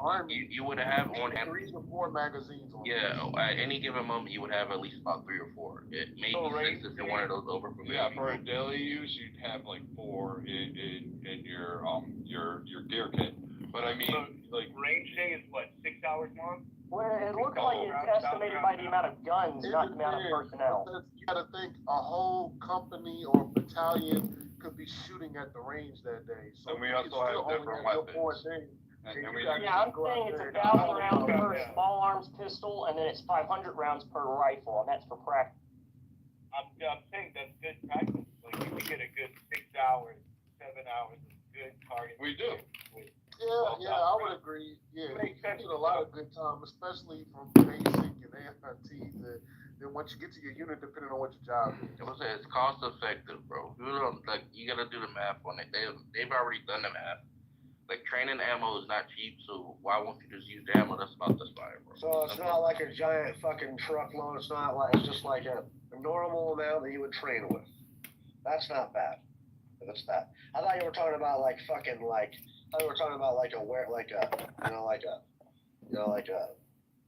army, you would have on hand. 3 to 4 magazines on. Yeah, at any given moment, you would have at least about 3 or 4. It maybe So, six if you're one of those over for Yeah, for a daily use, you'd have like 4 in your gear kit. But I mean, like range day is what, 6 hours long? Well, it looks like it's estimated by the amount of guns, not the amount of personnel. You got to think a whole company or battalion could be shooting at the range that day. So and we also have different weapons. Yeah, I'm saying it's 1,000 rounds per small arms pistol, and then it's 500 rounds per rifle, and that's for practice. I'm saying that's good practice. Like, you can get a good 6 hours, 7 hours of good target. We do. Yeah, I would agree. Yeah, you need a lot of good time, especially from basic and AFT. Then once you get to your unit, depending on what your job is. I would say it's cost effective, bro. You gotta do the math on it. They've already done the math. Like training ammo is not cheap, so why won't you just use the ammo that's about this fire, bro? So it's not like a giant fucking truckload. It's not like, it's just like a normal amount that you would train with. That's not bad. If it's that. I thought you were talking about like fucking like. I thought we were talking about like a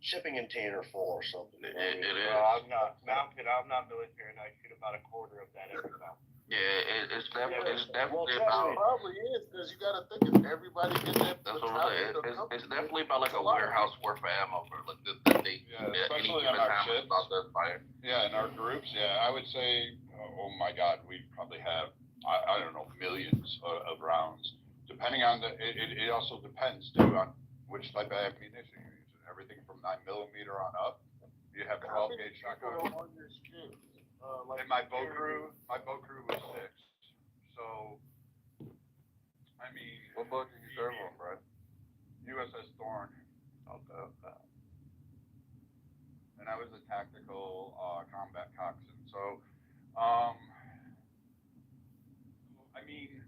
shipping container full or something. It is. Well, I'm not mounted. I'm not military, and I shoot about a quarter of that every time. Yeah, it's definitely It probably is, because you got to think if everybody gets that. That's what I'm saying. It's definitely about like a warehouse worth of ammo for like the day. Especially on our ships. Yeah, in our groups. Yeah, I would say, oh my God, we probably have I don't know millions of rounds. Depending on it also depends too on which type of ammunition you're using. Everything from 9mm on up. You have 12 gauge shotgun. In my boat crew was 6. So, I mean, what boat did you serve on, bro? USS Thorn. Okay. And I was a tactical combat coxswain. So, I mean,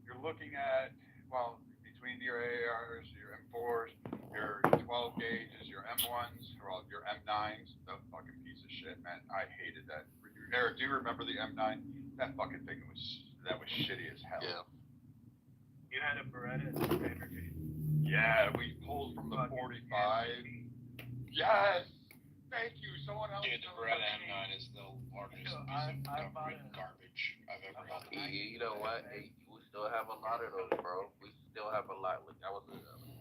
you're looking at, well, between your ARs, your M4s, your 12 gauges, your M1s, or your M9s, that fucking piece of shit, man. I hated that. Eric, do you remember the M9? That fucking thing was shitty as hell. Yeah. You had a Beretta energy. Yeah, we pulled from the 45. Yes! Thank you. Someone else. Dude, the Beretta M9 is the largest piece of government garbage I've ever held. You know what? Hey, we still have a lot of those, bro. We still have a lot. Like, that was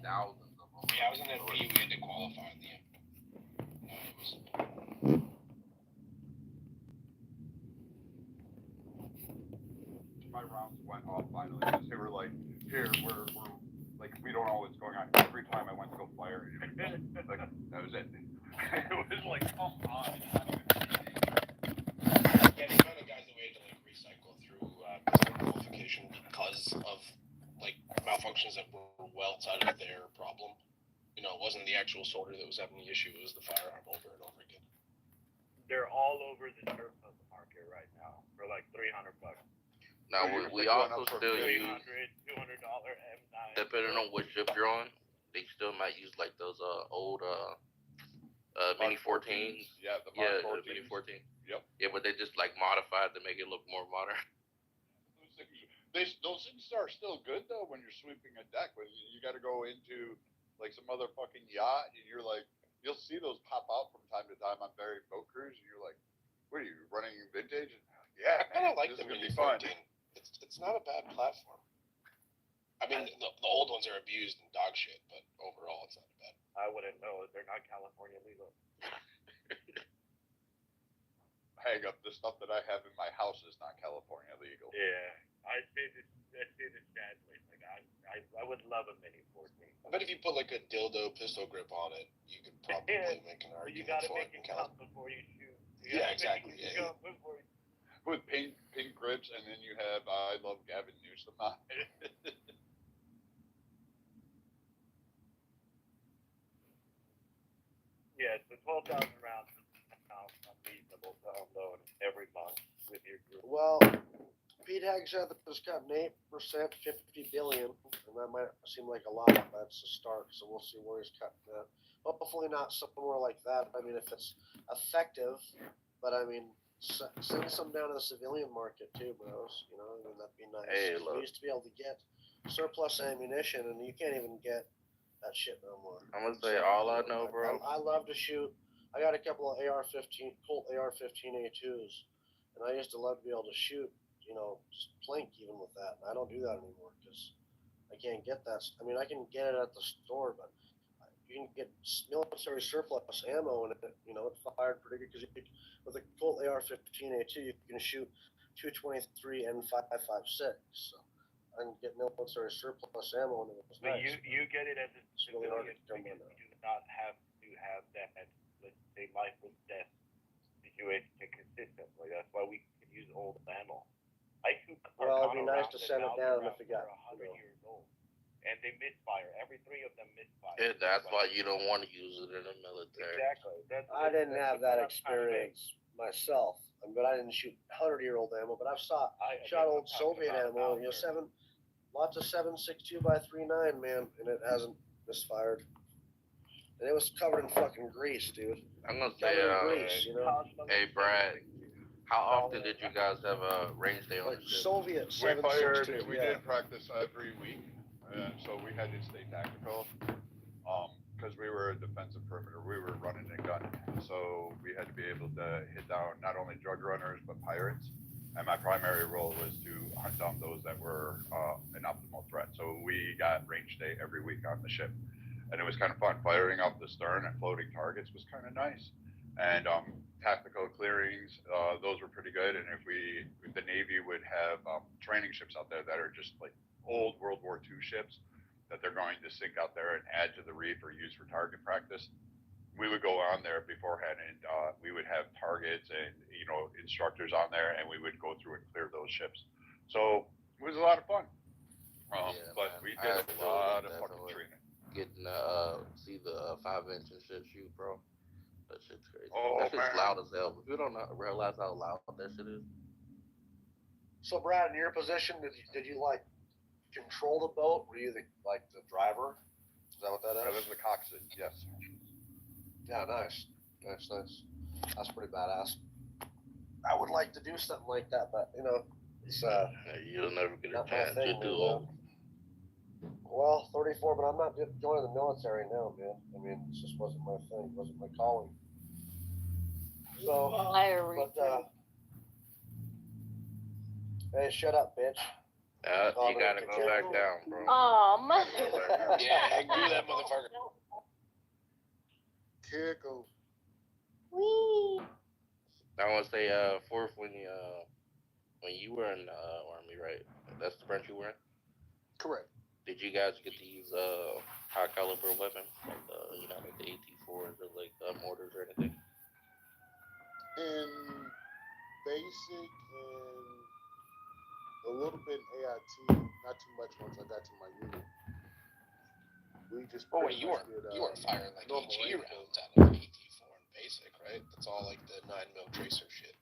thousands of them. Yeah, I was in FP. We had to qualify in the end. My rounds went off finally because they were like, here, we're like, we don't know what's going on. Every time I went to go fire, like, that was it. It was like, come on. Yeah, the amount of guys that we had to like recycle through pistol qualification because of like malfunctions that were well outside of their problem. You know, it wasn't the actual sorter that was having the issue; it was the firearm over and over again. They're all over the turf of the market right now for like $300. Now we also still use $200 M9. depending on which ship you're on. They still might use like those old Mini 14s. Yeah, the Mini 14. Yep. Yeah, but they just like modified to make it look more modern. Those things are still good though when you're sweeping a deck. When you got to go into like some other fucking yacht, and you're like, you'll see those pop out from time to time on buried boat crews, and you're like, what are you running vintage? And, yeah, I kind of like the Mini 14. It's not a bad platform. I mean, the old ones are abused and dog shit, but overall, it's not bad. I wouldn't know. They're not California legal. Hang up, the stuff that I have in my house is not California legal. Yeah, I say this sadly. Like I would love a Mini 14. I bet if you put like a dildo pistol grip on it, you could probably make an argument. You gotta for make it count before you shoot. Yeah, exactly. Yeah. With pink grips, and then you have I love Gavin Newsom on it. Yeah, so 12,000 rounds is unreasonable to unload every month with your group. Well, Pete Hag said that it's got an 8%, 50 billion, and that might seem like a lot, but that's a start, so we'll see where he's cutting that. Hopefully not somewhere like that. I mean, if it's effective, but I mean, send some down to the civilian market too, bros. You know, I mean, that'd be nice. Hey, we used to be able to get surplus ammunition, and you can't even get that shit no more. I'm gonna say all I know, bro. I love to shoot. I got a couple of AR-15, Colt AR-15 A2s, and I used to love to be able to shoot, just plink even with that. And I don't do that anymore because I can't get that. I mean, I can get it at the store, but you can get military surplus ammo, and it fired pretty good because with a Colt AR-15 A2, you can shoot 223 and 5.56. So I can get military surplus ammo, and it was But nice. you get it as a It's really hard civilian to come because in. you do not have to have that, let's say, life or death situation consistently. That's why we can use old ammo. Like Well, it'd be nice to send it down if it got, 100 years old, and they misfire. Every 3 of them misfire. Yeah, that's why you don't want to use it in the military. Exactly. I didn't have that experience myself, but I didn't shoot 100-year-old ammo. But I've shot old Soviet ammo. Lots of 7.62 by 3.9, man, and it hasn't misfired. And it was covered in fucking grease, dude. I'm gonna say, Covered in grease, hey Brad, how often did you guys have a range day on Like the ship? Soviet We fired, 7.62. we yeah. did practice every week, so we had to stay tactical. Because we were a defensive perimeter, we were running a gun, so we had to be able to hit down not only drug runners but pirates. And my primary role was to hunt down those that were an optimal threat. So we got range day every week on the ship, and it was kind of fun. Firing up the stern and floating targets was kind of nice. And tactical clearings, those were pretty good. And if the Navy would have training ships out there that are just like old World War II ships that they're going to sink out there and add to the reef or use for target practice, we would go on there beforehand, and we would have targets and instructors on there, and we would go through and clear those ships. So it was a lot of fun. But we did a lot of fucking training. Getting see the 5-inch and shit shoot, bro. That shit's crazy. Oh, that shit's man. loud as hell. If you don't realize how loud that shit is. So, Brad, in your position, did you like control the boat? Were you the driver? Is that what that I is? was the coxswain, yes. Yeah, nice. That's pretty badass. I would like to do something like that, but it's You'll never get a not my chance. thing, You're too man. old. Well, 34, but I'm not joining the military now, man. I mean, it just wasn't my thing. It wasn't my calling. So, hey, shut up, bitch. You gotta go back down, bro. Yeah, agree that motherfucker. Tickle. Wee. I want to say, fourth, when you were in Army, right? That's the branch you were in? Correct. Did you guys get to use high caliber weapons, like like the AT4s or like mortars or anything? In basic and a little bit in AIT, not too much once I got to my unit. We just. Oh wait, you weren't firing like normal HE rifle. rounds out of an AT4 in basic, right? That's all like the 9mm tracer shit.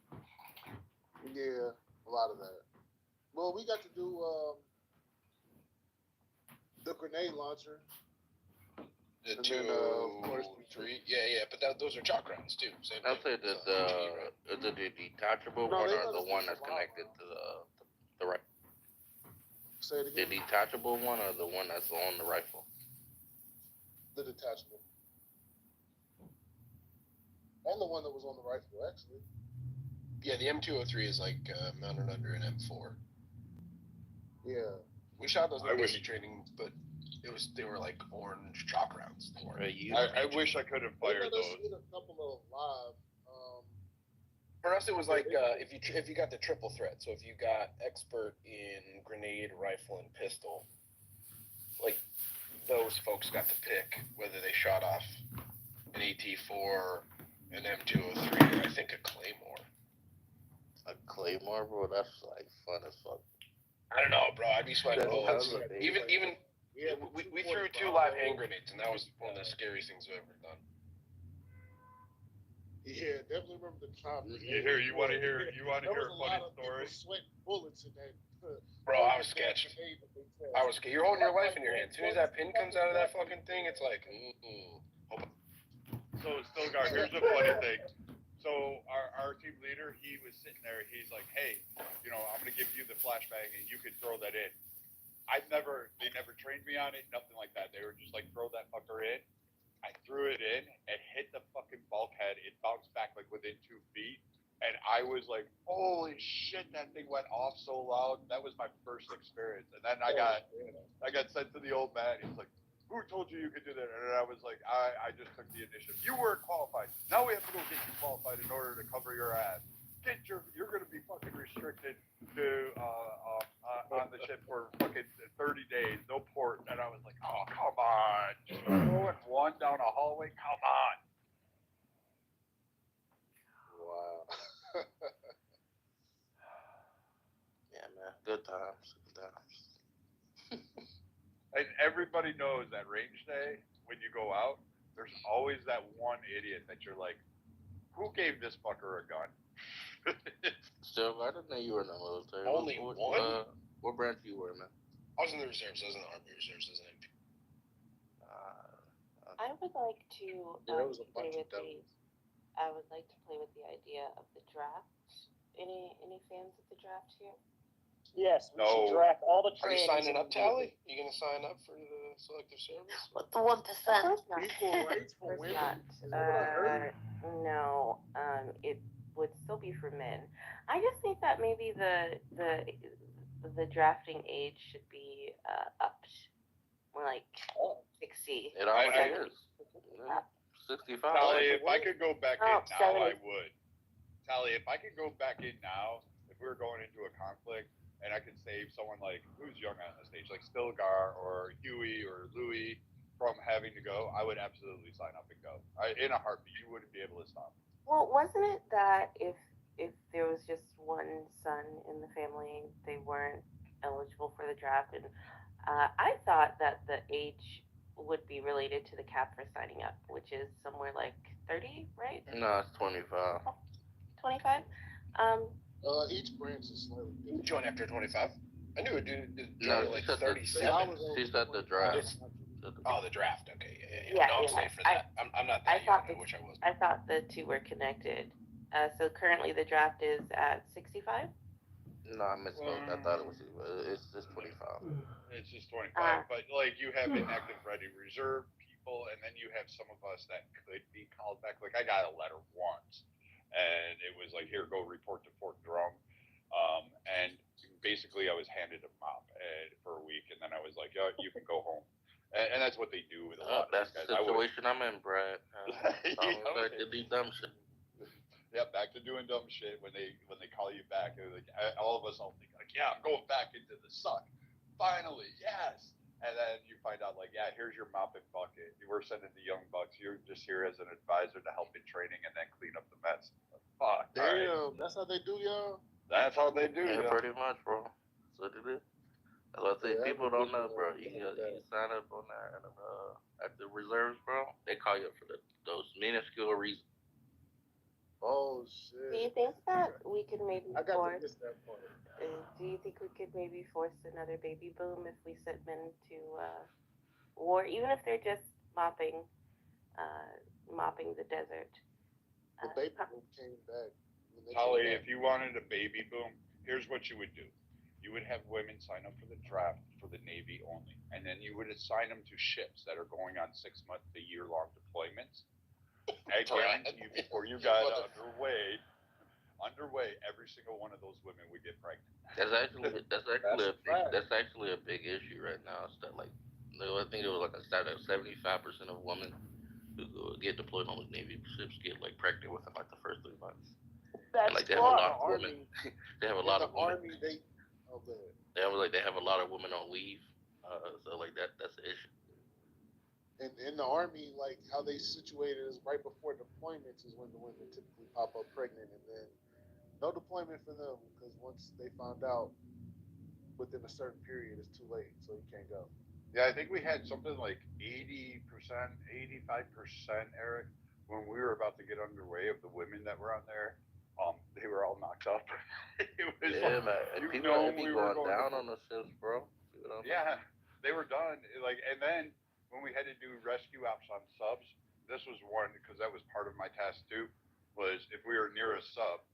Yeah, a lot of that. Well, we got to do the grenade launcher. The And 2, then, of course, 3, yeah, but those are chalk rounds too. Same I'll thing. say It's a HE round. the detachable No, one they or let the us one use that's a lot. connected to the rifle. Say it The again. detachable one or the one that's on the rifle? The detachable. And the one that was on the rifle, actually. Yeah, the M203 is like mounted under an M4. Yeah. We shot those I in wish- basic training, but they were like orange chalk rounds. They weren't. Right, you. I wish I could have They fired let us those. hit a couple of live. For us, it was like if you got the triple threat. So if you got expert in grenade, rifle, and pistol, like those folks got to pick whether they shot off an AT4, an M203, or I think a Claymore. A Claymore, bro, that's like fun as fuck. I don't know, bro. I'd be sweating bullets. Even Yeah, we threw 2 live hand grenades, and that was one of the scariest things I've ever done. Yeah, definitely remember the chopper. You want to hear a There was funny lot of story? people sweating bullets in that. Bro, I was sketched. I was scared. You're holding your life in your hand. As soon as that pin comes out of that fucking thing, it's like, So, Stilgar, here's the funny thing. So, our team leader, he was sitting there. He's like, hey, I'm going to give you the flashbang and you can throw that in. they never trained me on it, nothing like that. They were just like, throw that fucker in. I threw it in and hit the fucking bulkhead. It bounced back like within 2 feet. And I was like, holy shit, that thing went off so loud. That was my first experience. And then I got sent to the old man. He's like, who told you could do that? And I was like, I just took the initiative. You weren't qualified. Now we have to go get you qualified in order to cover your ass. You're going to be fucking restricted to, on the ship for fucking 30 days, no port. And I was like, oh, come on. Just throwing one down a hallway? Come on. Wow. Yeah, man. Good times. Good times. And everybody knows that range day, when you go out, there's always that one idiot that you're like, who gave this fucker a gun? Still, I didn't know you were in the military. Only one? What branch you were, man? I was in the reserves. I was in the Army Reserves as an MP. I would like to There was a play bunch of with the. devils. I would like to play with the idea of the draft. Any fans of the draft here? Yes, we No. should draft all the Are you trainees. signing up, Tally? You gonna sign up for the selective service? What the 1%? Equal rights for women. Not. Is that what I heard? No. It would still be for men. I just think that maybe the drafting age should be upped, more like 60. It already I- is. 65. Tally, if I could go back in Oh, now, I 70. would. Tally, if I could go back in now, if we were going into a conflict, and I could save someone like, who's young on the stage, like Stilgar or Huey or Louie from having to go, I would absolutely sign up and go. In a heartbeat, you wouldn't be able to stop. Well, wasn't it that if there was just one son in the family, they weren't eligible for the draft? And I thought that the age would be related to the cap for signing up, which is somewhere like 30, right? No, it's 25. 25. Each branch is slightly You can different. join after 25. I knew it did No, join like she said 37. She said the draft. Oh, the draft. Okay, yeah. Yeah, No, I'm yeah. safe for that. I'm not I that young. thought I wish I was. I thought the two were connected. So currently the draft is at 65. No, I misspoke. I thought it was. It's just 25. It's just 25. But, like, you have inactive ready reserve people, and then you have some of us that could be called back. Like, I got a letter once, and it was like, here, go report to Fort Drum. And basically, I was handed a mop for a week, and then I was like, yo, you can go home. And that's what they do with a lot of That's these the guys. situation I'm in, Brad. Back to do dumb shit. Yeah, back to doing dumb shit when they call you back. Like, all of us all think like, yeah, I'm going back into the suck. Finally, yes. And then you find out like, yeah, here's your mop and bucket. We're sending the young bucks. You're just here as an advisor to help in training and then clean up the mess. Fuck. Damn, right. that's how they do, y'all. That's how they do. Yeah, Yeah. pretty much, bro. That's what it is. That's what I say. Yeah, People don't know, bro. You yeah. can sign up on that at the reserves, bro. They call you up for those minuscule reasons. Oh Do you shit. think that we could maybe I got to force? miss that part. Do you think we could maybe force another baby boom if we sent men to war, even if they're just mopping the desert? The baby boom came back. when they Holly, came back. if you wanted a baby boom, here's what you would do. You would have women sign up for the draft for the Navy only, and then you would assign them to ships that are going on 6 month to year long deployments. I guarantee you, before you got underway, every single one of those women would get pregnant. That's actually a big issue right now. It's that like, I think it was like a stat that 75% of women who get deployed on the Navy ships get like pregnant within like the first 3 months. That's And like they have a smart. lot of women. They have a lot of women. Army, they They have a lot of women on leave. So like that's the issue. and in the army, like how they situated is right before deployments is when the women typically pop up pregnant, and then no deployment for them because once they found out within a certain period, it's too late, so you can't go. Yeah, I think we had something like 80%, 85%, Eric, when we were about to get underway of the women that were on there. They were all knocked up. It was Yeah, like, man. And you people know be we were going going down to- on the ships, bro. Yeah, they were done. Like, and then when we had to do rescue ops on subs, this was one because that was part of my task too. Was if we were near a sub,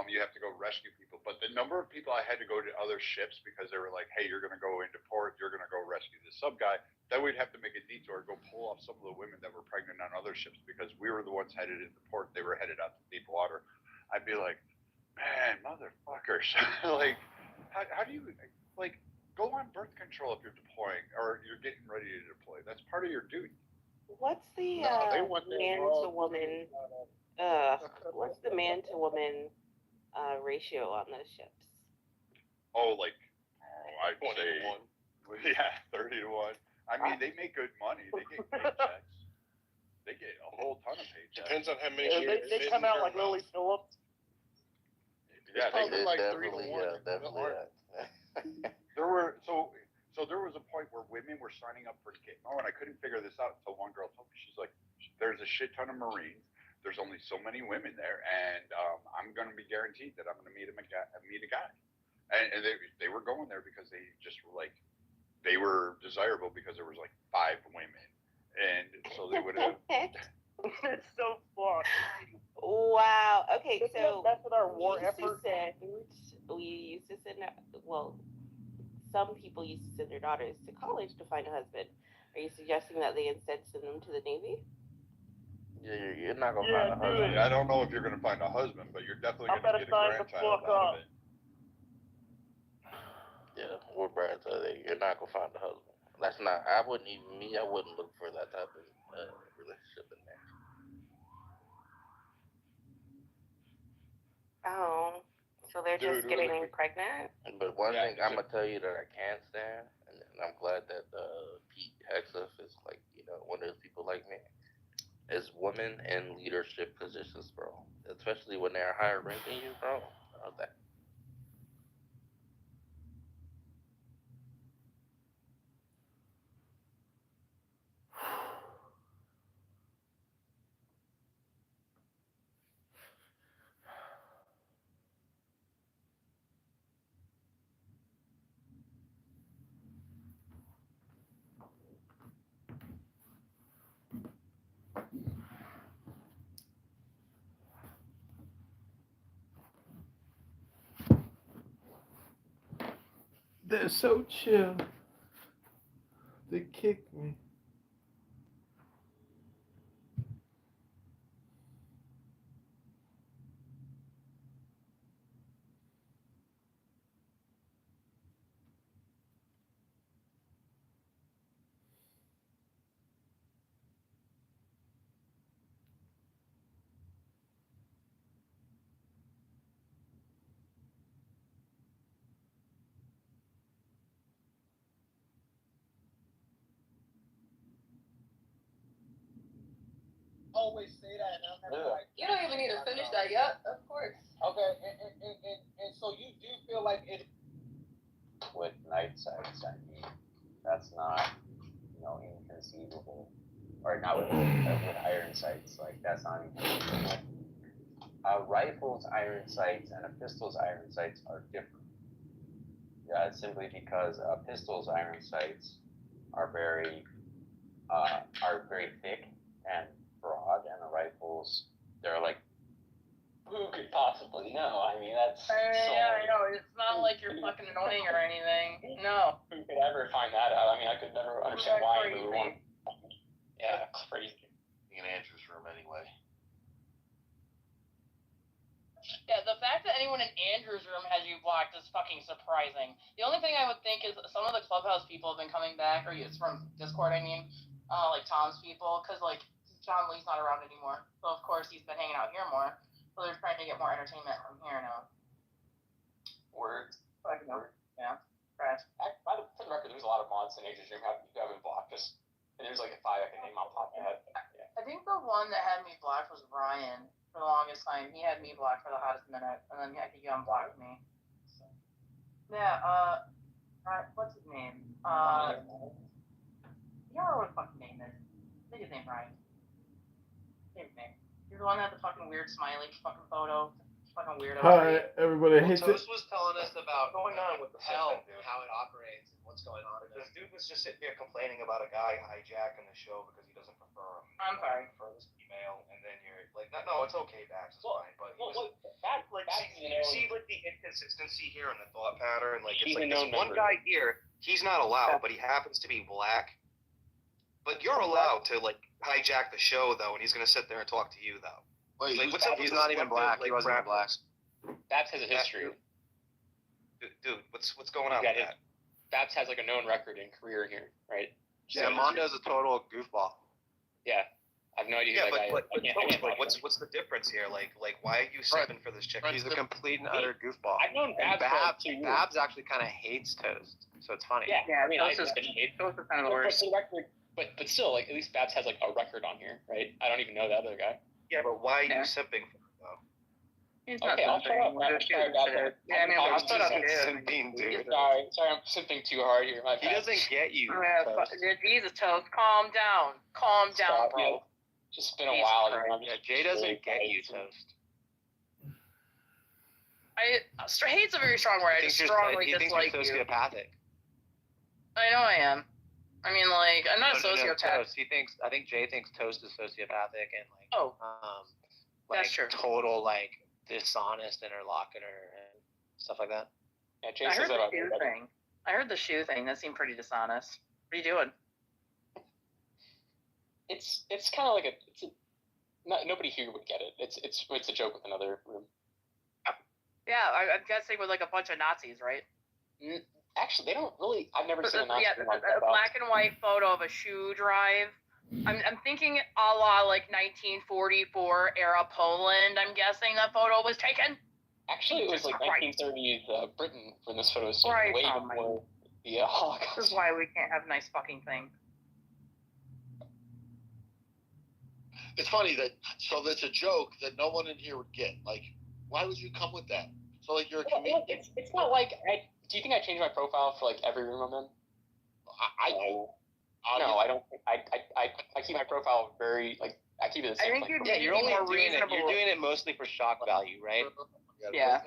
you have to go rescue people. But the number of people I had to go to other ships because they were like, hey, you're going to go into port, you're going to go rescue this sub guy, then we'd have to make a detour, go pull off some of the women that were pregnant on other ships because we were the ones headed into port. They were headed out to deep water. I'd be like, man, motherfuckers. Like, how do you, like, go on birth control if you're deploying or you're getting ready to deploy. That's part of your duty. What's the man to woman? What's the man to woman ratio on those ships? Oh, like, I'd 20 say, to 1. yeah, 30 to 1. I mean, they make good money. They get paychecks. They get a whole ton of paychecks. Depends on how many. They come out like Lily Phillips. Yeah, It's probably like 3 to 1. Yeah, definitely. There were so there was a point where women were signing up for and I couldn't figure this out until one girl told me. She's like, "There's a shit ton of Marines. There's only so many women there, and I'm going to be guaranteed that I'm going to meet a guy." And they were going there because they just were like, they were desirable because there was like 5 women, and so they would have. It's so fun. Wow. Okay, so that's what our war effort. We used to send, well, some people used to send their daughters to college to find a husband. Are you suggesting that they instead send them to the Navy? Yeah, you're not gonna find a husband. I don't know if you're going to find a husband, but you're definitely going to get a grandchild out of it. Yeah, what Brad said, you're not gonna find a husband. That's not. I wouldn't look for that type of relationship in there. Oh, so they're just getting pregnant? But one thing I'm gonna tell you that I can't stand, and I'm glad that Pete Hegseth is like, one of those people like me, is women in leadership positions, bro. Especially when they're higher ranking you, bro. That. They're so chill. They kicked me. Always say that, and I'm never like. You don't even need to finish that yet, of course. Okay, and so you do feel like it. With night sights, I mean, that's not, inconceivable. Or not with iron sights, like that's not inconceivable. A rifle's iron sights and a pistol's iron sights are different. Yeah, it's simply because a pistol's iron sights are very thick and broad, and the rifles, they're like, who could possibly know? I mean, that's. I know. It's not like you're fucking annoying or anything. No. Who could ever find that out? I mean, I could never understand why everyone. Yeah, crazy. In Andrew's room anyway. Yeah, the fact that anyone in Andrew's room has you blocked is fucking surprising. The only thing I would think is some of the Clubhouse people have been coming back, or it's from Discord, I mean, like Tom's people, because, like, John Lee's not around anymore. So, of course, he's been hanging out here more. So they're trying to get more entertainment from here now. Words. Yeah. Right. For the record, there's a lot of mods in Andrew's room who haven't blocked us. And there's like a 5 I can name off the top of my head. Yeah. I think the one that had me blocked was Ryan for the longest time. He had me blocked for the hottest minute, and then I think he unblocked me. So. Yeah, what's his name? You don't know what his fucking name is. I think his name's Ryan. Same name. He's the one that had the fucking weird smiley fucking photo. Fucking weirdo. Hi, everybody. Hey, Toast was telling us about going on with the hell, how it operates, and what's going on. This dude was just sitting here complaining about a guy hijacking the show because he doesn't prefer him. I'm sorry. For this email, and then you're like, not no, it's okay, Babs. It's fine. But you see, like the inconsistency here in the thought pattern. Like it's like this one guy here, he's not allowed, but he happens to be black. But you're allowed to like hijack the show though, and he's gonna sit there and talk to you though. Wait, like, he's not even black. He wasn't even black. Babs has a history. Dude, what's going on with that? Babs has like a known record and career here, right? Yeah, Mondo's a total goofball. Yeah. I have no idea who that guy is. But what's the difference here? Like why are you stepping for this chick? He's a complete and utter goofball. I've known Babs for 2 years. Babs actually kind of hates Toast, so it's funny. Yeah, I mean, Toast is kind of the worst. But still, like at least Babs has like a record on here, right? I don't even know the other guy. Yeah, but why are you simping for him though? He's not Okay, I'll shut up. Yeah, I mean, I'll shut up. Simping, dude. Sorry, I'm simping too hard here. He doesn't get you. Jesus, Toast, calm down. Calm down, bro. Just been a while. Yeah, Jay doesn't get you, Toast. Hate's a very strong word. I strongly dislike you. He thinks you're sociopathic. I know I am. I mean, like, I'm not a sociopath. I think Jay thinks Toast is sociopathic and like, that's true. Total like dishonest interlocutor and stuff like that. Yeah, Jay I says heard that the shoe thing. I heard the shoe thing. That seemed pretty dishonest. What are you doing? It's kind of like nobody here would get it. It's a joke with another room. Yeah, I'm guessing with like a bunch of Nazis, right? Actually, they don't really. I've never seen a Nazi like a black and white photo of a shoe drive. I'm thinking a la like 1944 era Poland. I'm guessing that photo was taken. Actually, it was like 1930s Britain when this photo was taken, way before the Holocaust. This is why we can't have nice fucking things. It's funny so that's a joke that no one in here would get. Like, why would you come with that? So like you're a comedian. It's not like do you think I changed my profile for like every room I'm in? No, I don't. I keep my profile very like I keep it the same. I think you're only doing it mostly for shock value, right? Yeah.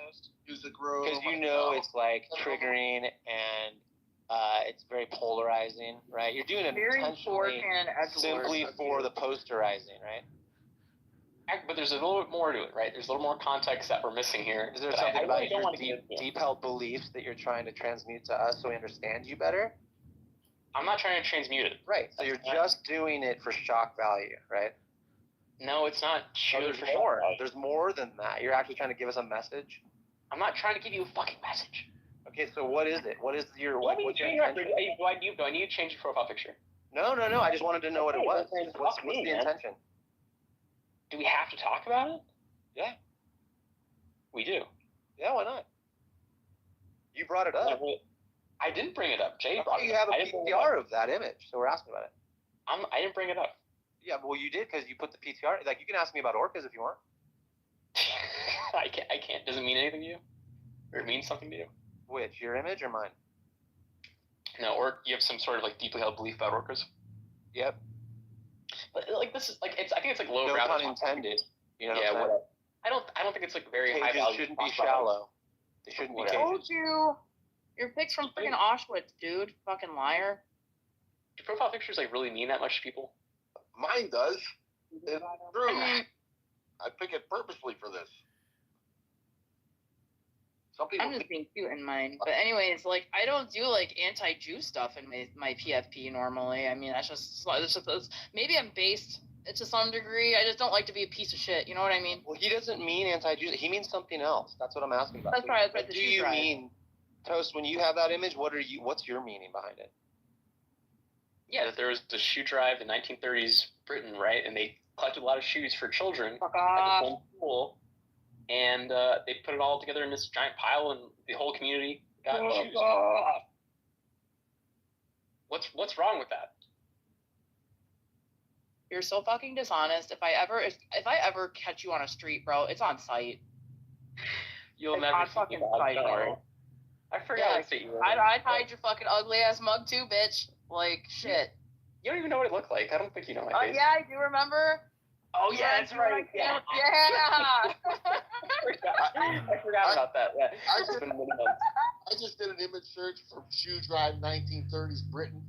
Use the groove. Because it's like triggering and it's very polarizing, right? You're doing it intentionally simply for the posterizing, right? But there's a little bit more to it, right? There's a little more context that we're missing here. Is there something about your deep-held beliefs that you're trying to transmute to us so we understand you better? I'm not trying to transmute it. Right. So you're just doing it for shock value, right? No, it's not. There's more. There's more than that. You're actually trying to give us a message. I'm not trying to give you a fucking message. Okay, so what is it? What is your what's your intention? Do I need to change your profile picture? No. I just wanted to know what it was. What's the intention? Do we have to talk about it? Yeah. We do. Yeah, why not? You brought it up. I didn't bring it up. Jay brought it up. You have a PTR of that image, so we're asking about it. I didn't bring it up. Yeah, well, you did because you put the PTR. Like, you can ask me about orcas if you want. I can't. Does it mean anything to you? Or it means something to you? Which, your image or mine? No, or you have some sort of like deeply held belief about orcas? Yep. But like this is like I think it's like low. No pun intended. You know yeah. What? I don't think it's like very high value. Shouldn't be shallow. They shouldn't be. I told you. Your pic's from freaking Auschwitz, dude. Fucking liar. Do profile pictures like really mean that much to people? Mine does. It's true. I pick it purposely for this. I'm just being cute in mine. But anyways, like, I don't do, like, anti-Jew stuff in my PFP normally. I mean, that's maybe I'm based to some degree. I just don't like to be a piece of shit. You know what I mean? Well, he doesn't mean anti-Jew. He means something else. That's what I'm asking about. That's right. What do you mean, Toast, when you have that image, what's your meaning behind it? Yeah, that there was the shoe drive in 1930s Britain, right? And they collected a lot of shoes for children at the one school. And they put it all together in this giant pile, and the whole community got shoes. What's wrong with that? You're so fucking dishonest. If I ever catch you on a street, bro, it's on sight. You'll never see fucking sight, bro. I forgot to see you. I'd hide your fucking ugly ass mug too, bitch. Like shit. You don't even know what it looked like. I don't think you know my face. Yeah, I do remember. Oh yeah, that's right. Yeah. I forgot about that. Yeah. I just did an image search for shoe drive 1930s Britain.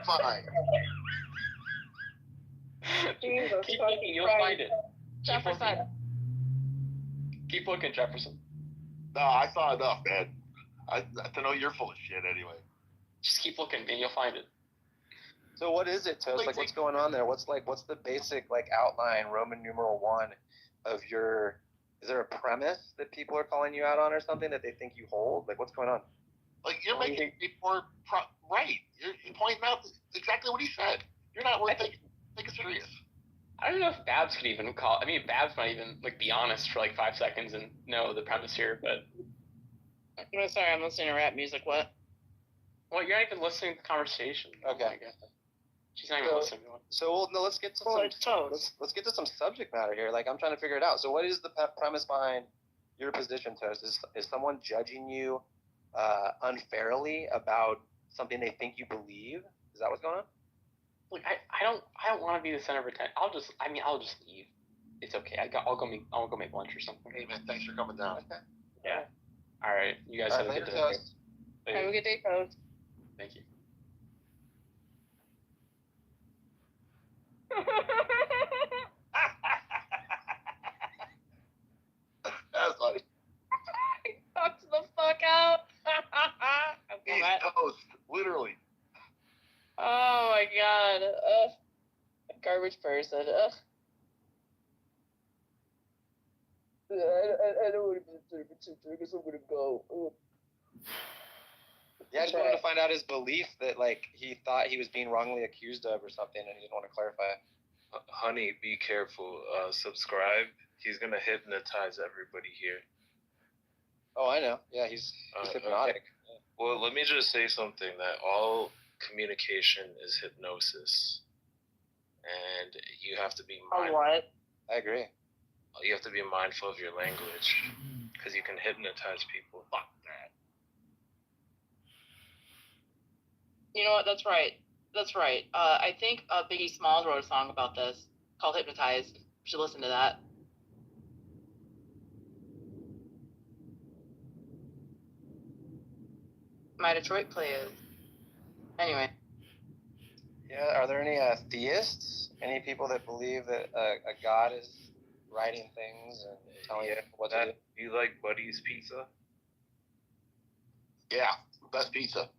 Fine. Keep looking, you'll find it. Jefferson. Keep looking, Jefferson. No, I saw enough, man. To know you're full of shit anyway. Just keep looking, and you'll find it. So what is it, Toast? Like, what's going on there? What's the basic, like, outline, Roman numeral 1 of your... Is there a premise that people are calling you out on or something that they think you hold? Like, what's going on? Like, you're making people right. You're pointing out exactly what he said. You're not worth taking serious. I don't know if Babs could even call... I mean, Babs might even, like, be honest for, like, 5 seconds and know the premise here, but... No, sorry, I'm listening to rap music. What? Well, you're not even listening to the conversation. Okay. Oh my God. She's not even listening to it. So, well, no, let's get to let's get to some subject matter here. Like, I'm trying to figure it out. So what is the premise behind your position, Toast? Is someone judging you unfairly about something they think you believe? Is that what's going on? Look, I don't want to be the center of attention. I'll just leave. It's okay. I'll go make lunch or something. Hey man, thanks for coming down. Okay. Yeah. All right. You guys have a good day. Toast. Have a good day, Toast. Thank you. That's funny. Fucks the fuck out. He's toast, literally. Oh my god. Garbage person. I don't want to be the third I guess I'm gonna go. Yeah, I just wanted to find out his belief that, like, he thought he was being wrongly accused of or something, and he didn't want to clarify. Honey, be careful. Subscribe. He's gonna hypnotize everybody here. Oh, I know. Yeah, he's hypnotic. Okay. Well, let me just say something, that all communication is hypnosis. And you have to be mindful. What? I agree. You have to be mindful of your language, because you can hypnotize people. Fuck that. You know what? That's right. I think Biggie Smalls wrote a song about this called "Hypnotized." You should listen to that. My Detroit players. Anyway. Yeah, are there any theists? Any people that believe that a god is writing things and telling you what to do? Do you like Buddy's Pizza? Yeah, best pizza.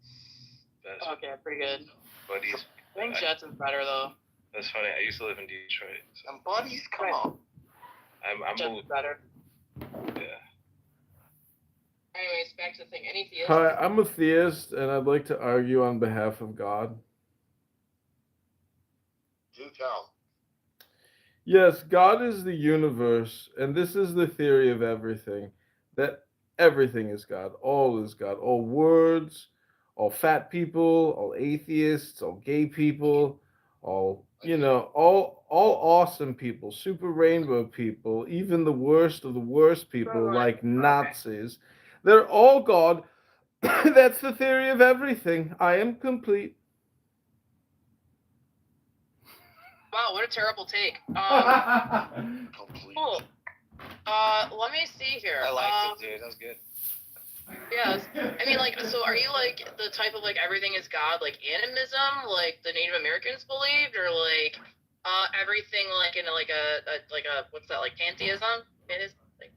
Okay, pretty good. Buddy's. I think Jetson's better though. That's funny. I used to live in Detroit. So. And Buddy's, come on. I'm Jetson's better. Yeah. Anyways, back to the thing. Any theists? Hi, I'm a theist, and I'd like to argue on behalf of God. Do tell. Yes, God is the universe, and this is the theory of everything. That everything is God. All is God. All words, all fat people, all atheists, all gay people, all, all awesome people, super rainbow people, even the worst of the worst people, like Nazis. They're all God. That's the theory of everything. I am complete. Wow, what a terrible take. Complete. Cool. Let me see here. I liked it, dude. That was good. Yes. I mean, like, so are you, like, the type of, like, everything is God, like, animism, like the Native Americans believed, or, like, everything, like, in, like, a what's that, like, pantheism? It is, like,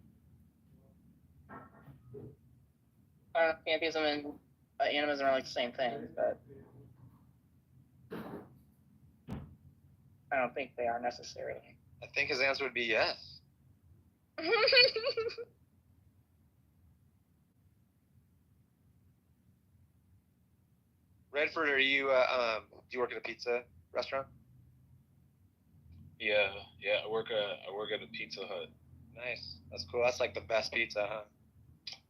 I don't know, pantheism and animism are, like, the same thing, but I don't think they are necessarily. I think his answer would be yes. Redford, are you do you work at a pizza restaurant? Yeah. I work at a Pizza Hut. Nice. That's cool. That's like the best pizza, huh?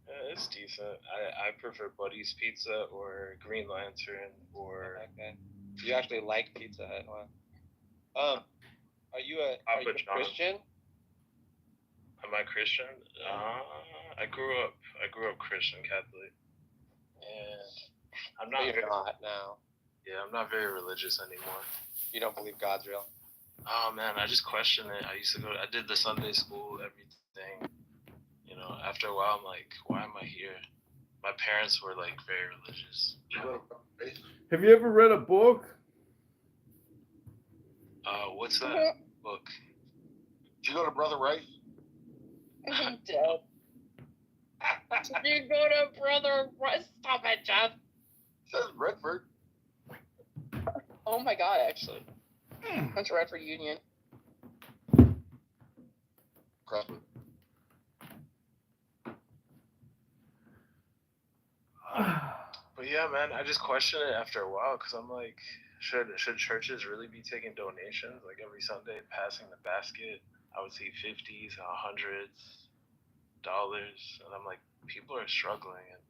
Yeah, it's decent. I prefer Buddy's Pizza or Green Lantern or. Okay. You actually like Pizza Hut, huh? Are you a Christian? Am I Christian? I grew up Christian Catholic. And I'm not. You're not now. Yeah, I'm not very religious anymore. You don't believe God's real? Oh man, I just question it. I did the Sunday school, everything. After a while, I'm like, why am I here? My parents were like very religious. Have you ever read a book? What's that book? Did you go to Brother Rice? I'm dead. Did you go to Brother Rice? Stop it, Jeff. It says Redford. Oh my god, actually. Went to Redford Union. Crestwood. But yeah, man, I just question it after a while because I'm like, should churches really be taking donations like every Sunday, passing the basket? I would see 50s, hundreds, dollars, and I'm like, people are struggling and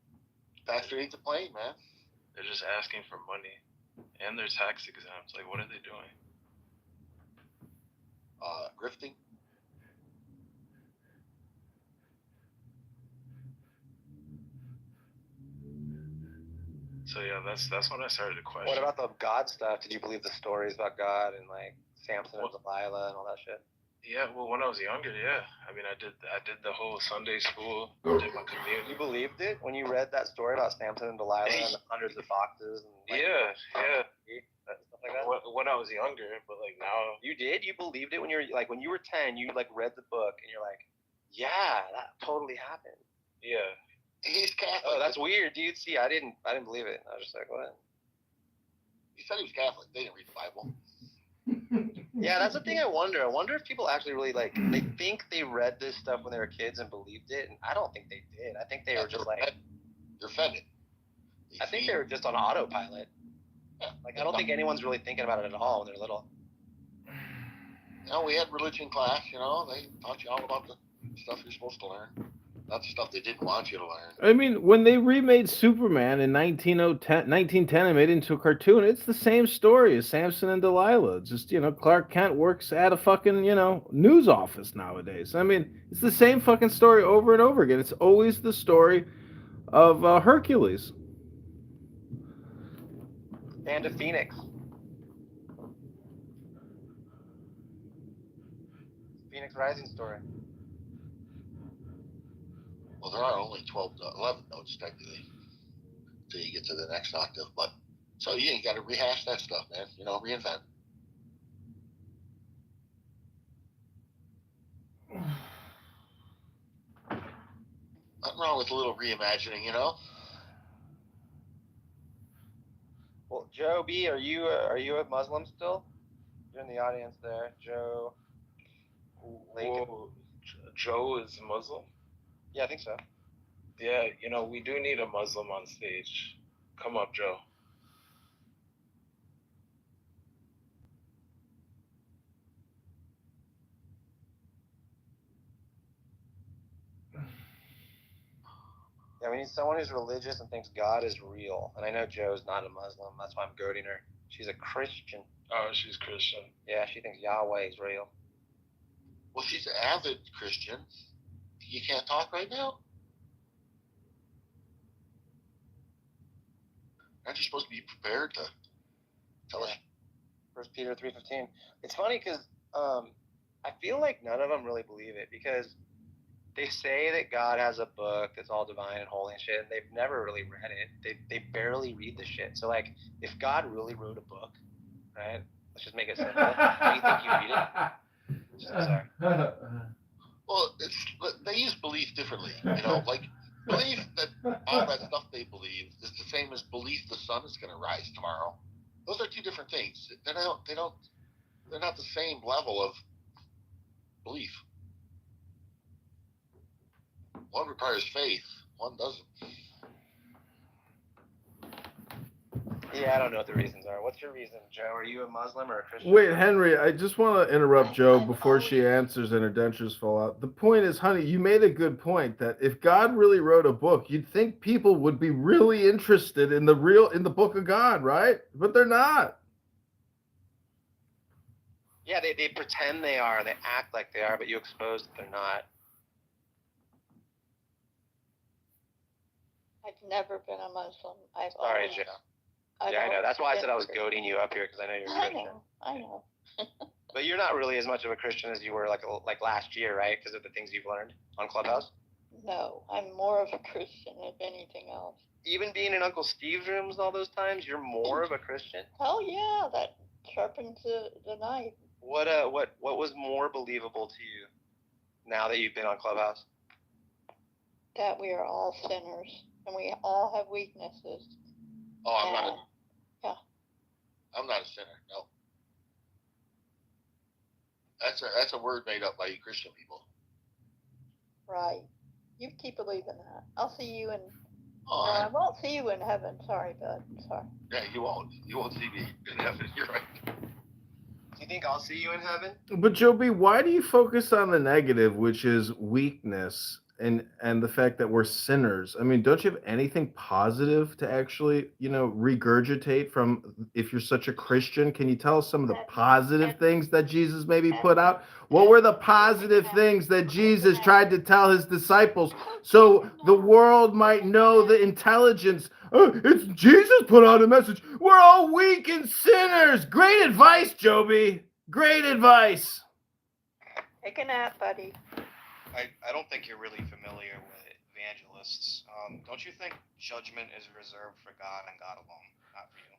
Pastor ain't the plane, man. they're just asking for money, and they're tax exempt. Like, what are they doing? Grifting. So yeah, that's when I started to question. What about the God stuff? Did you believe the stories about God and like Samson and Delilah and all that shit? Yeah, well, when I was younger, yeah. I mean, I did the whole Sunday school, did my community. You believed it when you read that story about Samson and Delilah and the hundreds of foxes and like, yeah. stuff like that? When I was younger, but like now. You did? You believed it when you were like when you were 10? You like read the book and you're like, yeah, that totally happened. Yeah. He's Catholic. Oh, that's weird, dude. See, I didn't believe it. I was just like, what? He said he was Catholic. They didn't read the Bible. Yeah, that's the thing I wonder. I wonder if people actually really like, they think they read this stuff when they were kids and believed it, and I don't think they did. I think they were just like, they're fed it. I think they were just on autopilot. Yeah, like, I don't think anyone's really thinking about it at all when they're little. You know, we had religion class, you know, they taught you all about the stuff you're supposed to learn. Not the stuff they didn't want you to learn. I mean, when they remade Superman in 1910 and made it into a cartoon, it's the same story as Samson and Delilah. Just, Clark Kent works at a fucking, news office nowadays. I mean, it's the same fucking story over and over again. It's always the story of Hercules. And of Phoenix. Phoenix Rising story. Well, there are only 11 notes technically until you get to the next octave. But so you ain't got to rehash that stuff, man. Reinvent. Nothing wrong with a little reimagining, Well, Joe B, are you a Muslim still? You're in the audience there, Joe. Whoa, Joe is Muslim? Yeah, I think so. Yeah, we do need a Muslim on stage. Come up, Joe. Yeah, we need someone who's religious and thinks God is real. And I know Joe's not a Muslim. That's why I'm goading her. She's a Christian. Oh, she's Christian. Yeah, she thinks Yahweh is real. Well, she's an avid Christian. You can't talk right now? Aren't you supposed to be prepared to tell us? 1 Peter 3:15. It's funny because I feel like none of them really believe it because they say that God has a book that's all divine and holy and shit, and they've never really read it. They barely read the shit. So, like, if God really wrote a book, right? Let's just make it simple. Do you think you read it? Sorry. Well, they use belief differently. Like belief that all that stuff they believe is the same as belief the sun is going to rise tomorrow. Those are two different things. They're not the same level of belief. One requires faith, one doesn't. Yeah, I don't know what the reasons are. What's your reason, Joe? Are you a Muslim or a Christian? Wait, Henry, I just want to interrupt Joe before she answers and her dentures fall out. The point is, honey, you made a good point that if God really wrote a book, you'd think people would be really interested in the book of God, right? But they're not. Yeah, they pretend they are. They act like they are, but you expose that they're not. I've never been a Muslim. Sorry, Joe. Yeah, I know. That's why I said I was goading you up here because I know you're a Christian. I know. But you're not really as much of a Christian as you were like last year, right? Because of the things you've learned on Clubhouse. No, I'm more of a Christian than anything else. Even being in Uncle Steve's rooms all those times, you're more of a Christian. Hell yeah, that sharpens the knife. What was more believable to you? now that you've been on Clubhouse? That we are all sinners and we all have weaknesses. Oh, I'm not. Yeah. I'm not a sinner. No. That's a word made up by you Christian people. Right. You keep believing that. I'll see you in. Oh, No, I won't see you in heaven. Sorry, bud. Sorry. Yeah, you won't. You won't see me in heaven. You're right. Do you think I'll see you in heaven? But Joby, why do you focus on the negative, which is weakness and the fact that we're sinners? I mean, don't you have anything positive to actually, regurgitate from? If you're such a Christian, can you tell us some of the positive things that Jesus maybe put out? What were the positive things that Jesus tried to tell his disciples so the world might know the intelligence? Oh, it's Jesus put out a message. We're all weak and sinners. Great advice, Joby. Great advice. Take a nap, buddy. I don't think you're really familiar with evangelists. Don't you think judgment is reserved for God and God alone, not for you?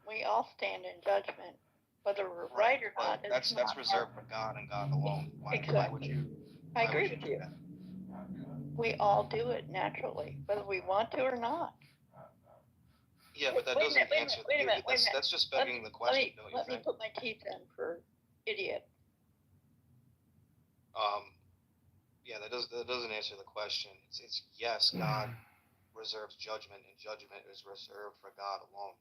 We all stand in judgment, whether we're right or not. That's reserved for God and God alone. Why would you? I agree with you. We all do it naturally, whether we want to or not. Yeah, but that doesn't answer. Wait a minute. That's just begging the question, don't you Let me think? put my teeth in for idiot. Yeah, that doesn't answer the question. It's yes, God reserves judgment, and judgment is reserved for God alone.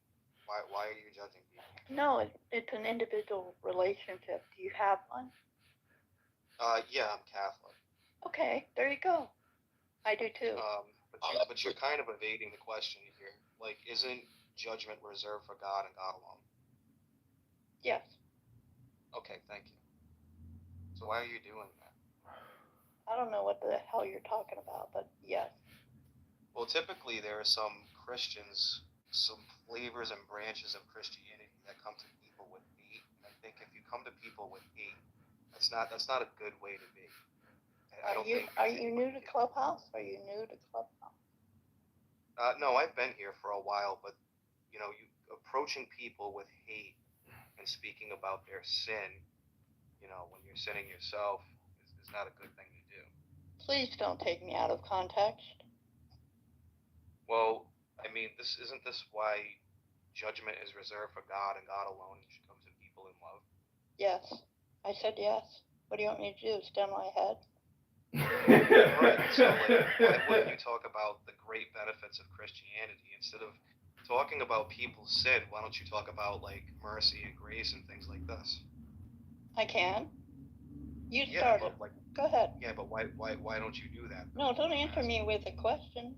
Why are you judging people? No, it's an individual relationship. Do you have one? Yeah, I'm Catholic. Okay, there you go. I do too. But you're kind of evading the question here. Like, isn't judgment reserved for God and God alone? Yes. Okay, thank you. So why are you doing that? I don't know what the hell you're talking about, but yes. Well, typically there are some Christians, some flavors and branches of Christianity that come to people with hate. And I think if you come to people with hate, that's not a good way to be. Are you new to Clubhouse? Are you new to Clubhouse? No, I've been here for a while, but you approaching people with hate and speaking about their sin, when you're sinning yourself, is not a good thing to do. Please don't take me out of context. Well, I mean, isn't this why judgment is reserved for God and God alone, and should come to people in love? Yes, I said yes. What do you want me to do? Stand my head? Right. So, why wouldn't you talk about the great benefits of Christianity instead of talking about people's sin? Why don't you talk about mercy and grace and things like this? I can. You started. Go ahead. Yeah, but why don't you do that? No, don't answer me with a question.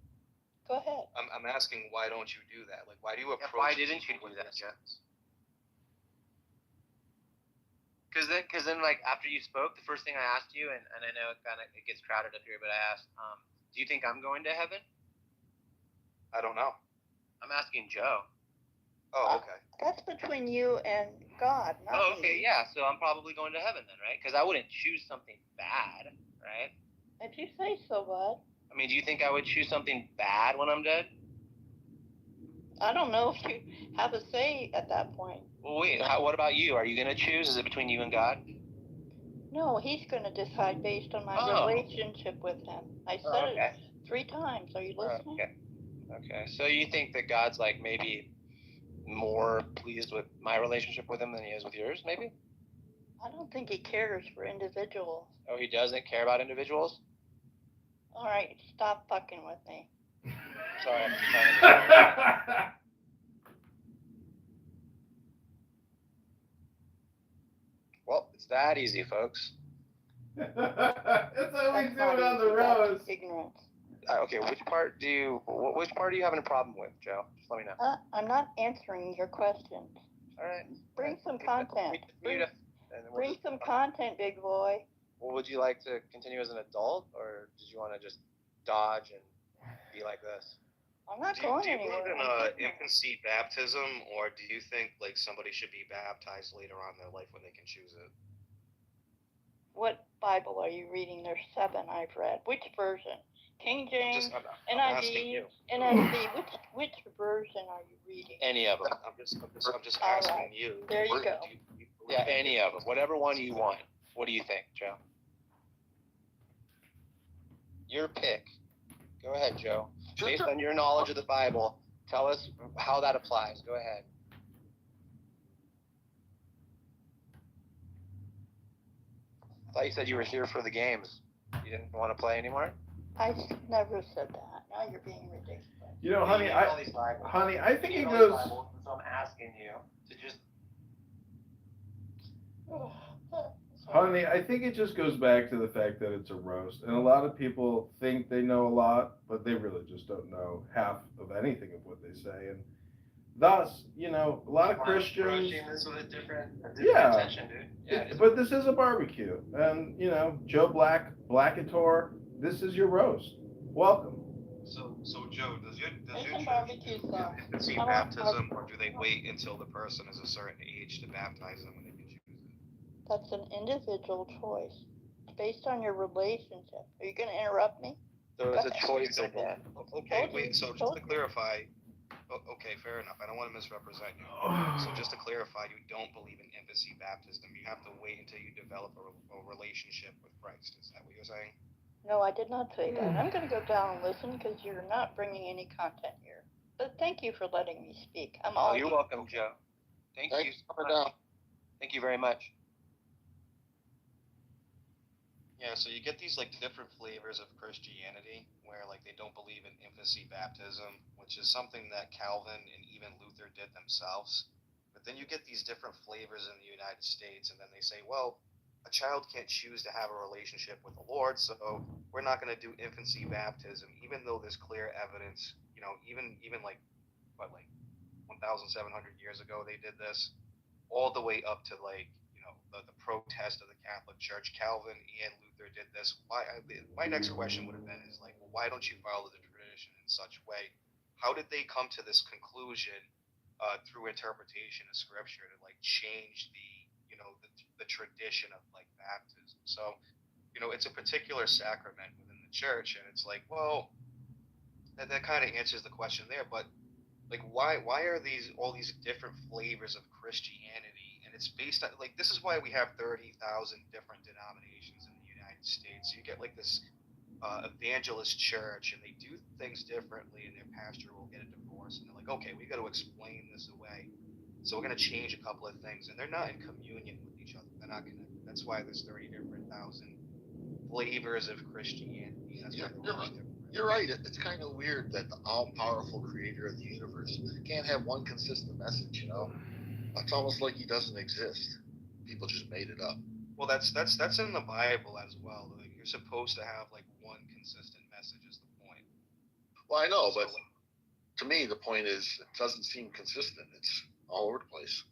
Go ahead. I'm asking, why don't you do that? Why do you approach? Why didn't you do that, Jeff? Because then, after you spoke, the first thing I asked you, and I know it gets crowded up here, but I asked, do you think I'm going to heaven? I don't know. I'm asking Joe. Oh, okay. That's between you and God, not me. Oh, okay, yeah. So I'm probably going to heaven then, right? Because I wouldn't choose something bad, right? If you say so, bud. I mean, do you think I would choose something bad when I'm dead? I don't know if you have a say at that point. Well, wait. What about you? Are you going to choose? Is it between you and God? No, he's going to decide based on my relationship with him. I said it 3 times. Are you listening? Okay. So you think that God's maybe more pleased with my relationship with him than he is with yours, maybe? I don't think he cares for individuals. Oh, he doesn't care about individuals? All right, stop fucking with me. Sorry, I'm just trying to... Well, it's that easy, folks. That's how we do it on the road. Ignorance. Okay, which part do you having a problem with, Joe? Just let me know. I'm not answering your questions. All right. Bring some content. Bring some content, big boy. Well, would you like to continue as an adult, or did you want to just dodge and be like this? I'm not going anywhere. Do you believe in infancy baptism, or do you think somebody should be baptized later on in their life when they can choose it? What Bible are you reading? There's 7 I've read. Which version? King James, NIV, NIV. Which version are you reading? Any of them. I'm just asking you. There you go. Yeah, any of them. Whatever one you want. What do you think, Joe? Your pick. Go ahead, Joe. Based on your knowledge of the Bible, tell us how that applies. Go ahead. I thought you said you were here for the games. You didn't want to play anymore? I never said that. Now you're being ridiculous. You know, honey, I think it goes. So I'm asking you to just. Honey, I think it just goes back to the fact that it's a roast, and a lot of people think they know a lot, but they really just don't know half of anything of what they say, and thus, you know, a lot of Christians. Approaching this with a different Yeah. attention, dude. Yeah, But this is a barbecue, and you know, Joe Blackator, this is your roast. Welcome. So Joe, does your Some church barbecue do sauce. infancy I want baptism, or do they wait until the person is a certain age to baptize them and they can choose it? That's an individual choice. Based on your relationship. Are you going to interrupt me? So it's a choice again. Okay, wait. So just to clarify, okay, fair enough. I don't want to misrepresent you. So just to clarify, you don't believe in infancy baptism. You have to wait until you develop a relationship with Christ. Is that what you're saying? No, I did not say that. I'm going to go down and listen because you're not bringing any content here. But thank you for letting me speak. I'm all. Oh, you're welcome, Joe. Thank you. Thank you very much. Yeah, so you get these like different flavors of Christianity where like they don't believe in infancy baptism, which is something that Calvin and even Luther did themselves. But then you get these different flavors in the United States, and then they say, well, a child can't choose to have a relationship with the Lord, so we're not going to do infancy baptism, even though there's clear evidence, you know, even like 1,700 years ago they did this, all the way up to like, you know, the protest of the Catholic Church. Calvin and Luther did this. My next question would have been is like, well, why don't you follow the tradition in such way? How did they come to this conclusion through interpretation of Scripture to like change the, you know, the tradition of like baptism? So, you know, it's a particular sacrament within the church, and it's like, well, that kind of answers the question there. But like, why are all these different flavors of Christianity? And it's based on like, this is why we have 30,000 different denominations in the United States. You get like this evangelist church, and they do things differently, and their pastor will get a divorce, and they're like, okay, we got to explain this away, so we're going to change a couple of things, and they're not in communion with each other. They're not connected. That's why there's 30,000 flavors of Christianity. That's You're right. It's kind of weird that the all-powerful creator of the universe can't have one consistent message, you know? It's almost like he doesn't exist. People just made it up. Well, that's in the Bible as well. Like, you're supposed to have like one consistent message is the point. Well, I know, but to me, the point is it doesn't seem consistent. It's all over the place.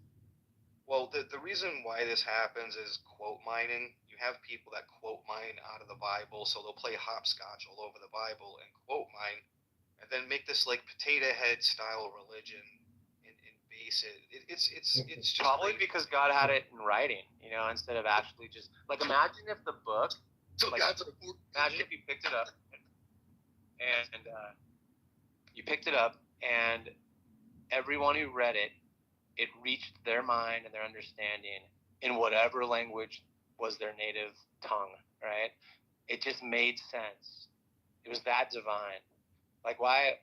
Well, the reason why this happens is quote mining. You have people that quote mine out of the Bible, so they'll play hopscotch all over the Bible and quote mine, and then make this like potato head style religion and base it. It's just probably like, because God had it in writing, you know, instead of actually just like imagine if the book, like, imagine if you picked it up and everyone who read it, it reached their mind and their understanding in whatever language was their native tongue, right? It just made sense. It was that divine. Like, why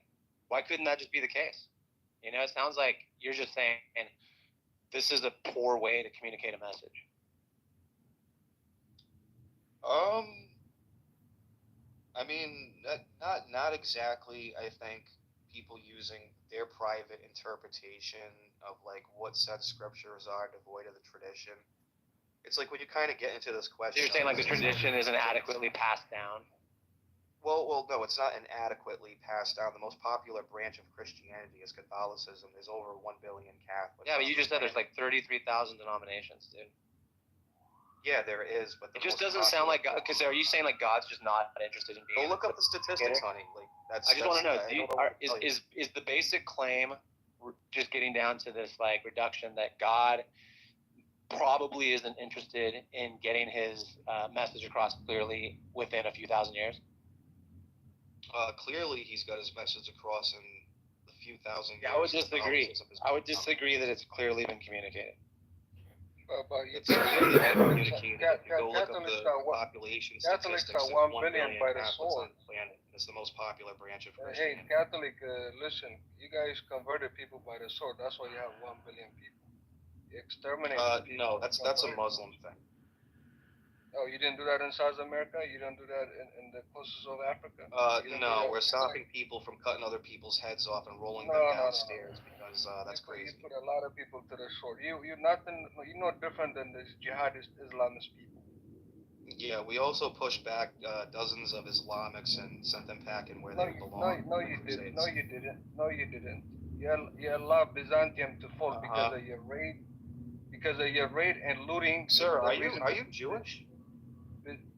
couldn't that just be the case? You know, it sounds like you're just saying this is a poor way to communicate a message. I mean, not exactly. I think people using their private interpretation of like what set scriptures are devoid of the tradition. It's like when you kind of get into this question. So you're saying like the tradition isn't adequately passed down? Well, no, it's not inadequately passed down. The most popular branch of Christianity is Catholicism. There's over 1 billion Catholics. Yeah, but you just said there's like 33,000 denominations, dude. Yeah, there is, but it just doesn't sound like God. Because are you saying like God's just not interested in being? Go look up the statistics, honey. Like that's. I just want to know. Is the basic claim just getting down to this like reduction that God probably isn't interested in getting his message across clearly within a few thousand years? Clearly, he's got his message across in a few thousand years. Yeah, I would disagree. I would disagree that it's clearly been communicated. It's really uncommunicated. If you go look up the population statistics, there's 1 billion Catholics on the planet. It's the most popular branch of Christianity. Hey, Catholic, listen, you guys converted people by the sword. That's why you have 1 billion people. You exterminated people. No, that's a Muslim thing. Oh, you didn't do that in South America? You don't do that in the coasts of Africa? No, we're stopping people from cutting other people's heads off and rolling them downstairs because that's crazy. You put a lot of people to the sword. You're no different than this jihadist Islamist people. Yeah, we also pushed back dozens of Islamics and sent them packing where they belong. No, you didn't. No, you didn't. You allowed Byzantium to fall because of your raid and looting. Sir, are you Jewish?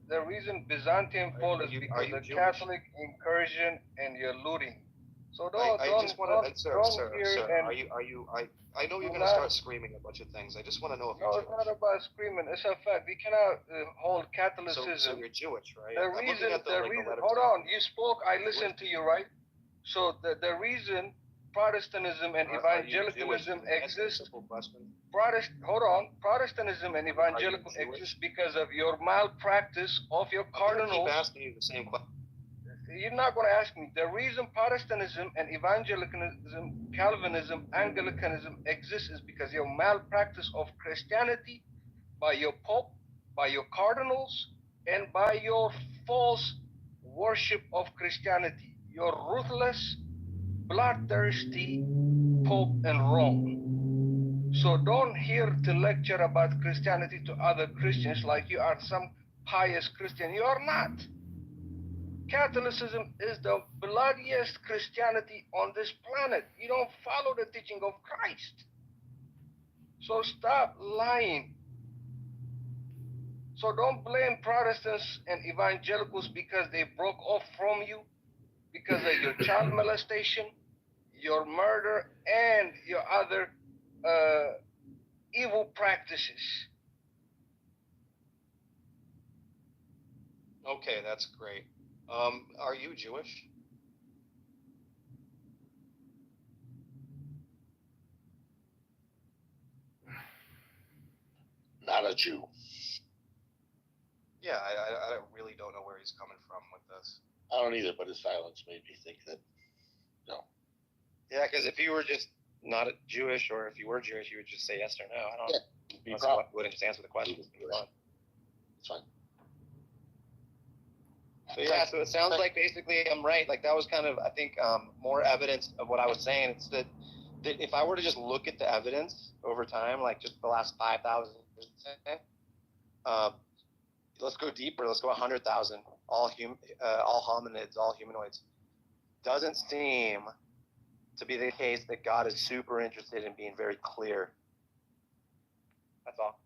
The reason Byzantium fall is because of Catholic incursion and your looting. So I know you're gonna start screaming a bunch of things. I just want to know if you're Jewish. No, it's not about screaming. It's a fact. We cannot hold Catholicism. So you're Jewish, right? The reason. Hold on. You spoke. I listened to you, right? So the reason Protestantism and evangelicalism exist. Hold on. Protestantism and evangelical exist because of your malpractice of your cardinals. Keep asking you the same question. You're not going to ask me. The reason Protestantism and evangelicalism, Calvinism, Anglicanism exists is because your malpractice of Christianity by your Pope, by your cardinals, and by your false worship of Christianity. Your ruthless, bloodthirsty Pope in Rome. So don't here to lecture about Christianity to other Christians like you are some pious Christian. You are not. Catholicism is the bloodiest Christianity on this planet. You don't follow the teaching of Christ. So stop lying. So don't blame Protestants and evangelicals because they broke off from you, because of your child molestation, your murder, and your other evil practices. Okay, that's great. Are you Jewish? Not a Jew. Yeah, I really don't know where he's coming from with this. I don't either, but his silence made me think that, no. Yeah, because if you were just not Jewish, or if you were Jewish, you would just say yes or no. I don't know. You wouldn't just answer the question. It's fine. So yeah, so it sounds like basically I'm right. Like that was kind of, I think, more evidence of what I was saying. It's that if I were to just look at the evidence over time, like just the last 5,000 years, let's go deeper. Let's go 100,000. All hominids, all humanoids. Doesn't seem to be the case that God is super interested in being very clear. That's all.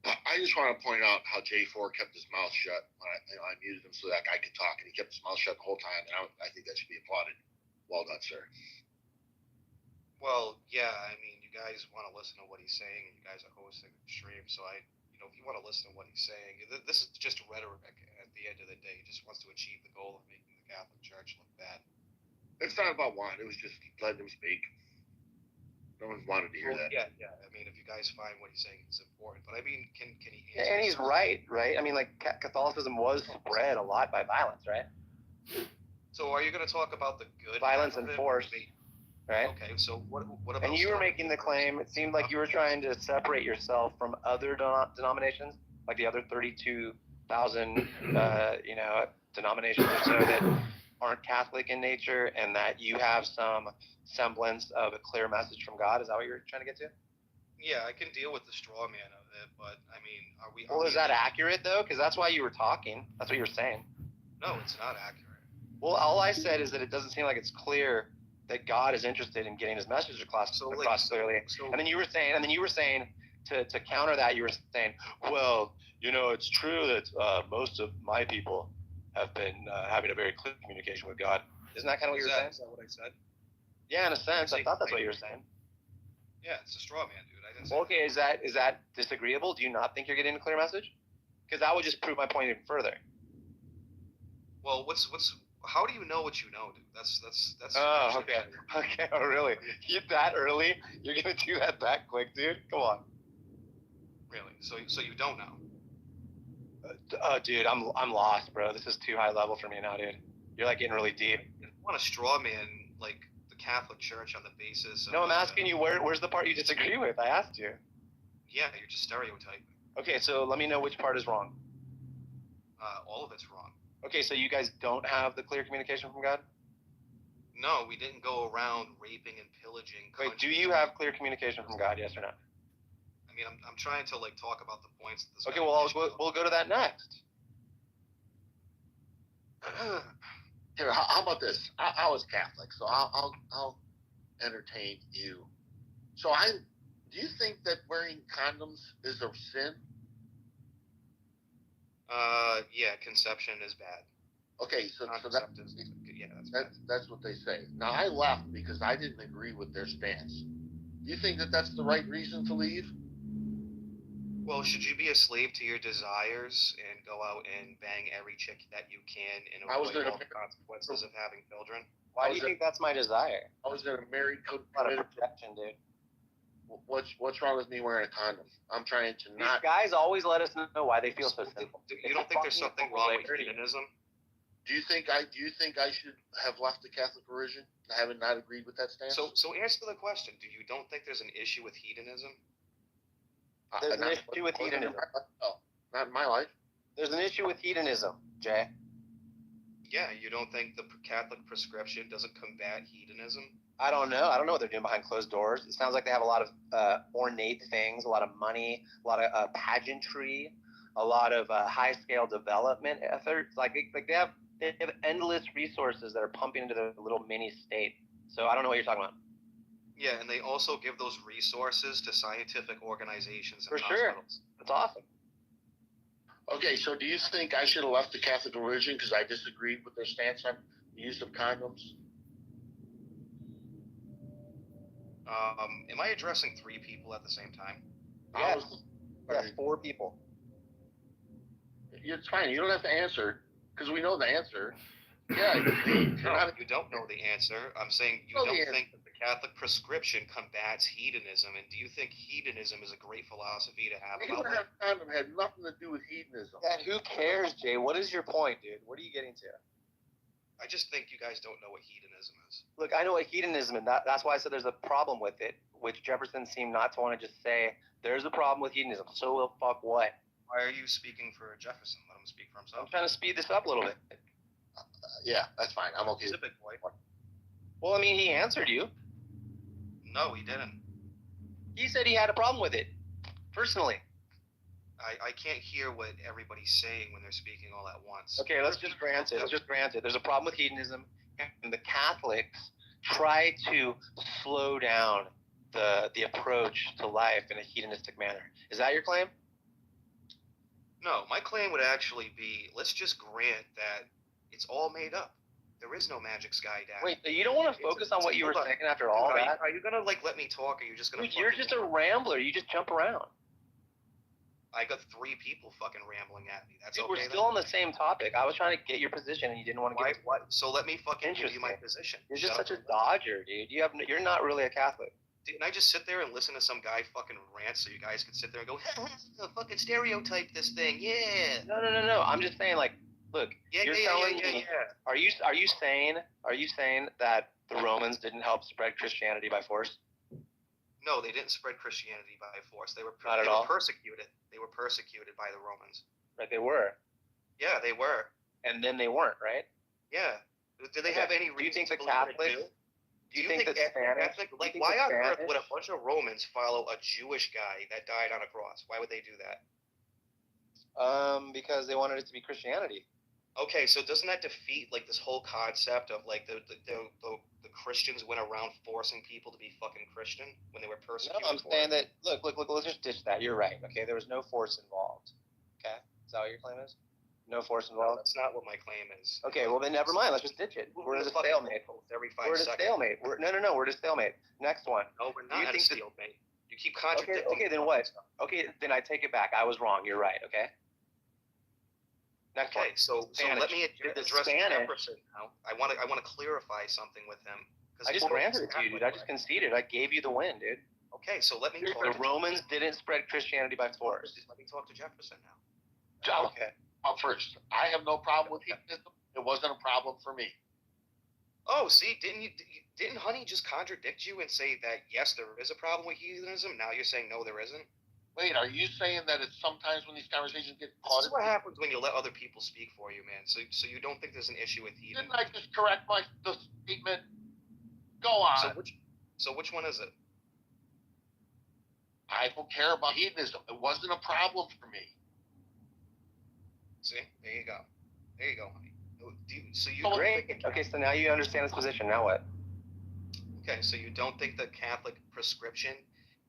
I just want to point out how J4 kept his mouth shut when I muted him so that guy could talk, and he kept his mouth shut the whole time. And I think that should be applauded. Well done, sir. Well, yeah, I mean, you guys want to listen to what he's saying, and you guys are hosting the stream, so if you want to listen to what he's saying, this is just rhetoric at the end of the day. He just wants to achieve the goal of making the Catholic Church look bad. It's not about one. It was just letting him speak. No one wanted to hear that. Yeah. I mean, if you guys find what he's saying is important, but I mean, can he? And he's right? I mean, like Catholicism was spread a lot by violence, right? So are you going to talk about the good? Violence and force, right? Okay. So what about? And you were making the claim. It seemed like you were trying to separate yourself from other denominations, like the other 32,000, denominations or so that aren't Catholic in nature, and that you have some semblance of a clear message from God. Is that what you're trying to get to? Yeah, I can deal with the straw man of it, but I mean, are we? Well, is that accurate though? Because that's why you were talking. That's what you were saying. No, it's not accurate. Well, all I said is that it doesn't seem like it's clear that God is interested in getting his message across clearly. And then you were saying, to counter that, you were saying, well, it's true that most of my people have been having a very clear communication with God. Isn't that kind of what you were saying? Is that what I said? Yeah, in a sense. I thought that's what you were saying. Yeah, it's a straw man, dude. I didn't say okay, is that disagreeable? Do you not think you're getting a clear message? Because that would just prove my point even further. Well, what's How do you know what you know, dude? That's. Oh, okay. Okay. Oh, really? You that early? You're gonna do that quick, dude? Come on. Really? So you don't know? Oh, dude, I'm lost, bro. This is too high level for me now, dude. You're like getting really deep. You want to straw man like the Catholic Church on the basis of. No, I'm asking you where's the part you disagree with? I asked you. Yeah, you're just stereotyping. Okay, so let me know which part is wrong. All of it's wrong. Okay, so you guys don't have the clear communication from God? No, we didn't go around raping and pillaging. Wait, do you have clear communication from God? Yes or no? I mean, I'm trying to like talk about the points. That this Okay, guy well, we'll go to that next. Here, how about this? I was Catholic, so I'll entertain you. So do you think that wearing condoms is a sin? Yeah, conception is bad. Okay, so that's what they say. Now I left because I didn't agree with their stance. Do you think that that's the right reason to leave? Well, should you be a slave to your desires and go out and bang every chick that you can and avoid all the consequences of having children? Why do you think that's my desire? I was going to marry a lot of protection, dude. What's wrong with me wearing a condom? I'm trying to not. These guys always let us know why they feel so simple. You don't think there's something wrong with hedonism? Do you think I should have left the Catholic religion, having not agreed with that stance? So answer the question. You don't think there's an issue with hedonism? There's an issue with hedonism. No, not in my life. There's an issue with hedonism, Jay. Yeah, you don't think the Catholic prescription doesn't combat hedonism? I don't know. I don't know what they're doing behind closed doors. It sounds like they have a lot of ornate things, a lot of money, a lot of pageantry, a lot of high-scale development efforts. Like they have endless resources that are pumping into the little mini state. So I don't know what you're talking about. Yeah, and they also give those resources to scientific organizations and For sure. hospitals. That's awesome. Okay, so do you think I should have left the Catholic religion because I disagreed with their stance on the use of condoms? Am I addressing 3 people at the same time? Yes. Yes, 4 people. It's fine. You don't have to answer because we know the answer. Yeah. You don't know the answer. I'm saying you don't think that the Catholic prescription combats hedonism, and do you think hedonism is a great philosophy to have? Condom had nothing to do with hedonism. And who cares, Jay? What is your point, dude? What are you getting to? I just think you guys don't know what hedonism is. Look, I know what hedonism is. That's why I said there's a problem with it, which Jefferson seemed not to want to just say, there's a problem with hedonism. So well, fuck what? Why are you speaking for Jefferson? Let him speak for himself. I'm trying to speed this up a little bit. Yeah, that's fine. I'm okay. He's a big boy. Well, I mean, he answered you. No, he didn't. He said he had a problem with it, personally. I can't hear what everybody's saying when they're speaking all at once. Okay, let's just grant it. There's a problem with hedonism, and the Catholics try to slow down the approach to life in a hedonistic manner. Is that your claim? No, my claim would actually be, let's just grant that it's all made up. There is no magic sky dad. Wait, you don't want to focus on what you were saying after all that? Are you gonna let me talk, or are you just gonna? Dude, you're just a rambler. You just jump around. I got 3 people fucking rambling at me. That's Dude, okay. We're still on the same topic. I was trying to get your position, and you didn't want to get. What? So let me fucking give you my position. You're just such a dodger, dude. You're not really a Catholic. Didn't I just sit there and listen to some guy fucking rant so you guys can sit there and go, fucking stereotype this thing, yeah. No. I'm just saying, like, look, you're telling me. Are you saying that the Romans didn't help spread Christianity by force? No, they didn't spread Christianity by force. They were persecuted. They were persecuted by the Romans. Right, they were. Yeah, they were. And then they weren't, right? Yeah. Did they have any reason? Do you think to the believe Catholics? Do you think the Spanish? Like, why on earth would a bunch of Romans follow a Jewish guy that died on a cross? Why would they do that? Because they wanted it to be Christianity. Okay, so doesn't that defeat like this whole concept of like the Christians went around forcing people to be fucking Christian when they were persecuted? No, I'm saying that. Look. Let's just ditch that. You're right. Okay, there was no force involved. Okay, is that what your claim is? No force involved. No, that's not what my claim is. Okay, well then never mind. Let's just ditch it. We're at a stalemate. Every 5 We're at a seconds. stalemate. No. We're at a stalemate. Next one. No, we're not at a stalemate. You keep contradicting. Okay, then what? Okay, then I take it back. I was wrong. You're right. Okay. Next Okay, one. so Spanish. let me address Spanish. Jefferson now. I want to clarify something with him. I just granted it to you, dude. I just conceded. I gave you the win, dude. Okay, so let me talk. The Romans didn't spread Christianity by force. Let me talk to Jefferson now. Okay. Well, first, I have no problem with hedonism. It wasn't a problem for me. Oh, see, didn't Honey just contradict you and say that yes, there is a problem with hedonism? Now you're saying no, there isn't. Wait, are you saying that it's sometimes when these conversations get This caught? is what happens when you let other people speak for you, man. So you don't think there's an issue with hedonism? Didn't I just correct the statement? Go on. So which one is it? I don't care about hedonism. It wasn't a problem for me. See, there you go. There you go, Honey. Great. Okay, so now you understand his position. Now what? Okay, so you don't think the Catholic prescription,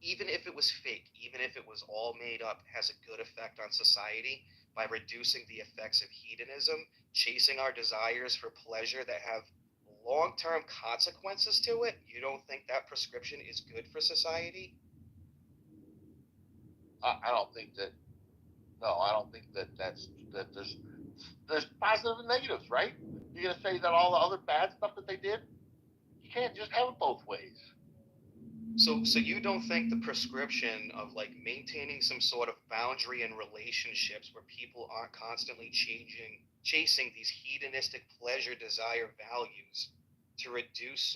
even if it was fake, even if it was all made up, has a good effect on society by reducing the effects of hedonism, chasing our desires for pleasure that have long-term consequences to it? You don't think that prescription is good for society? I don't think that. No, I don't think that there's positive and negatives, right? You're gonna say that all the other bad stuff that they did, you can't just have it both ways. So you don't think the prescription of like maintaining some sort of boundary in relationships where people aren't constantly chasing these hedonistic pleasure desire values to reduce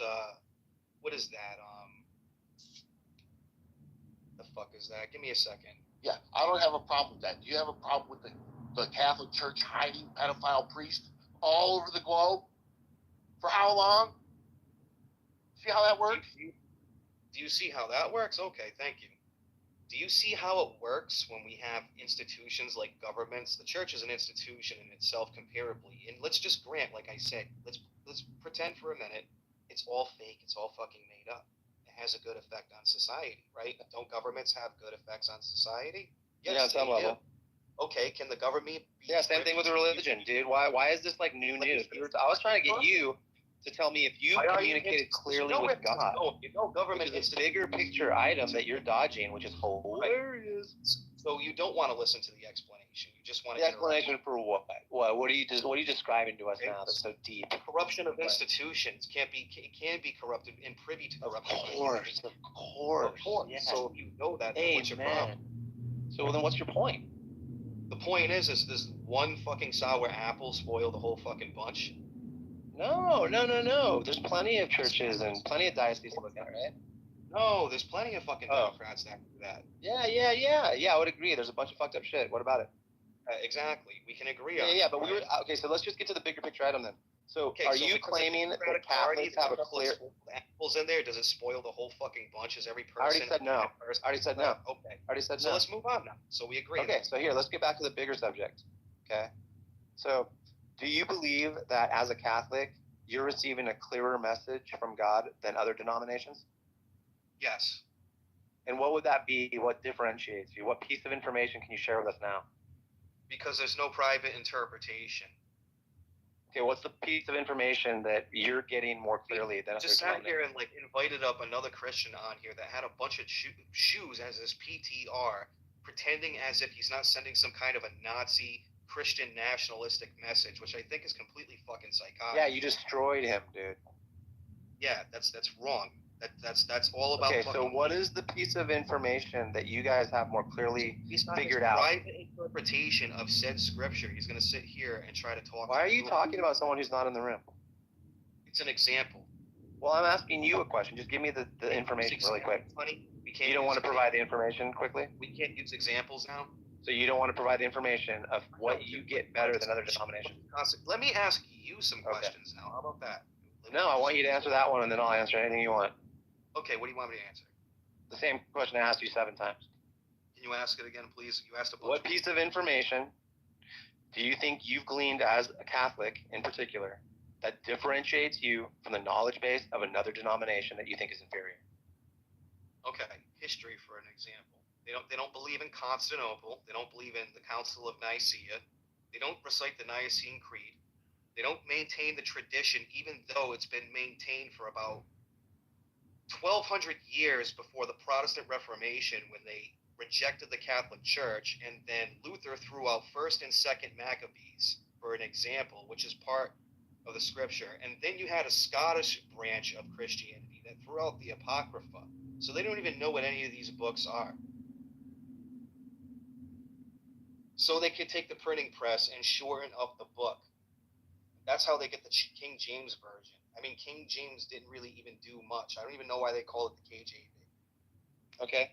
what is that? The fuck is that? Give me a second. Yeah, I don't have a problem with that. Do you have a problem with the Catholic Church hiding pedophile priests all over the globe? For how long? See how that works? Do you see how that works? Okay, thank you. Do you see how it works when we have institutions like governments? The church is an institution in itself comparably. And let's just grant, like I said, let's pretend for a minute it's all fake, it's all fucking made up. It has a good effect on society, right? Don't governments have good effects on society? Yes, yeah, on some level. Okay, can the government Yeah, same thing with religion, dude. Why is this like new news? I was trying to get you to tell me if you communicated clearly with God. Government is a bigger picture item that you're dodging, which is hilarious. So you don't want to listen to the explanation. You just want to the explanation for what? What are you describing to us now that's so deep? Corruption of institutions can be corrupted and privy to corruption. Of course. Yeah. So if you know that, hey, what's your problem? So then what's your point? The point is this one fucking sour apple spoil the whole fucking bunch? No. There's plenty of churches and plenty of dioceses to look at, right? No, there's plenty of fucking Democrats that do that. Yeah, I would agree. There's a bunch of fucked up shit. What about it? Exactly. We can agree on that. Yeah, but we were okay, so let's just get to the bigger picture item then. So are you claiming that Catholics have a clear apples in there? Does it spoil the whole fucking bunch? Is every person? I already said no. Okay. I already said so no. Let's move on now. So we agree. Okay, so here, let's get back to the bigger subject. Okay. So do you believe that as a Catholic, you're receiving a clearer message from God than other denominations? Yes. And what would that be? What differentiates you? What piece of information can you share with us now? Because there's no private interpretation. Okay, what's the piece of information that you're getting more clearly than just sat here and like invited up another Christian on here that had a bunch of shoes as his PTR, pretending as if he's not sending some kind of a Nazi Christian nationalistic message, which I think is completely fucking psychotic. Yeah, you destroyed him, dude. Yeah, that's wrong. That's all about. Okay, so what is the piece of information that you guys have more clearly figured out? Private interpretation of said scripture. He's going to sit here and try to talk. Why are you talking about someone who's not in the room? It's an example. Well, I'm asking you a question. Just give me the information really quick. Honey, you don't want to provide the information quickly? We can't use examples now. So you don't want to provide the information of what you get better than other denominations? Let me ask you some questions now. How about that? No, I want you to answer that one, and then I'll answer anything you want. Okay, what do you want me to answer? The same question I asked you 7 times. Can you ask it again, please? You asked a bunch. What piece of information do you think you've gleaned as a Catholic in particular that differentiates you from the knowledge base of another denomination that you think is inferior? Okay, history for an example. They don't believe in Constantinople. They don't believe in the Council of Nicaea. They don't recite the Nicene Creed. They don't maintain the tradition, even though it's been maintained for about 1,200 years before the Protestant Reformation, when they rejected the Catholic Church, and then Luther threw out 1st and 2nd Maccabees for an example, which is part of the scripture. And then you had a Scottish branch of Christianity that threw out the Apocrypha. So they don't even know what any of these books are. So they could take the printing press and shorten up the book. That's how they get the King James Version. I mean, King James didn't really even do much. I don't even know why they call it the KJV. Okay,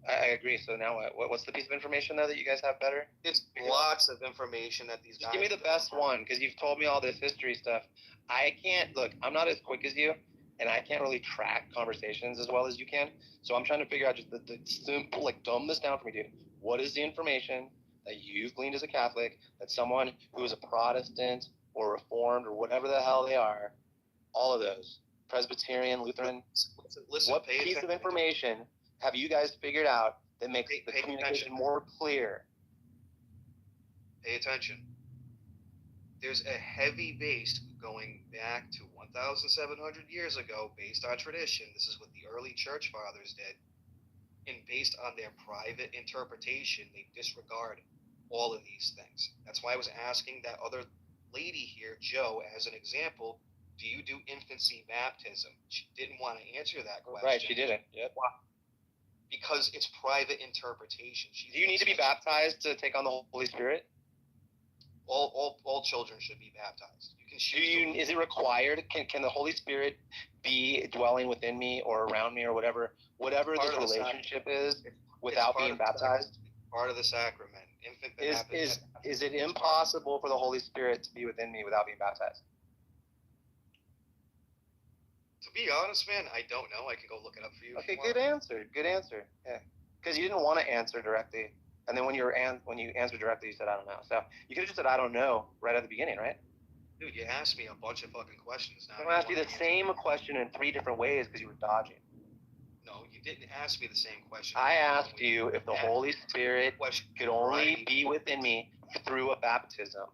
I agree. So now what's the piece of information though that you guys have better? It's lots of information that these guys. Give me the best one, because you've told me all this history stuff. I can't look. I'm not as quick as you, and I can't really track conversations as well as you can. So I'm trying to figure out just the simple, like, dumb this down for me, dude. What is the information that you've gleaned as a Catholic that someone who is a Protestant or Reformed or whatever the hell they are, all of those, Presbyterian, Lutheran, listen, what piece of information have you guys figured out that makes the communication more clear? Pay attention. There's a heavy base going back to 1,700 years ago based on tradition. This is what the early church fathers did. And based on their private interpretation, they disregard all of these things. That's why I was asking that other lady here, Joe, as an example, do you do infancy baptism? She didn't want to answer that question. Right, she didn't. Yep. Why? Because it's private interpretation. Do you need to be baptized to take on the Holy Spirit? All children should be baptized. You can choose. Is it required? Can the Holy Spirit be dwelling within me or around me or whatever this relationship is without being baptized? Part of the sacrament. Is it impossible for the Holy Spirit to be within me without being baptized? To be honest, man, I don't know. I can go look it up for you. Okay, good answer. Yeah, because you didn't want to answer directly, and then when you answered directly, you said I don't know. So you could have just said I don't know right at the beginning, right? Dude, you asked me a bunch of fucking questions now. I'm gonna ask you the same question in 3 different ways because you were dodging. No, you didn't ask me the same question. I asked you if the Holy Spirit could only be within me through a baptism.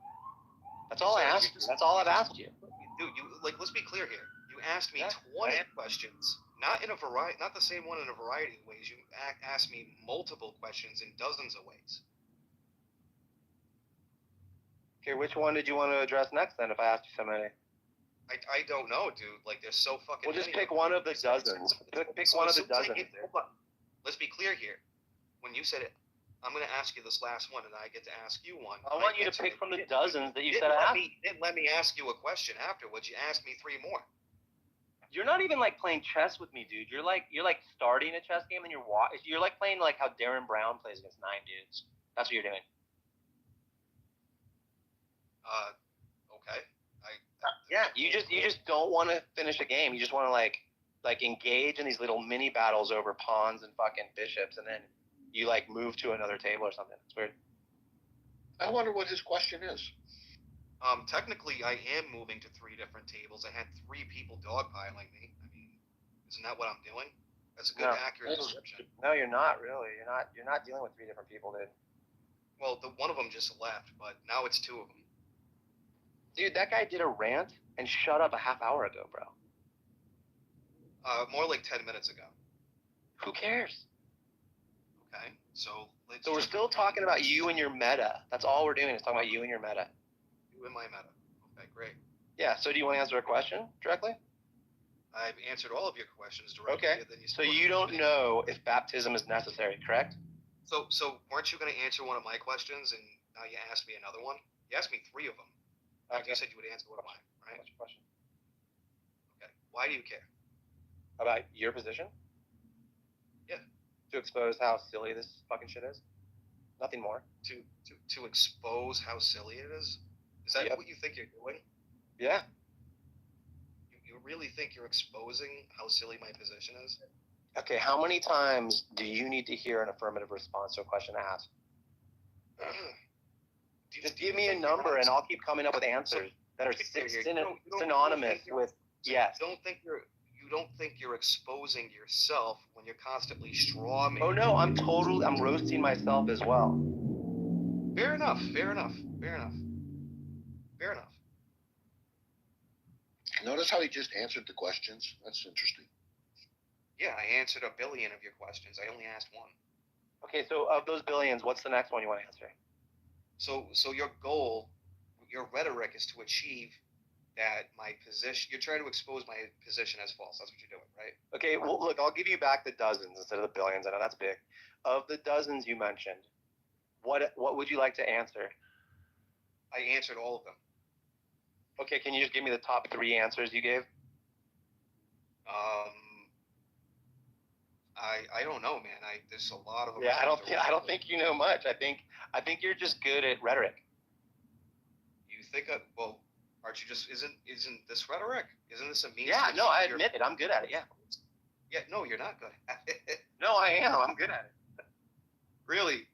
That's all I asked you. That's all I've asked you. Dude, let's be clear here. You asked me 20 questions, not the same one in a variety of ways. You asked me multiple questions in dozens of ways. Okay, which one did you want to address next then? If I asked you so many. I don't know, dude. Like, there's so fucking. Well, just pick one of the dozens. Pick one of the dozens. Hold on. Let's be clear here. When you said it, I'm going to ask you this last one, and I get to ask you one. I want you to pick from the dozens that you said I asked. Didn't let me ask you a question afterwards. You asked me 3 more. You're not even like playing chess with me, dude. You're like starting a chess game and you're like playing like how Darren Brown plays against 9 dudes. That's what you're doing. Okay. Yeah, you just don't want to finish a game. You just want to like engage in these little mini battles over pawns and fucking bishops, and then you like move to another table or something. It's weird. I wonder what his question is. Technically, I am moving to 3 different tables. I had 3 people dogpiling me. I mean, isn't that what I'm doing? That's a good, accurate description. No, you're not really. You're not dealing with 3 different people, dude. Well, one of them just left, but now it's 2 of them. Dude, that guy did a rant and shut up a half hour ago, bro. More like 10 minutes ago. Who cares? Okay, so we're still talking about you and your meta. That's all we're doing is talking about you and your meta. You and my meta. Okay, great. Yeah, so do you want to answer a question directly? I've answered all of your questions directly. Okay, so you don't know if baptism is necessary, correct? So weren't you going to answer one of my questions, and now you asked me another one? You asked me 3 of them. Okay. You said you would answer one of mine, right? What's your question? Okay. Why do you care? About your position? Yeah. To expose how silly this fucking shit is? Nothing more. To expose how silly it is? Is that what you think you're doing? Yeah. You really think you're exposing how silly my position is? Okay, how many times do you need to hear an affirmative response to a question asked? Just give me a number and I'll keep coming up with answers that are synonymous with yes. You don't think you're exposing yourself when you're constantly strawmanning. Oh no, I'm roasting myself as well. Fair enough. Notice how he just answered the questions? That's interesting. Yeah, I answered 1 billion of your questions. I only asked 1. Okay, so of those billions, what's the next one you want to answer? So your goal, your rhetoric is to achieve that my position. You're trying to expose my position as false. That's what you're doing, right? Okay, well, look, I'll give you back the dozens instead of the billions. I know that's big. Of the dozens you mentioned, what would you like to answer? I answered all of them. Okay, can you just give me the top 3 answers you gave? I don't know, man. There's a lot of them. Yeah, I don't think you know much. I think you're just good at rhetoric. You think well, aren't you just isn't this rhetoric? Isn't this a means? Yeah, no, I admit it. I'm good at it. Yeah. Yeah, no, you're not good at it. No, I am. I'm good at it. Really?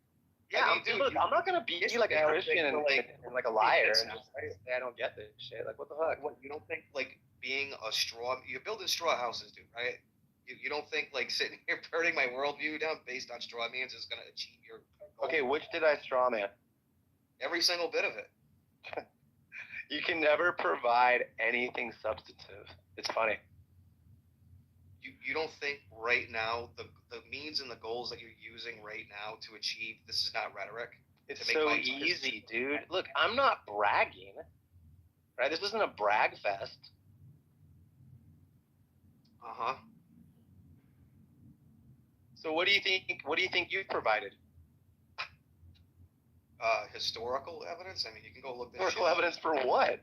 Yeah, I mean, dude, look, I'm not gonna be like a Christian and like a liar and just say I don't get this shit. Like, what the fuck? What, you don't think like being a straw? You're building straw houses, dude, right? You don't think like sitting here burning my worldview down based on straw mans is gonna achieve your goal? Okay, which did I straw man? Every single bit of it. You can never provide anything substantive. It's funny. You don't think right now the means and the goals that you're using right now to achieve this is not rhetoric? It's so easy, dude. Look, I'm not bragging. Right? This isn't a brag fest. Uh-huh. So what do you think you've provided? Historical evidence? I mean, you can go look this Historical evidence for what?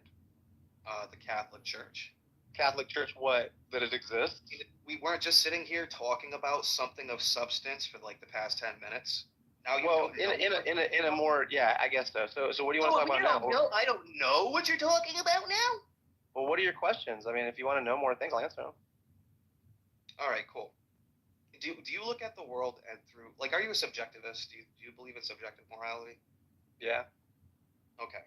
The Catholic Church. Catholic Church what? That it exists? We weren't just sitting here talking about something of substance for like the past 10 minutes. Now in a more, yeah, I guess so. So what do you want to talk about now? No, I don't know what you're talking about now. Well, what are your questions? I mean, if you want to know more things, I'll answer them. All right, cool. Do you look at the world and through like, are you a subjectivist? Do you believe in subjective morality? Yeah. Okay.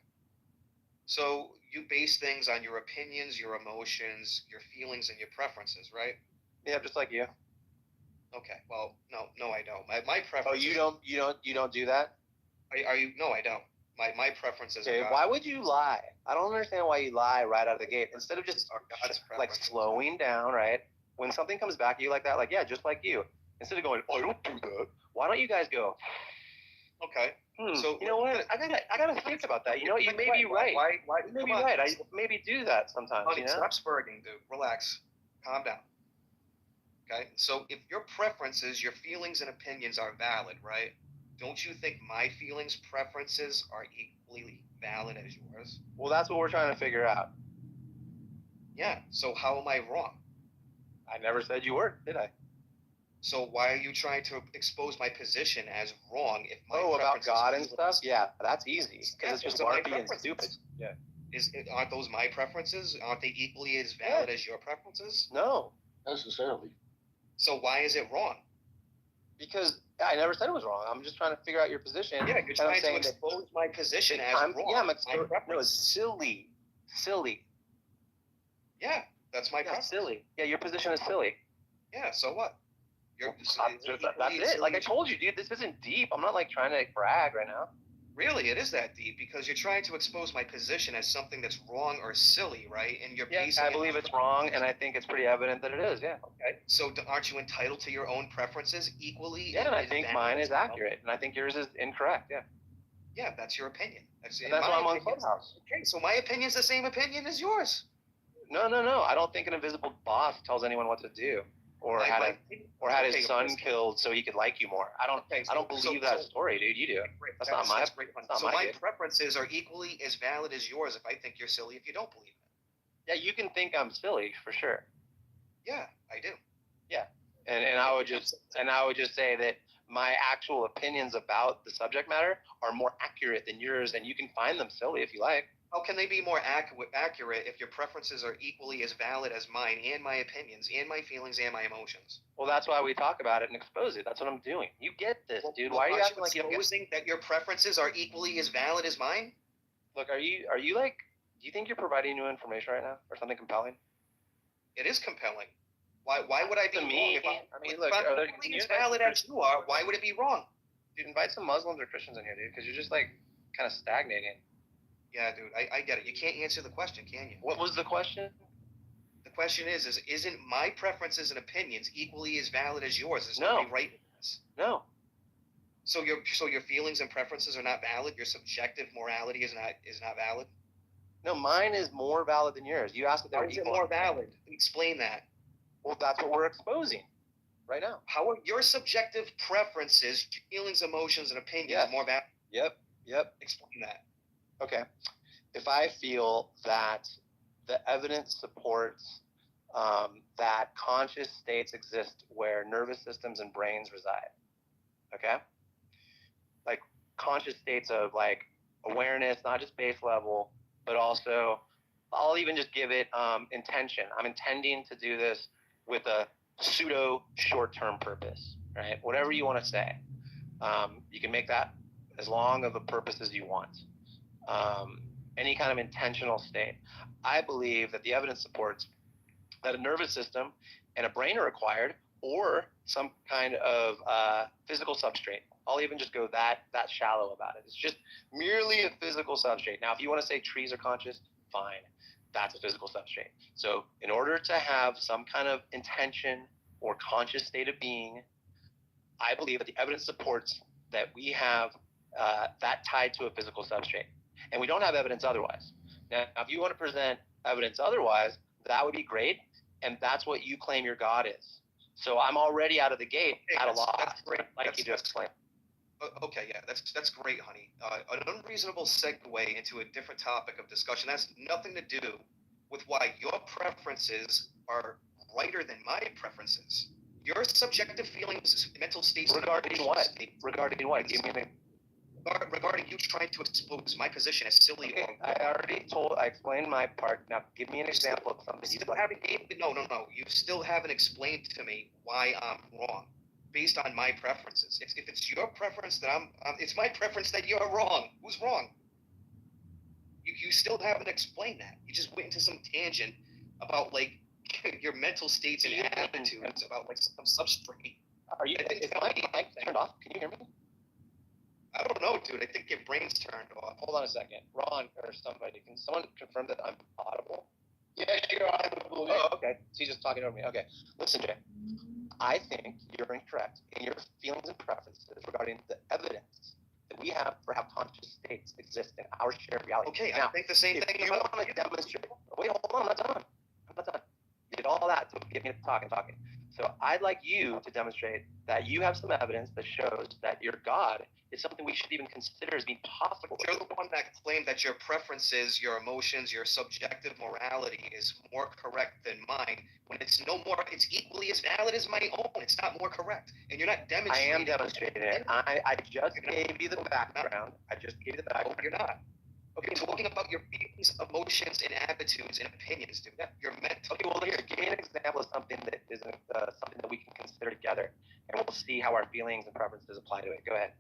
So you base things on your opinions, your emotions, your feelings, and your preferences, right? Yeah, just like you. Okay. Well, no, I don't. My preference. Oh, you don't do that? Are you? No, I don't. My preferences. Okay. Why would you lie? I don't understand why you lie right out of the gate instead of just like slowing down, right? When something comes back at you like that, like, yeah, just like you. Instead of going, oh, I don't do that. Why don't you guys go? Okay. So you know what? I gotta think about that. You know, you may be right. Why? You may be right. I maybe do that sometimes. Honey, you know? stop spurting, dude. Relax. Calm down. Okay. So if your preferences, your feelings, and opinions are valid, right? Don't you think my feelings, preferences are equally valid as yours? Well, that's what we're trying to figure out. Yeah. So how am I wrong? I never said you were, did I? So why are you trying to expose my position as wrong if my about God and stuff? Yeah, that's easy because it's just LARPy and stupid. Yeah. Aren't those my preferences? Aren't they equally as valid as your preferences? No, necessarily. So why is it wrong? Because I never said it was wrong. I'm just trying to figure out your position. Yeah, you're trying to expose my position as wrong. Yeah, no, it's silly. Yeah, that's my preference. Silly. Yeah, your position is silly. Yeah, so what? That's it. Like I told you, dude, this isn't deep. I'm not like trying to brag right now. Really, it is that deep because you're trying to expose my position as something that's wrong or silly, right? And you're basing I believe it's wrong, and I think it's pretty evident that it is. Yeah. Okay. So aren't you entitled to your own preferences equally? Yeah, and I think mine is accurate, and I think yours is incorrect. Yeah. Yeah, that's your opinion. That's why I'm on Clubhouse. Okay, so my opinion's the same opinion as yours. No. I don't think an invisible boss tells anyone what to do. Or had his son killed so he could like you more. I don't believe that story, dude. You do. That's not my. So my preferences are equally as valid as yours. If I think you're silly, if you don't believe it. Yeah, you can think I'm silly for sure. Yeah, I do. Yeah, and I would just say that my actual opinions about the subject matter are more accurate than yours, and you can find them silly if you like. How can they be more accurate if your preferences are equally as valid as mine and my opinions and my feelings and my emotions? Well, that's why we talk about it and expose it. That's what I'm doing. You get this, dude. Why are you acting like you don't get that your preferences are equally as valid as mine? Look, are you like, do you think you're providing new information right now or something compelling? It is compelling. Why would I be wrong if look, I'm equally as valid as you are? Why would it be wrong? Dude, invite some Muslims or Christians in here, dude, because you're just like kind of stagnating. Yeah, dude, I get it. You can't answer the question, can you? What was the question? The question isn't my preferences and opinions equally as valid as yours? There's nobody right in this. No. So your feelings and preferences are not valid. Your subjective morality is not valid. No, mine is more valid than yours. You asked if they How were is it equal. more valid? Explain that. Well, that's what we're exposing right now. How are your subjective preferences, feelings, emotions, and opinions more valid? Yep. Explain that. Okay. If I feel that the evidence supports that conscious states exist where nervous systems and brains reside, okay? Like conscious states of like awareness, not just base level, but also I'll even just give it intention. I'm intending to do this with a pseudo short-term purpose, right? Whatever you want to say. You can make that as long of a purpose as you want. Any kind of intentional state. I believe that the evidence supports that a nervous system and a brain are required, or some kind of physical substrate. I'll even just go that shallow about it. It's just merely a physical substrate. Now, if you want to say trees are conscious, fine. That's a physical substrate. So in order to have some kind of intention or conscious state of being, I believe that the evidence supports that we have that tied to a physical substrate. And we don't have evidence otherwise. Now, if you want to present evidence otherwise, that would be great. And that's what you claim your God is. So I'm already out of the gate at a loss. That's great. Like you just explained. Okay, yeah, that's great, honey. An unreasonable segue into a different topic of discussion. That's nothing to do with why your preferences are righter than my preferences. Your subjective feelings, mental states. Regarding what? Regarding what? Give me regarding you trying to expose my position as silly. Okay, I explained my part. Now give me an example of something you haven't. No. You still haven't explained to me why I'm wrong, based on my preferences. If it's your preference that it's my preference that you're wrong. Who's wrong? You still haven't explained that. You just went into some tangent about like your mental states and attitudes about like some substrate. Is my mic turned off? Can you hear me? I don't know, dude. I think your brain's turned off. Hold on a second. Ron or somebody, can someone confirm that I'm audible? Yes, you're audible. Oh, okay. So he's just talking over me. Okay. Listen, Jay. I think you're incorrect in your feelings and preferences regarding the evidence that we have for how conscious states exist in our shared reality. Okay, now, I think the same thing. If you want to demonstrate, wait, hold on, I'm not done. You did all that to get me to talking. So I'd like you to demonstrate that you have some evidence that shows that your God is something we should even consider as being possible. You're the one that claimed that your preferences, your emotions, your subjective morality is more correct than mine. When it's no more, it's equally as valid as my own. It's not more correct, and you're not demonstrating. I am demonstrating it. I just gave you the background. No, you're not. Okay, talking about your feelings, emotions, and attitudes and opinions, dude. You're mental. Okay, well, here, give me an example of something that isn't something that we can consider together, and we'll see how our feelings and preferences apply to it. Go ahead.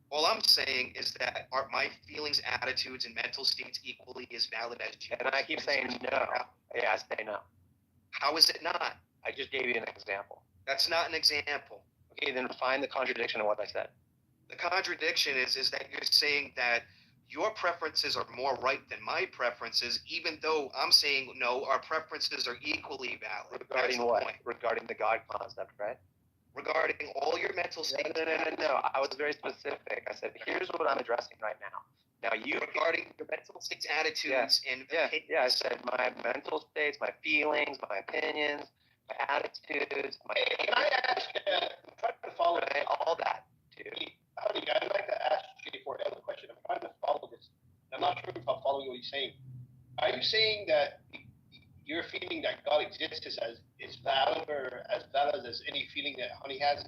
All I'm saying is that are my feelings, attitudes, and mental states equally as valid as yours? And I keep saying no. Yeah, I say no. How is it not? I just gave you an example. That's not an example. Okay, then find the contradiction in what I said. The contradiction is that you're saying that your preferences are more right than my preferences, even though I'm saying no, our preferences are equally valid. Regarding what? Regarding the God concept, right? Regarding all your mental states. No. I was very specific. I said, here's what I'm addressing right now. Now you regarding your mental states, attitudes, and yeah. I said my mental states, my feelings, my opinions, my attitudes, my. Can I ask? I'm trying to follow all that, dude. Howdy, I'd like to ask Jay for another question. I'm trying to follow this. I'm not sure if I'm following what he's saying. Are you saying that your feeling that God exists is valid or as valid as any feeling that Honey has?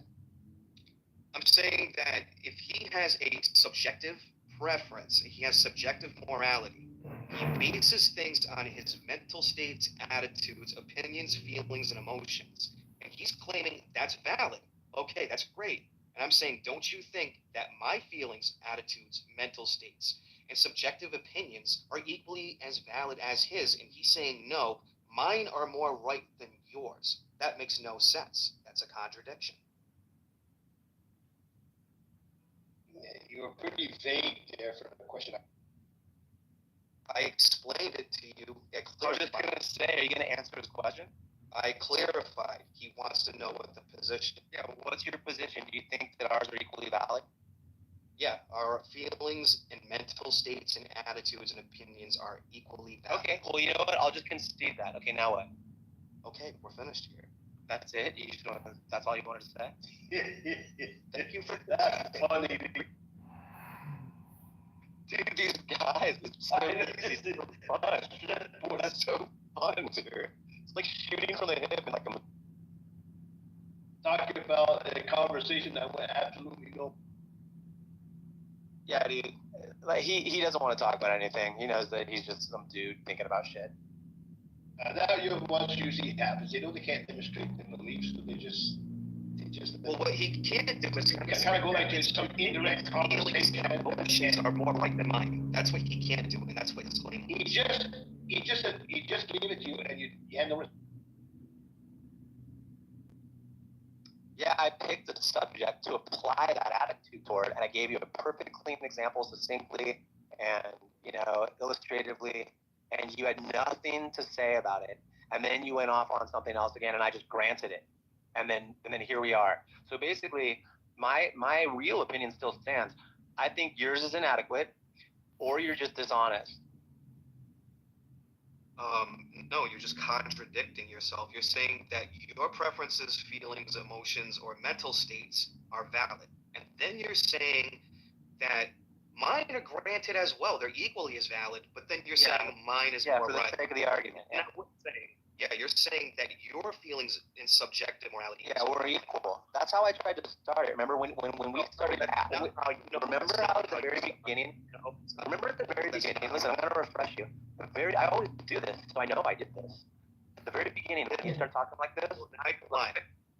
I'm saying that if he has a subjective preference, he has subjective morality, he bases things on his mental states, attitudes, opinions, feelings, and emotions. And he's claiming that's valid. Okay, that's great. And I'm saying, don't you think that my feelings, attitudes, mental states, and subjective opinions are equally as valid as his? And he's saying, no, mine are more right than yours. That makes no sense. That's a contradiction. You were pretty vague there for the question. I explained it to you. I was just going to say, are you going to answer his question? I clarified. He wants to know what the position. Yeah, what's your position? Do you think that ours are equally valid? Yeah, our feelings and mental states and attitudes and opinions are equally valid. Okay, well, you know what? I'll just concede that. Okay, now what? Okay, we're finished here. That's it? That's all you wanted to say? Thank you for That's funny. Dude, these guys, it's so easy. Fun. That's so fun, dude. It's like shooting from the hip and like Talking about a conversation that went absolutely no. yeah, dude. Like he doesn't want to talk about anything. He knows that he's just some dude thinking about shit. That what usually happens. They know they can't demonstrate their beliefs, so they just. Well, what he can't do is kind of go like in some indirect conversation. Emotions are more right than mine. That's what he can't do, and that's what he's going. He just gave it to you, and you had no. Yeah, I picked a subject to apply that attitude toward, and I gave you a perfect, clean example, succinctly and illustratively, and you had nothing to say about it. And then you went off on something else again, and I just granted it. And then here we are. So basically, my real opinion still stands. I think yours is inadequate, or you're just dishonest. No, you're just contradicting yourself. You're saying that your preferences, feelings, emotions, or mental states are valid. And then you're saying that mine are granted as well. They're equally as valid, but then you're saying mine is more right. Yeah, for the sake of the argument. Yeah. You're saying that your feelings in subjective morality. Yeah, we're equal. That's how I tried to start it. Remember when we started remember how at the very beginning? Remember at the very beginning? Listen, I'm going to refresh you. I always do this, so I know I did this. At the very beginning, when you start talking like this,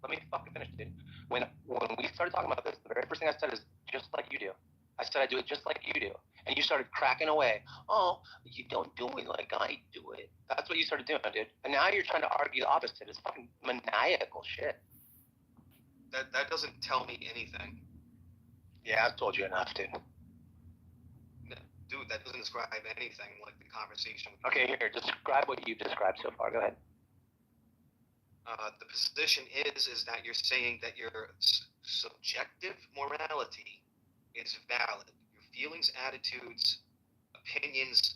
let me fucking finish, dude. When we started talking about this, the very first thing I said is just like you do. I said I do it just like you do. And you started cracking away. Oh, you don't do it like I do it. That's what you started doing, dude. And now you're trying to argue the opposite. It's fucking maniacal shit. That doesn't tell me anything. Yeah, I've told you enough, dude. Dude, that doesn't describe anything like the conversation. Okay, here, describe what you've described so far. Go ahead. The position is that you're saying that your subjective morality is valid. Your feelings, attitudes, opinions,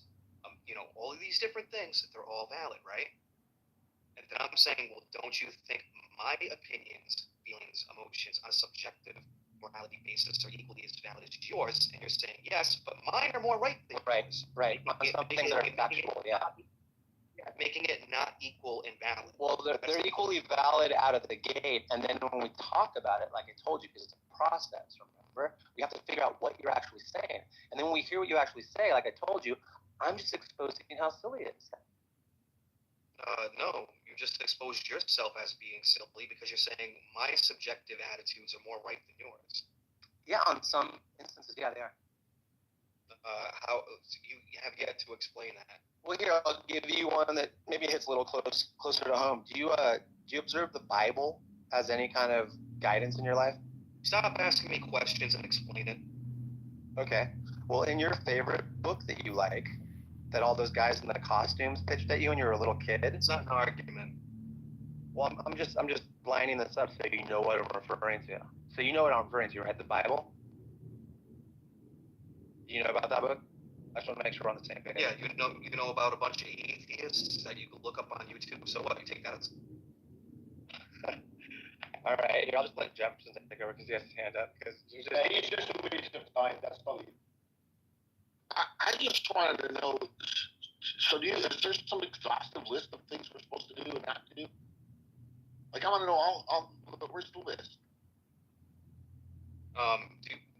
all of these different things, they're all valid, right? And then I'm saying, well, don't you think my opinions, feelings, emotions on a subjective morality basis are equally as valid as yours? And you're saying, yes, but mine are more right than yours. Right. Some things are factual, yeah. Making it not equal and valid. Well, they're equally valid out of the gate, and then when we talk about it, like I told you, because it's a process, remember? We have to figure out what you're actually saying. And then when we hear what you actually say, like I told you, I'm just exposing how silly it is. No, you just exposed yourself as being silly because you're saying my subjective attitudes are more right than yours. Yeah, on some instances, yeah, they are. How you have yet to explain that? Well, here I'll give you one that maybe hits a little closer to home. Do you observe the Bible as any kind of guidance in your life? Stop asking me questions and explain it. Okay. Well, in your favorite book that you like, that all those guys in the costumes pitched at you when you were a little kid. It's not an argument. Well, I'm just lining this up so you know what I'm referring to. So you know what I'm referring to, right? The Bible. You know about that book? I just want to make sure we're on the same page. Yeah, you know about a bunch of atheists that you can look up on YouTube. So what? You take that as... All right, here, I'll just let Jefferson take over because he has his hand up. Because he's just a waste of time. That's probably. I just wanted to know. So, is there some exhaustive list of things we're supposed to do and not to do? Like, I want to know all. Where's the list?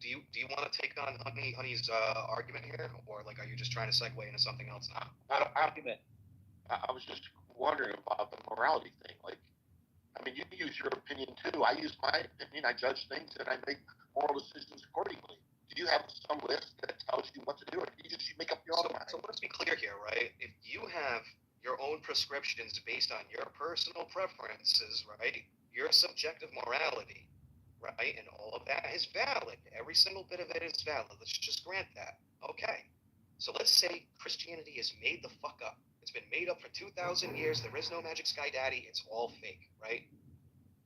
Do you want to take on Honey's argument here, or like, are you just trying to segue into something else now? I was just wondering about the morality thing. Like, I mean, you use your opinion too. I use my opinion. I judge things and I make moral decisions accordingly. Do you have some list that tells you what to do, or do you just make up your own mind? So let's be clear here, right? If you have your own prescriptions based on your personal preferences, right? Your subjective morality, right? And all of that is valid. Every single bit of it is valid. Let's just grant that. Okay. So let's say Christianity is made the fuck up. It's been made up for 2,000 years. There is no magic sky daddy. It's all fake, right?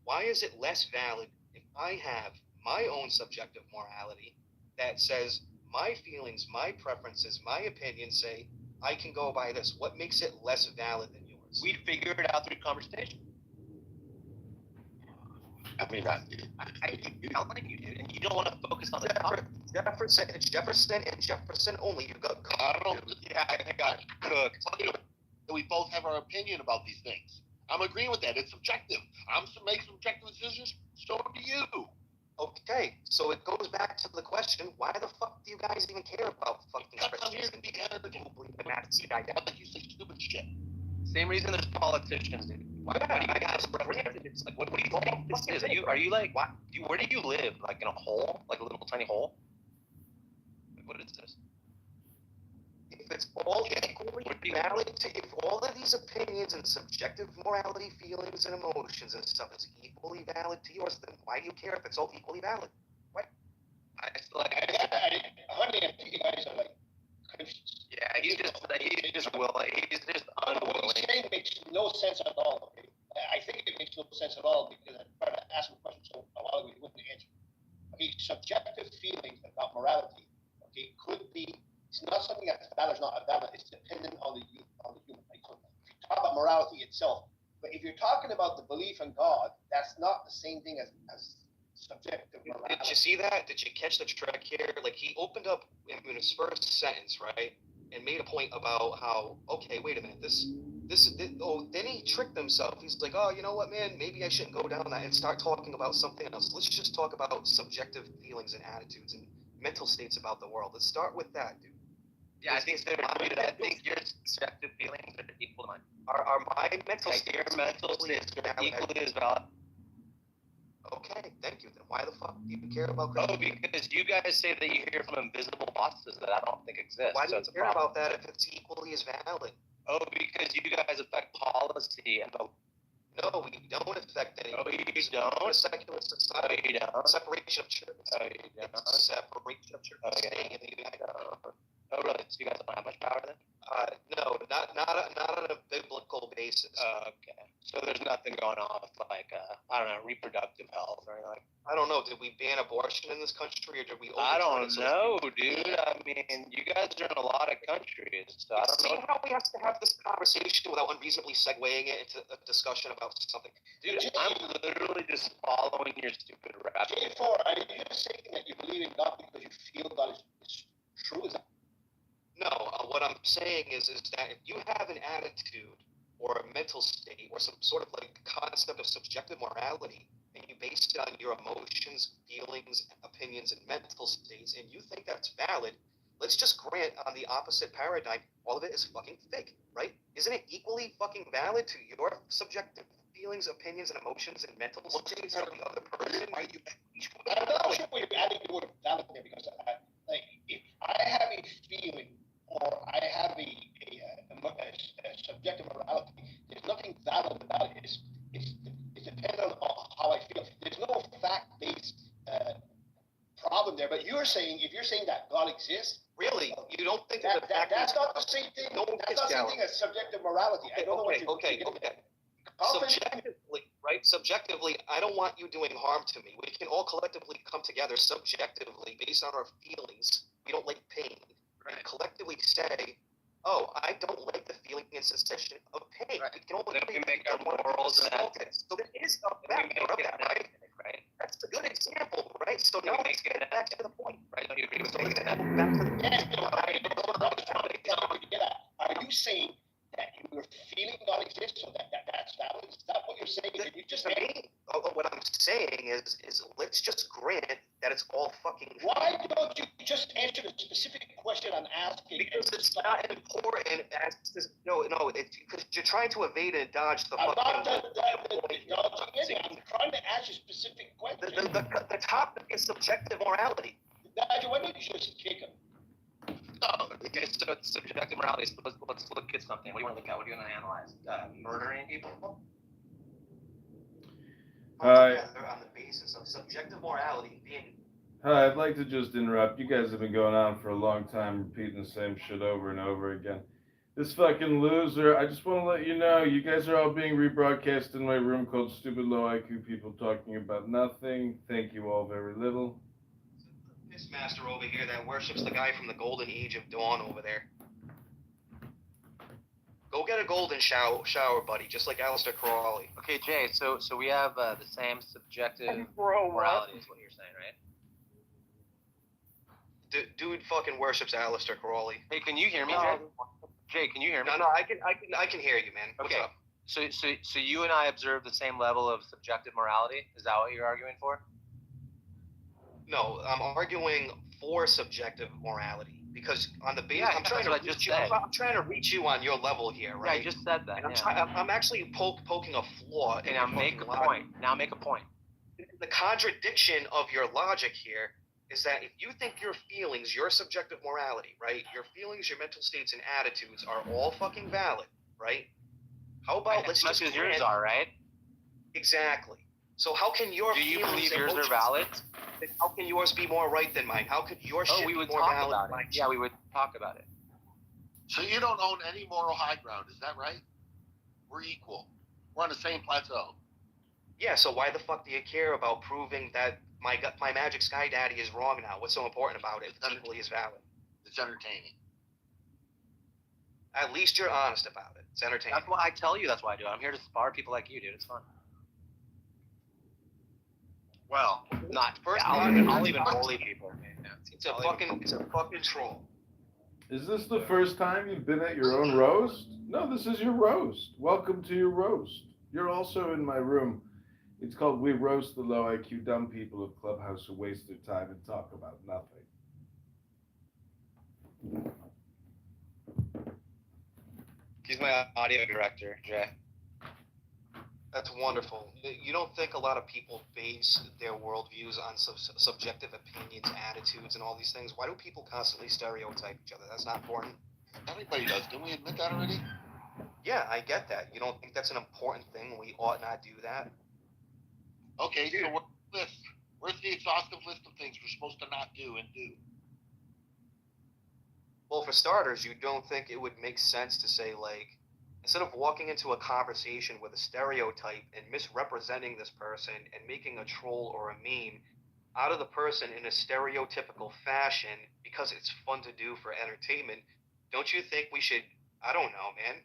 Why is it less valid if I have my own subjective morality that says my feelings, my preferences, my opinions say I can go by this? What makes it less valid than yours? We figured it out through conversation. I mean, I like you, dude, and you don't want to focus on the topic. Jefferson only. You got cooked. I don't. Yeah, I got cooked. We both have our opinion about these things. I'm agreeing with that. It's subjective. I'm to make subjective decisions. So do you. Okay, so it goes back to the question: why the fuck do you guys even care about fucking Christianity? Like you say stupid shit. Same reason there's politicians, dude. Why do you guys represent? It's like, what do you think this is? Are you like, what? Where do you live? Like in a hole? Like a little tiny hole? Like, what is this? If it's all equally valid, if all of these opinions and subjective morality, feelings, and emotions and stuff is equally valid to yours, then why do you care if it's all equally valid? What? I feel like honey, I think you guys are like Christians. Yeah, he's just willing. He's just unwilling. What he's saying makes no sense at all. Okay? I think it makes no sense at all because I tried to ask him a question so a while ago he wouldn't answer. Okay, subjective feelings about morality, okay, could be. It's not something that's valid or not valid. It's dependent on the human. Like, so if you talk about morality itself, but if you're talking about the belief in God, that's not the same thing as subjective morality. Did you see that? Did you catch the trick here? Like he opened up in his first sentence, right, and made a point about how, okay, wait a minute, this. Then he tricked himself. He's like, oh, you know what, man? Maybe I shouldn't go down that and start talking about something else. Let's just talk about subjective feelings and attitudes and mental states about the world. Let's start with that, dude. Yeah, I think your subjective feelings are equal to mine. Are my mental states equally as valid? Okay, thank you. Then why the fuck do you care about Christianity? Oh, because you guys say that you hear from invisible bosses that I don't think exist. Why do you care about that if it's equally as valid? Oh, because you guys affect policy and No, we don't affect any. Oh, you don't? We're a secular society. Oh, you don't? Separation of church. Oh, you don't? Separation of church. Staying in the United States. Oh, really? So you guys don't have much power then? No, not on a biblical basis. Okay. So there's nothing going on with like I don't know, reproductive health or anything. I don't know. Did we ban abortion in this country, or did we? I don't know, dude. I mean, you guys are in a lot of countries, so I don't know. See how we have to have this conversation without unreasonably segueing it into a discussion about something. Dude, I'm literally just following your stupid rap. J4, are you saying that you believe in God because you feel God is true? Is that? No, what I'm saying is that if you have an attitude or a mental state or some sort of like concept of subjective morality, and you base it on your emotions, feelings, opinions, and mental states, and you think that's valid, let's just grant on the opposite paradigm, all of it is fucking fake, right? Isn't it equally fucking valid to your subjective feelings, opinions, and emotions and mental states of the other person? I'm not sure where you're adding the word valid there because like if I have a feeling or I have a subjective morality, there's nothing valid about it. It's dependent on how I feel. There's no fact-based problem there. But you're saying, if you're saying that God exists, really, you don't think that's not the same thing. That's not the same thing as subjective morality. I don't know what you're okay. Subjectively, right? Subjectively, I don't want you doing harm to me. We can all collectively come together subjectively based on our feelings. We don't like pain. Right. And collectively say, oh, I don't like the feeling and sensation of pain. Right. We can all make our morals and ethics. So there is a factor of that, right? That's a good example, right? So now let's get back to the point, right? Don't you agree with that? Are you saying that your feeling God exists, so that's valid? Is that what you're saying? You just what I'm saying is let's just grant that it's all fucking. Why don't you just answer the specific question I'm asking? Because it's not important. No, it's because you're trying to evade and dodge the fucking. I'm trying to ask you a specific question. The topic is subjective morality. Nigel, why don't you just kick him? Oh, okay, so it's subjective morality. So let's look at something. What do you want to look at? What do you want to analyze? Murdering people? Together on the basis of subjective morality being. Hi, I'd like to just interrupt. You guys have been going on for a long time, repeating the same shit over and over again. This fucking loser, I just want to let you know, you guys are all being rebroadcast in my room called Stupid Low IQ People Talking About Nothing. Thank you all very little. Master over here that worships the guy from the Golden Age of Dawn over there. Go get a golden shower, buddy, just like Aleister Crowley. Okay, Jay. So we have the same subjective morality, is what you're saying, right? Dude fucking worships Aleister Crowley. Hey, can you hear me, Jay? Jay, can you hear me? No, I can hear you, man. What's up? So you and I observe the same level of subjective morality? Is that what you're arguing for? No, I'm arguing for subjective morality because on the base, I'm trying to reach you on your level here, right? Yeah, I just said that. I'm actually poking a flaw. Okay, now make a point. Now make a point. The contradiction of your logic here is that if you think your feelings, your subjective morality, right? Your feelings, your mental states, and attitudes are all fucking valid, right? How about let's just as yours are, right? Exactly. So how can your Do you feelings believe yours emotions, are valid? How can yours be more right than mine? How could your shit we would be more talk valid about than mine? it. Yeah, we would talk about it. So you don't own any moral high ground, is that right? We're equal. We're on the same plateau. Yeah, so why the fuck do you care about proving that my Magic Sky Daddy is wrong now? What's so important about it? It's equally as valid. It's entertaining. At least you're honest about it. It's entertaining. That's why I tell you. That's why I do it. I'm here to spar people like you, dude. It's fun. Well, not first. I'll even bully people. Yeah, it's a fucking troll. Is this the first time you've been at your own roast? No, this is your roast. Welcome to your roast. You're also in my room. It's called We Roast the Low IQ Dumb People of Clubhouse Who Waste Their Time and Talk About Nothing. He's my audio director, Jay. That's wonderful. You don't think a lot of people base their worldviews on subjective opinions, attitudes, and all these things? Why do people constantly stereotype each other? That's not important. Everybody does. Didn't we admit that already? Yeah, I get that. You don't think that's an important thing? We ought not do that? Okay, so where's the exhaustive list of things we're supposed to not do and do? Well, for starters, you don't think it would make sense to say, like, instead of walking into a conversation with a stereotype and misrepresenting this person and making a troll or a meme out of the person in a stereotypical fashion because it's fun to do for entertainment, don't you think we should, I don't know, man,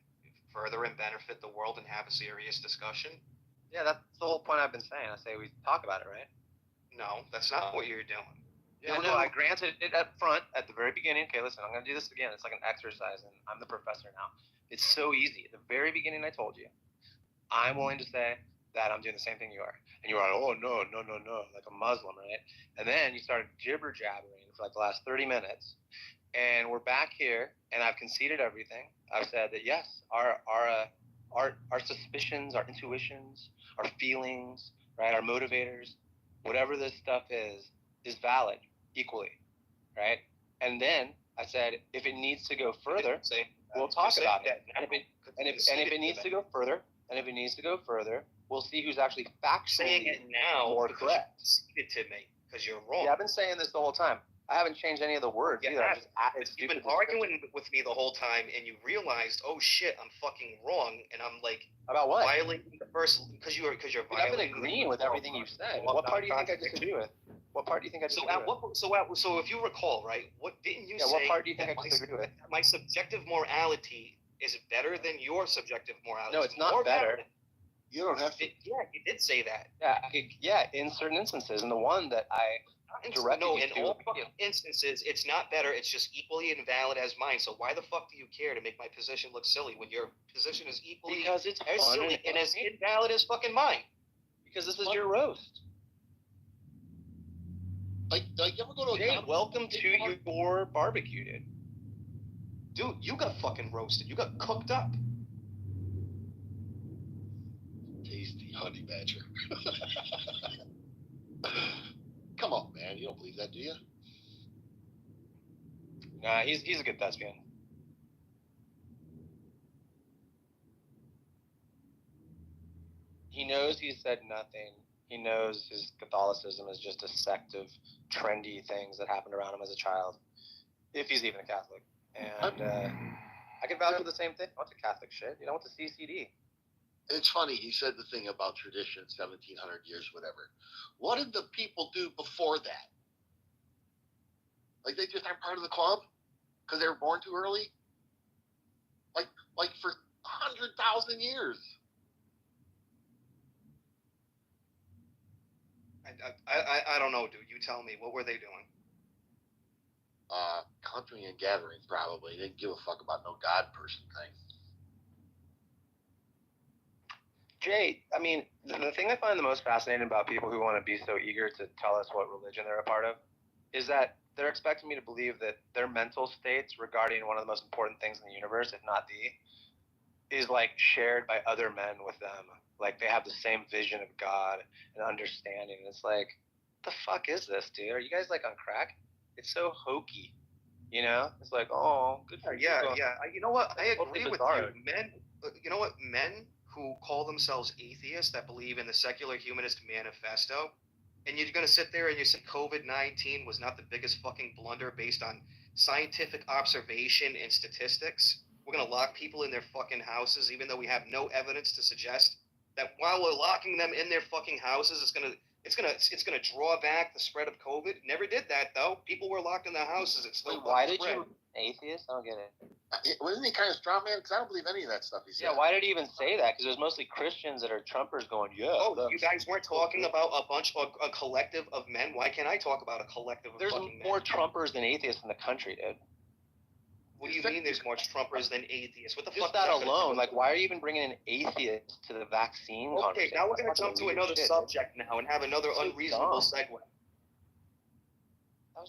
further and benefit the world and have a serious discussion? Yeah, that's the whole point I've been saying. I say we talk about it, right? No, that's not what you're doing. Yeah, no, I granted it up front at the very beginning. Okay, listen, I'm going to do this again. It's like an exercise, and I'm the professor now. It's so easy. At the very beginning, I told you, I'm willing to say that I'm doing the same thing you are. And you were like, oh, no, like a Muslim, right? And then you started jibber-jabbering for like the last 30 minutes. And we're back here, and I've conceded everything. I've said that, yes, our suspicions, our intuitions, our feelings, right, our motivators, whatever this stuff is valid equally, right? And then I said, if it needs to go further, we'll talk about it. And if it needs to go further, we'll see who's actually factually saying it now more correct. You to me because you're wrong. Yeah, I've been saying this the whole time. I haven't changed any of the words either. I've just added You've been arguing with me the whole time, and you realized, oh shit, I'm fucking wrong, and I'm like, about what? Violating the first because you're violating. I've been agreeing with everything you said. What part do you think I disagree with? What part do you think I disagree with? So if you recall, right, what didn't you say? What part do you think I disagree with? My subjective morality is better than your subjective morality. No, it's not better. You don't have to. Yeah, you did say that. Yeah, in certain instances, and the one that I directed in all instances, it's not better. It's just equally invalid as mine. So why the fuck do you care to make my position look silly when your position is equally because it's as fun silly and as invalid as fucking mine? Because this is your roast. Like you ever go to a welcome to your barbecue, dude. Dude, you got fucking roasted. You got cooked up. Tasty honey badger. Come on, man. You don't believe that, do you? Nah, he's a good thespian. He knows he said nothing. He knows his Catholicism is just a sect of trendy things that happened around him as a child, if he's even a Catholic. And I can vouch for the same thing. I went to Catholic shit. You know, I went to CCD. It's funny, he said the thing about tradition, 1,700 years, whatever. What did the people do before that? Like they just aren't part of the club because they were born too early. Like for 100,000 years. I don't know, dude. You tell me. What were they doing? Hunting and gathering, probably. They didn't give a fuck about no God person thing. Jay, I mean, the thing I find the most fascinating about people who want to be so eager to tell us what religion they're a part of is that they're expecting me to believe that their mental states regarding one of the most important things in the universe, if not the, is like shared by other men with them. Like they have the same vision of God and understanding. And it's like, what the fuck is this, dude? Are you guys like on crack? It's so hokey, you know? It's like, oh, good for you. Yeah. You know what? I Totally agree with bizarro. you. Men, you know what? Men who call themselves atheists that believe in the secular humanist manifesto, and you're going to sit there and you say COVID-19 was not the biggest fucking blunder based on scientific observation and statistics. We're going to lock people in their fucking houses, even though we have no evidence to suggest that while we're locking them in their fucking houses, it's gonna draw back the spread of COVID. Never did that though. People were locked in their houses. It's still Why did spread. you atheist? I don't get it. Wasn't he kind of strong man? Because I don't believe any of that stuff he said. Yeah, why did he even say that? Because it was mostly Christians that are Trumpers going, yeah. Oh, you guys weren't talking about a collective of men? Why can't I talk about a collective of There's fucking men? more Trumpers than atheists in the country, dude. What do you mean there's more Trumpers than atheists? What the Just fuck? that is gonna alone, do? like, why are you even bringing in atheists to the vaccine Okay, conversation? now we're going That's to jump to fucking another weird shit, subject now and have another So unreasonable dumb. segue.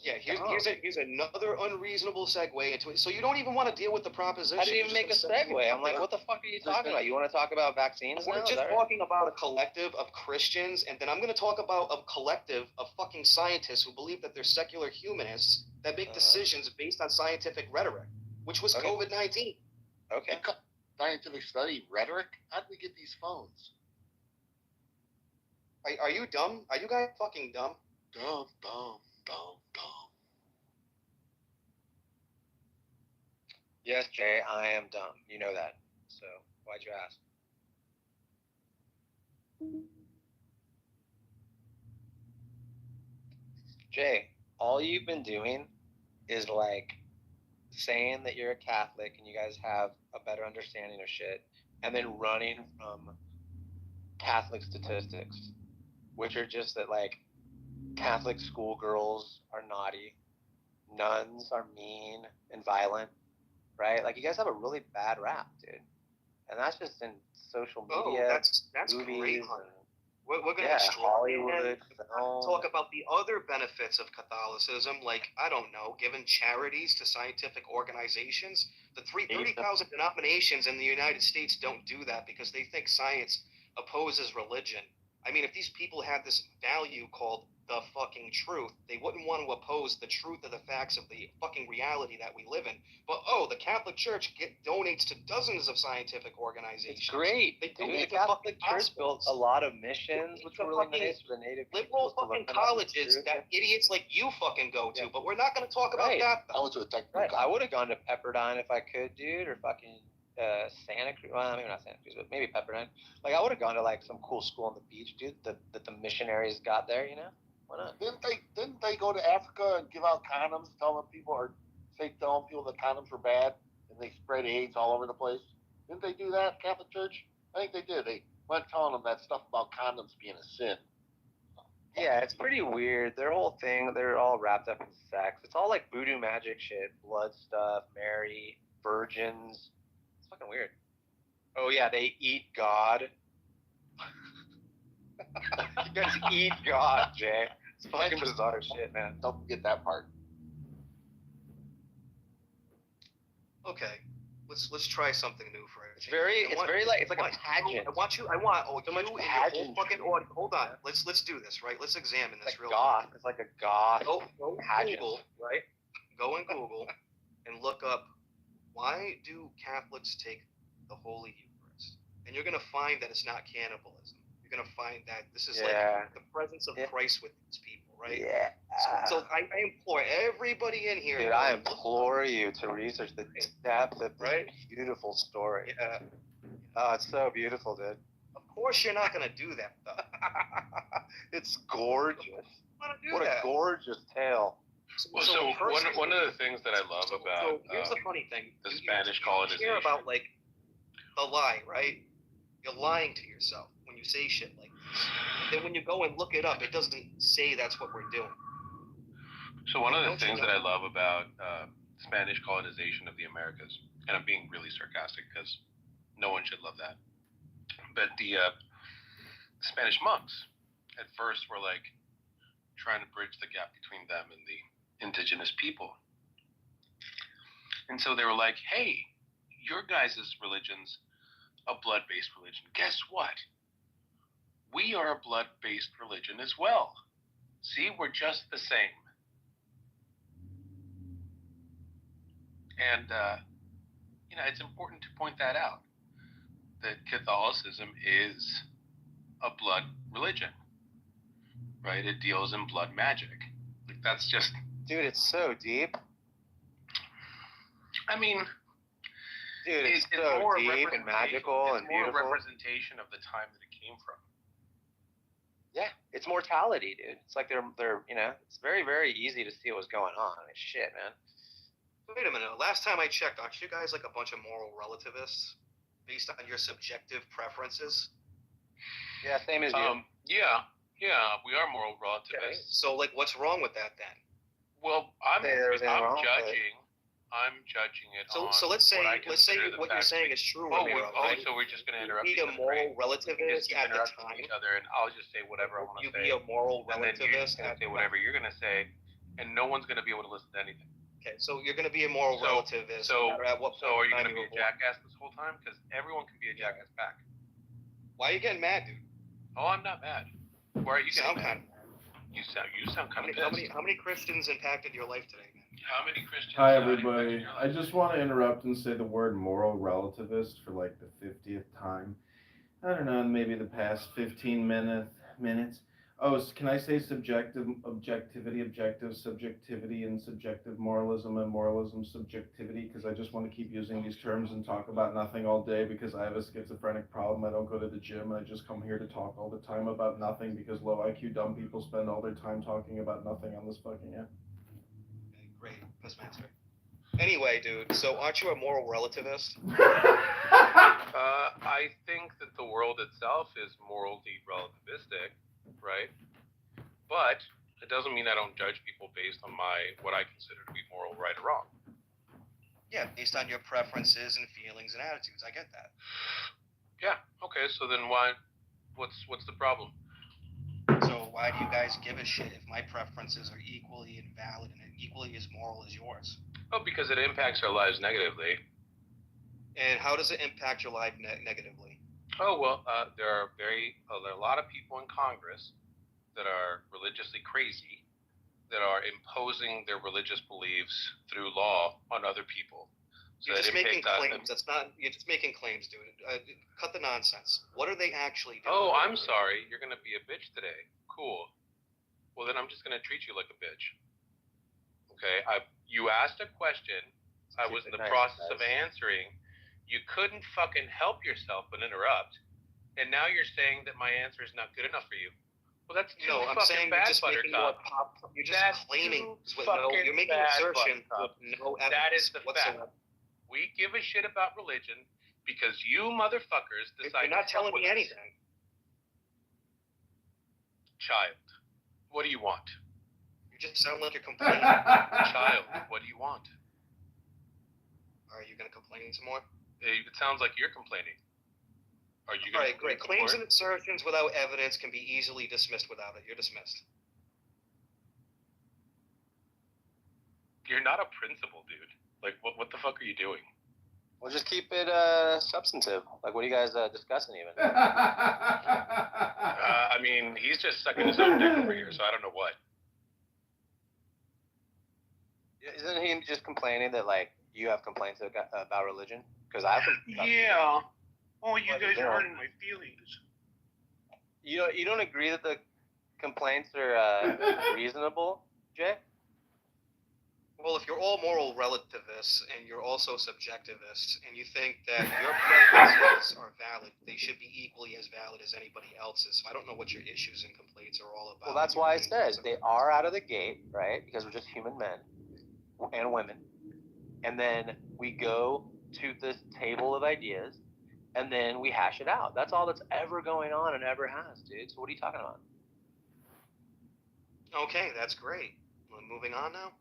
Yeah, here's another unreasonable segue into it. So you don't even want to deal with the proposition. How did you even make a segue? I'm like, what the fuck are you talking about? You want to talk about vaccines now? We're just talking about a collective of Christians, and then I'm going to talk about a collective of fucking scientists who believe that they're secular humanists that make decisions based on scientific rhetoric, which was COVID-19. Okay. Scientific study rhetoric? How did we get these phones? Are you dumb? Are you guys fucking dumb? Dumb. Yes, Jay, I am dumb. You know that. So why'd you ask? Jay, all you've been doing is like saying that you're a Catholic and you guys have a better understanding of shit, and then running from Catholic statistics, which are just that like Catholic schoolgirls are naughty, nuns are mean and violent, right? Like you guys have a really bad rap, dude. And that's just in social media, that's movies, great, and, Hunter. We're going yeah, to Hollywood, film. talk about the other benefits of Catholicism, like, I don't know, giving charities to scientific organizations. The 30,000 denominations in the United States don't do that because they think science opposes religion. I mean, if these people had this value called the fucking truth, they wouldn't want to oppose the truth of the facts of the fucking reality that we live in. But, the Catholic Church donates to dozens of scientific organizations. It's great. They Dude, donate the to Catholic fucking Church built a lot of missions, which were really nice for the native liberal people to learn fucking about the colleges truth. that idiots like you fucking go to, but we're not going to talk about that. I went to a technical Right. I would have gone to Pepperdine if I could, dude, or fucking Santa Cruz. Well, maybe not Santa Cruz, but maybe Pepperdine. Like, I would have gone to like some cool school on the beach, dude, that the missionaries got there. You know, why not? Didn't they go to Africa and give out condoms, telling people that condoms were bad, and they spread AIDS all over the place? Didn't they do that, Catholic Church? I think they did. They went telling them that stuff about condoms being a sin. Yeah, it's pretty weird. Their whole thing, they're all wrapped up in sex. It's all like voodoo magic shit, blood stuff, Mary, virgins. It's fucking weird. Oh yeah, they eat God. You guys eat God, Jay. It's fucking bizarre shit, man. Don't forget that part. Okay, let's try something new for it. It's very like it's like a pageant. I want you and your pageant. whole fucking audience. Hold on, let's do this, right? Let's examine this Like real goth. quick. It's like a goth Go pageant. Google, right? Go in Google and look up why do Catholics take the Holy Eucharist, and you're gonna find that it's not cannibalism. You're gonna find that this is like the presence of Christ with these people, right? Yeah. So I implore everybody in here. Dude, I implore you to research the depth of this beautiful story. Yeah. Oh, it's so beautiful, dude. Of course, you're not gonna do that, though. It's gorgeous. What A gorgeous tale. Well, so one of the things that I love about So here's the funny thing: the Spanish colonization. You hear about like the lie, right? You're lying to yourself when you say shit like this. And then when you go and look it up, it doesn't say that's what we're doing. So one of the things that I love about Spanish colonization of the Americas, and I'm being really sarcastic because no one should love that, but the Spanish monks at first were like trying to bridge the gap between them and the indigenous people. And so they were like, hey, your guys' religion's a blood-based religion. Guess what? We are a blood-based religion as well. See, we're just the same. And, it's important to point that out, that Catholicism is a blood religion, right? It deals in blood magic. Like, that's just... Dude, it's so deep. I mean... Dude, it's so more deep and magical and beautiful. It's more a representation of the time that it came from. Yeah, it's mortality, dude. It's like they're it's very, very easy to see what's going on. It's shit, man. Wait a minute. Last time I checked, aren't you guys like a bunch of moral relativists based on your subjective preferences? Yeah, same as you. Yeah, we are moral relativists. Okay. So, like, what's wrong with that then? Well, I'm judging it on. So let's say what you're saying is true. Ramiro, right? So we're just going to interrupt each other. Be a moral relativist at the time. Each other, and I'll just say whatever I want to say. You be a moral relativist. And then you're going to say whatever you're going to say, and no one's going to be able to listen to anything. Okay, so you're going to be a moral relativist. So at what point are you going to be a jackass this whole time? Because everyone can be a jackass back. Why are you getting mad, dude? Oh, I'm not mad. Why are you getting mad? You sound kind of pissed. How many Christians impacted your life today, man? How many Christians? Hi, everybody. I just want to interrupt and say the word moral relativist for like the 50th time. I don't know, maybe the past 15 minutes. Oh, can I say subjective, objectivity, objective, subjectivity, and subjective moralism, and moralism, subjectivity? Because I just want to keep using these terms and talk about nothing all day because I have a schizophrenic problem. I don't go to the gym. I just come here to talk all the time about nothing because low IQ dumb people spend all their time talking about nothing on this fucking app. Okay, great. That's my answer. Anyway, dude, so aren't you a moral relativist? I think that the world itself is morally relativistic, right? But it doesn't mean I don't judge people based on what I consider to be moral, right or wrong. Yeah, based on your preferences and feelings and attitudes. I get that. Yeah. Okay. So then what's the problem? So why do you guys give a shit if my preferences are equally invalid and equally as moral as yours? Oh, because it impacts our lives negatively. And how does it impact your life negatively? Oh, well, there are a lot of people in Congress that are religiously crazy, that are imposing their religious beliefs through law on other people. You're just making claims. You're just making claims, dude. Cut the nonsense. What are they actually doing? Oh, I'm sorry. You're going to be a bitch today. Cool. Well, then I'm just going to treat you like a bitch. Okay? You asked a question. I was in the process of answering. You couldn't fucking help yourself but interrupt. And now you're saying that my answer is not good enough for you. Well, that's too I'm fucking saying bad, you're just Buttercup. You're just claiming. You're making assertions with no evidence. That is the whatsoever. fact. We give a shit about religion because you motherfuckers decide. You're not telling me anything. Child, what do you want? You just sound like you're complaining. Child, what do you want? Are you going to complain some more? It sounds like you're complaining. Are you All right, great. Claims and assertions without evidence can be easily dismissed without it. You're dismissed. You're not a principal, dude. Like, what the fuck are you doing? Well, just keep it substantive. Like, what are you guys discussing even? I mean, he's just sucking his own dick over here, so I don't know what. Isn't he just complaining that, like, you have complaints about religion? Because I have yeah. Oh, you guys are hurting my feelings. You don't agree that the complaints are reasonable, Jay? Well, if you're all moral relativists and you're also subjectivists, and you think that your preferences are valid, they should be equally as valid as anybody else's. So I don't know what your issues and complaints debates are all about. Well, that's why I said they are out of the gate, right? Because we're just human men and women. And then we go to this table of ideas, and then we hash it out. That's all that's ever going on and ever has, dude. So what are you talking about? Okay, that's great. We're moving on now?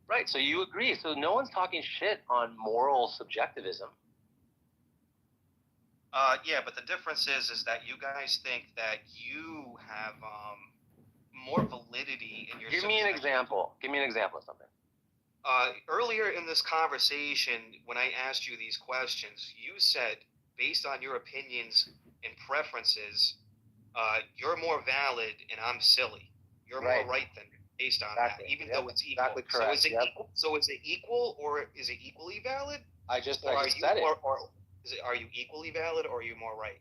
Right, so you agree. So no one's talking shit on moral subjectivism. Yeah, but the difference is that you guys think that you have more validity in your. Give me an example. Give me an example of something. Earlier in this conversation, when I asked you these questions, you said, based on your opinions and preferences, you're more valid and I'm silly. You're more right than me based on that, even though it's equal. Exactly correct. So is it equal or is it equally valid? I just said it. Or are you equally valid or are you more right?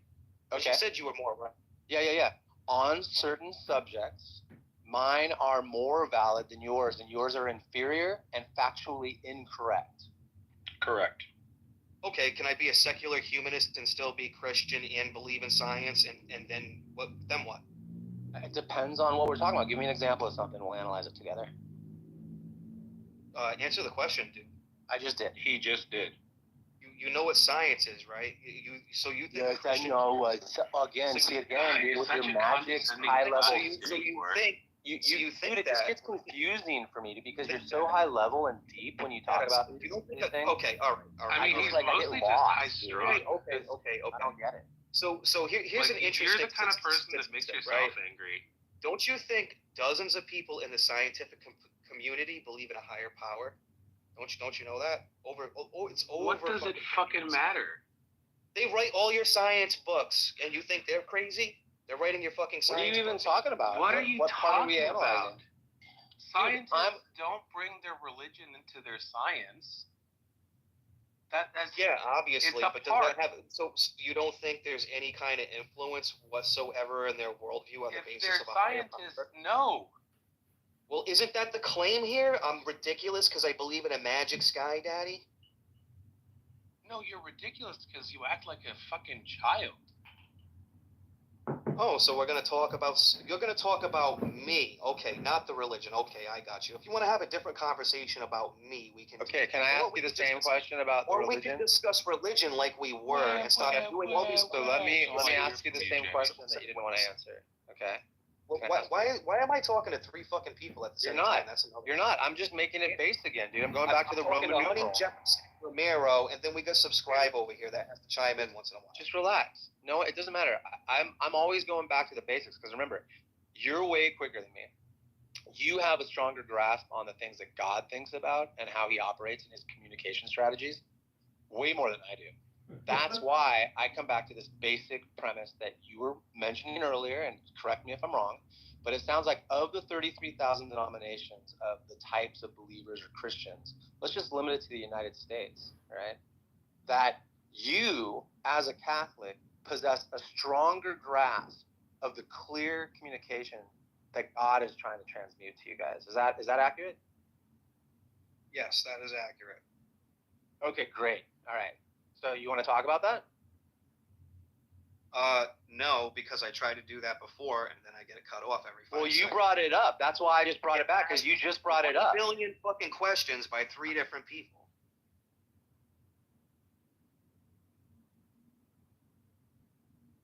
Okay. You said you were more right. Yeah. On certain subjects, mine are more valid than yours, and yours are inferior and factually incorrect. Correct. Okay, can I be a secular humanist and still be Christian and believe in science, and then what? Then what? It depends on what we're talking about. Give me an example of something. We'll analyze it together. Answer the question, dude. I just did. He just did. You know what science is, right? So you think? Yes, I know. Again, see again, dude, with your magic high level. So you think? You think dude, it just gets confusing for me because you're so high level and deep when you talk about these things. Okay, all right. I mean, he's like mostly just high strung. Okay. I don't get it. So here's an interesting. You're the kind of person that makes yourself angry. Don't you think dozens of people in the scientific community believe in a higher power? Don't you know that? It's over. What does it fucking matter? They write all your science books, and you think they're crazy? They're writing your fucking science. What are you even books. talking about? What are you talking about? Scientists Dude, don't bring their religion into their science. Obviously, it's but does that have? So you don't think there's any kind of influence whatsoever in their worldview on the basis of a higher power? No. Well, isn't that the claim here? I'm ridiculous because I believe in a magic sky daddy? No, you're ridiculous because you act like a fucking child. Oh, so you're going to talk about me. Okay, not the religion. Okay, I got you. If you want to have a different conversation about me, we can. Okay, can I ask you the same question about the religion? Or we can discuss religion like we were and stop doing all these. So let me ask you the same question that you didn't want to answer. Okay. Well, why am I talking to three fucking people at the same time? You're not. I'm just making it base again, dude. I'm going back to the Roman numeral. Jefferson, Romero, and then we got subscribe over here that has to chime in once in a while. Just relax. No, it doesn't matter. I'm always going back to the basics because remember, you're way quicker than me. You have a stronger grasp on the things that God thinks about and how he operates in his communication strategies way more than I do. That's why I come back to this basic premise that you were mentioning earlier, and correct me if I'm wrong, but it sounds like of the 33,000 denominations of the types of believers or Christians, let's just limit it to the United States, right? That you, as a Catholic, possess a stronger grasp of the clear communication that God is trying to transmute to you guys. Is that accurate? Yes, that is accurate. Okay, great. All right. So you want to talk about that? No, because I tried to do that before, and then I get it cut off every 5 seconds. Well, you brought it up. That's why I just brought it back, because you just brought it up. 1 billion fucking questions by 3 different people.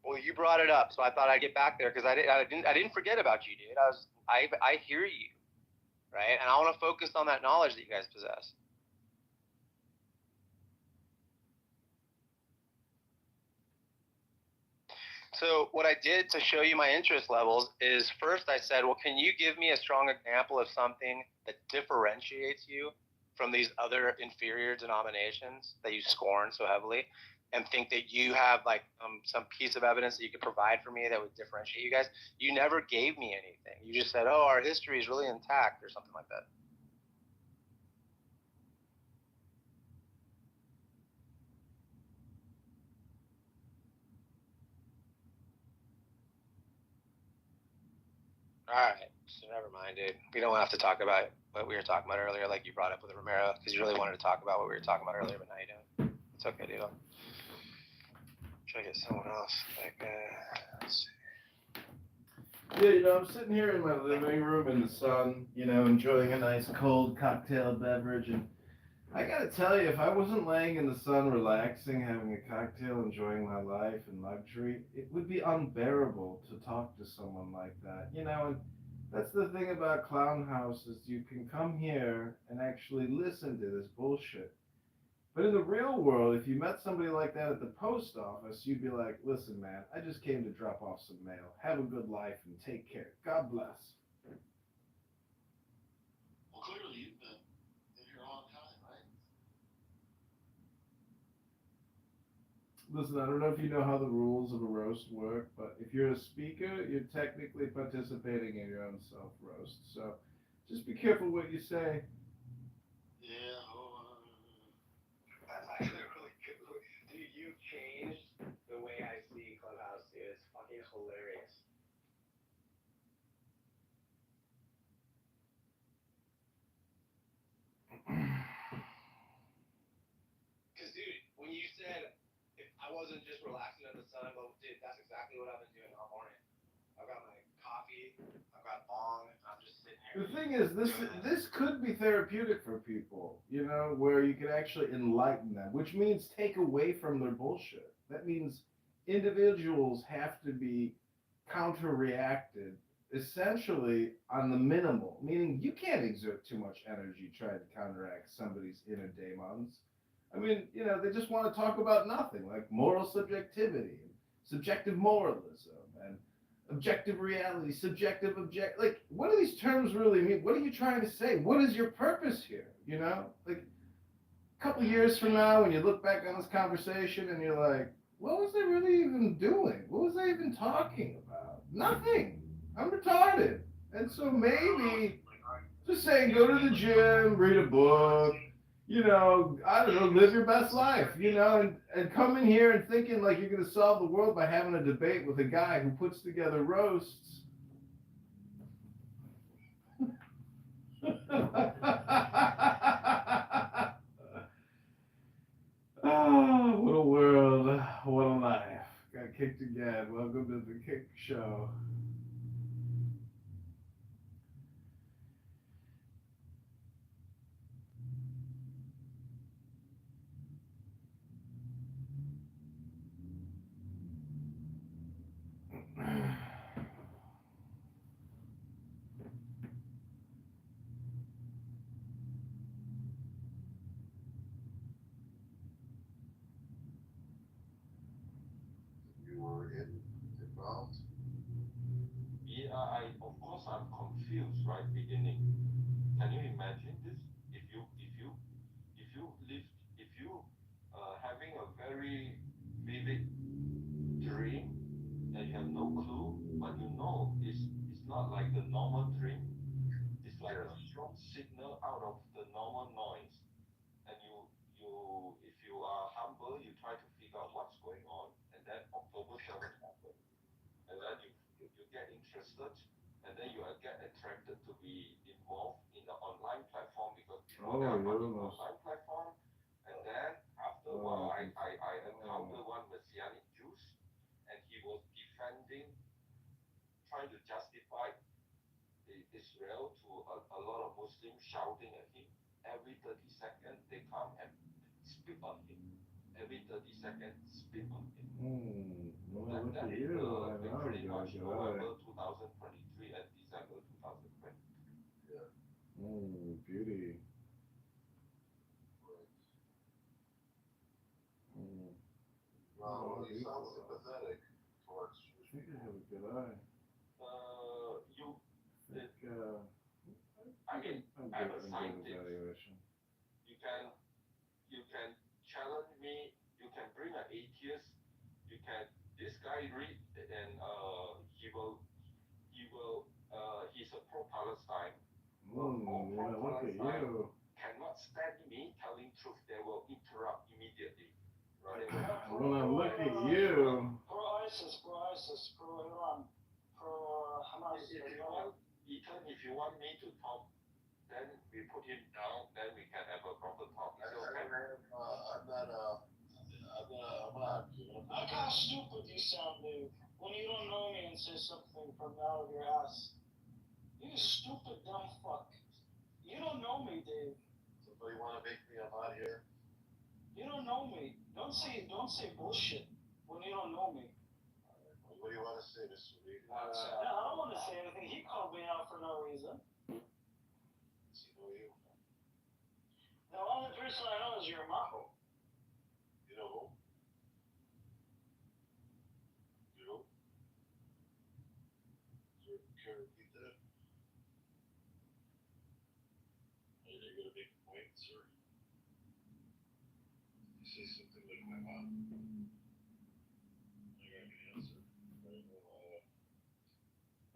Well, you brought it up, so I thought I'd get back there, because I didn't forget about you, dude. I hear you, right? And I want to focus on that knowledge that you guys possess. So what I did to show you my interest levels is first I said, well, can you give me a strong example of something that differentiates you from these other inferior denominations that you scorn so heavily and think that you have like some piece of evidence that you could provide for me that would differentiate you guys? You never gave me anything. You just said, oh, our history is really intact or something like that. All right, so never mind, dude. We don't have to talk about what we were talking about earlier, like you brought up with Romero, because you really wanted to talk about what we were talking about earlier, but now you don't. It's okay, dude. Try to get someone else. Like, let's see. Yeah, I'm sitting here in my living room in the sun, enjoying a nice cold cocktail beverage, and I gotta tell you, if I wasn't laying in the sun, relaxing, having a cocktail, enjoying my life and luxury, it would be unbearable to talk to someone like that, and that's the thing about Clown House is you can come here and actually listen to this bullshit. But in the real world, if you met somebody like that at the post office, you'd be like, listen, man, I just came to drop off some mail. Have a good life and take care. God bless. Well, clearly you've been in here a long time, right? Listen, I don't know if you know how the rules of a roast work, but if you're a speaker, you're technically participating in your own self-roast. So just be careful what you say. Yeah. That's actually really good. Dude, you changed the way I see Clubhouse, dude. It's fucking hilarious. Because, dude, when you said if I wasn't just relaxing in the sun, but dude, that's exactly what I've been doing all morning. I've got my coffee, I've got bong, I'm just sitting here. The thing is, this could be therapeutic for people, where you could actually enlighten them, which means take away from their bullshit. That means individuals have to be counter-reacted essentially on the minimal, meaning you can't exert too much energy trying to counteract somebody's inner demons. I mean, they just want to talk about nothing, like moral subjectivity, and subjective moralism, and objective reality, subjective like, what do these terms really mean? What are you trying to say? What is your purpose here? Like, a couple years from now, when you look back on this conversation and you're like, what was I really even doing? What was I even talking about? Nothing. I'm retarded. And so maybe just saying, go to the gym, read a book, I don't know, live your best life, and come in here and thinking like you're going to solve the world by having a debate with a guy who puts together roasts. Oh, what a world. What a life. Got kicked again. Welcome to the Kick Show. You were involved? Yeah, of course I'm confused right beginning. Can you imagine this? If you having a very vivid dream and you have no clue, but it's not like the normal dream. It's like a strong signal out of the normal noise. And if you are humble, you try to figure out what's going on, and then October 7th happened. And then you get interested, and then you get attracted to be involved in the online platform because people are running online platform. And then after a while, I encountered one Messianic Jews, and he was defending, trying to justify Israel to a lot of Muslims shouting at him. Every 30 seconds, they come and spit on him. Every 30 seconds, spit on him. That is pretty much November 2023 and December 2020. Yeah. Beauty. Well, you sound sympathetic towards I think I have a good eye. I'm a scientist. You can challenge me. You can bring an atheist. This guy read and he's a pro-Palestine. Pro-Palestine cannot stand me telling truth. They will interrupt immediately. Right? Look at you. Pro ISIS, pro Iran, pro Hamas. Ethan, if you want me to talk, then we put him down. Then we can have a proper talk. Is it okay? Look how stupid you sound, dude. When you don't know me and say something from out of your ass. You stupid dumb fuck. You don't know me, Dave. Somebody want to make me a lot here? You don't know me. Don't say bullshit when you don't know me. What do you want to say, Mr. Reed? No, I don't want to say anything. He called me out for no reason. Does he know you? The only person I know is your mom. You know who? You know? Care to repeat that? Are you going to make points, or you say something like my mom? I got the answer. Right? Well,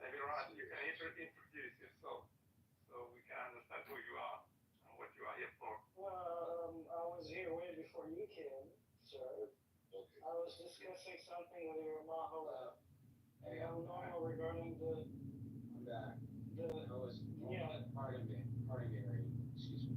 maybe Rod, you can introduce yourself so we can understand who you are and what you are here for. I was here way before you came, sir. okay. I was discussing something with your Maho. Normal regarding the. I'm back. The. Yeah. Pardon me, Ray. Excuse me.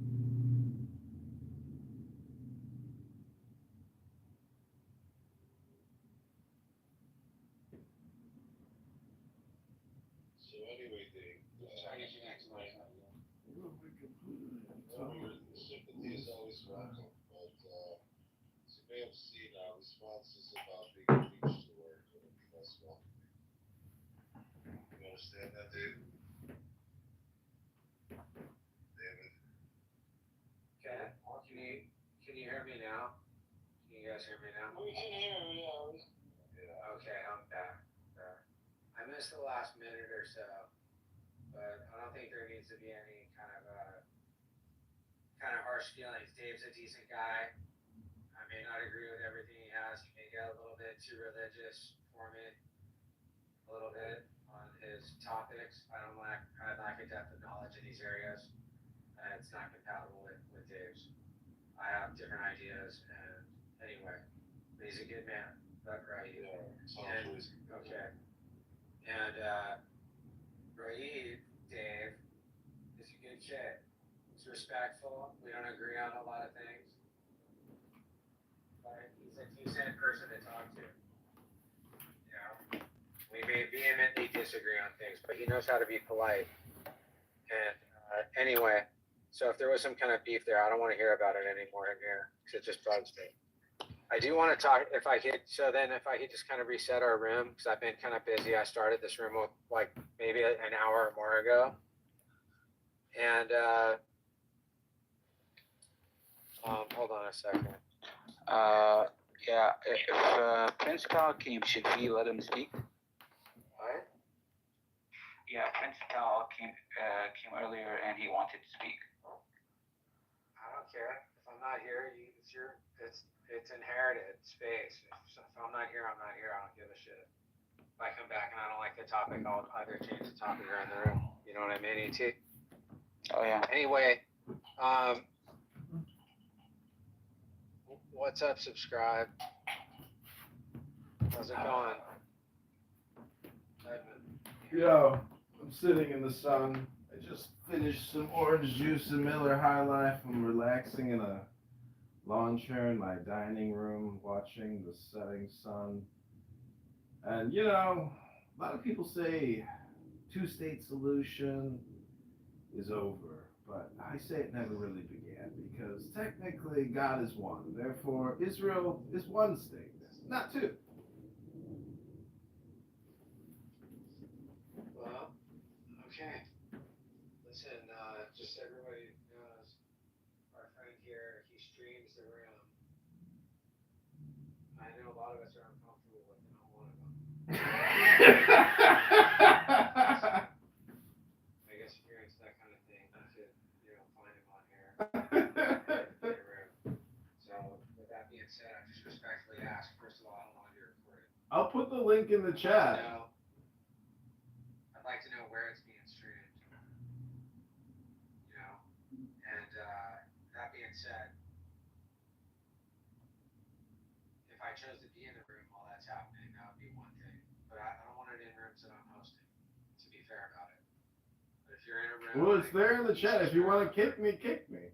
So anyway, Dave. Try to get you next month. Your sympathy is always welcome, but as you may have seen, our responses about being impeached are going to be less welcoming. You understand that, Dave? David? Can you hear me now? Can you guys hear me now? We can hear you, Yeah. Okay, I'm back. I missed the last minute or so, but I don't think there needs to be any kind of harsh feelings. Dave's a decent guy. I may not agree with everything he has. He may get a little bit too religious for me, a little bit on his topics. I lack a depth of knowledge in these areas, and it's not compatible with Dave's. I have different ideas, and anyway, but he's a good man. But right, okay. And Raid, Dave, is a good kid. He's respectful. We don't agree on a lot of things. But he's a decent person to talk to. You know, we may vehemently disagree on things, but he knows how to be polite. And anyway, so if there was some kind of beef there, I don't want to hear about it anymore in here because it just bugs me. I do want to talk, if I could just kind of reset our room, because I've been kind of busy. I started this room like maybe an hour or more ago. And hold on a second. Yeah, if Prince Cal came, should we let him speak? What? Yeah, Prince Cal came earlier and he wanted to speak. I don't care. If I'm not here, it's inherited space. If I'm not here, I'm not here. I don't give a shit. If I come back and I don't like the topic, I'll either change the topic or in the room. You know what I mean, E.T.? Oh, yeah. Anyway, what's up, subscribe? How's it going? Yo, I'm sitting in the sun. I just finished some orange juice and Miller High Life. I'm relaxing in a lawn chair in my dining room, watching the setting sun. And you know, a lot of people say two-state solution is over, but I say it never really began because technically God is one. Therefore, Israel is one state, not two. Well, okay. Listen, just so everybody knows, our friend here, he streams the room. I know a lot of us are uncomfortable with it, I'm one of them. I guess if you're into that kind of thing, you should, find him on here. So, with that being said, I just respectfully ask, first of all, I don't want to be recorded. I'll put the link in the chat. I'd like to know where it's being streamed. And that being said, if I chose to be in the room while that's happening, that would be one thing. But I don't want it in rooms that I'm hosting, to be fair about it. But if you're in a room... Well, it's there in the chat. If you want to kick me, kick me.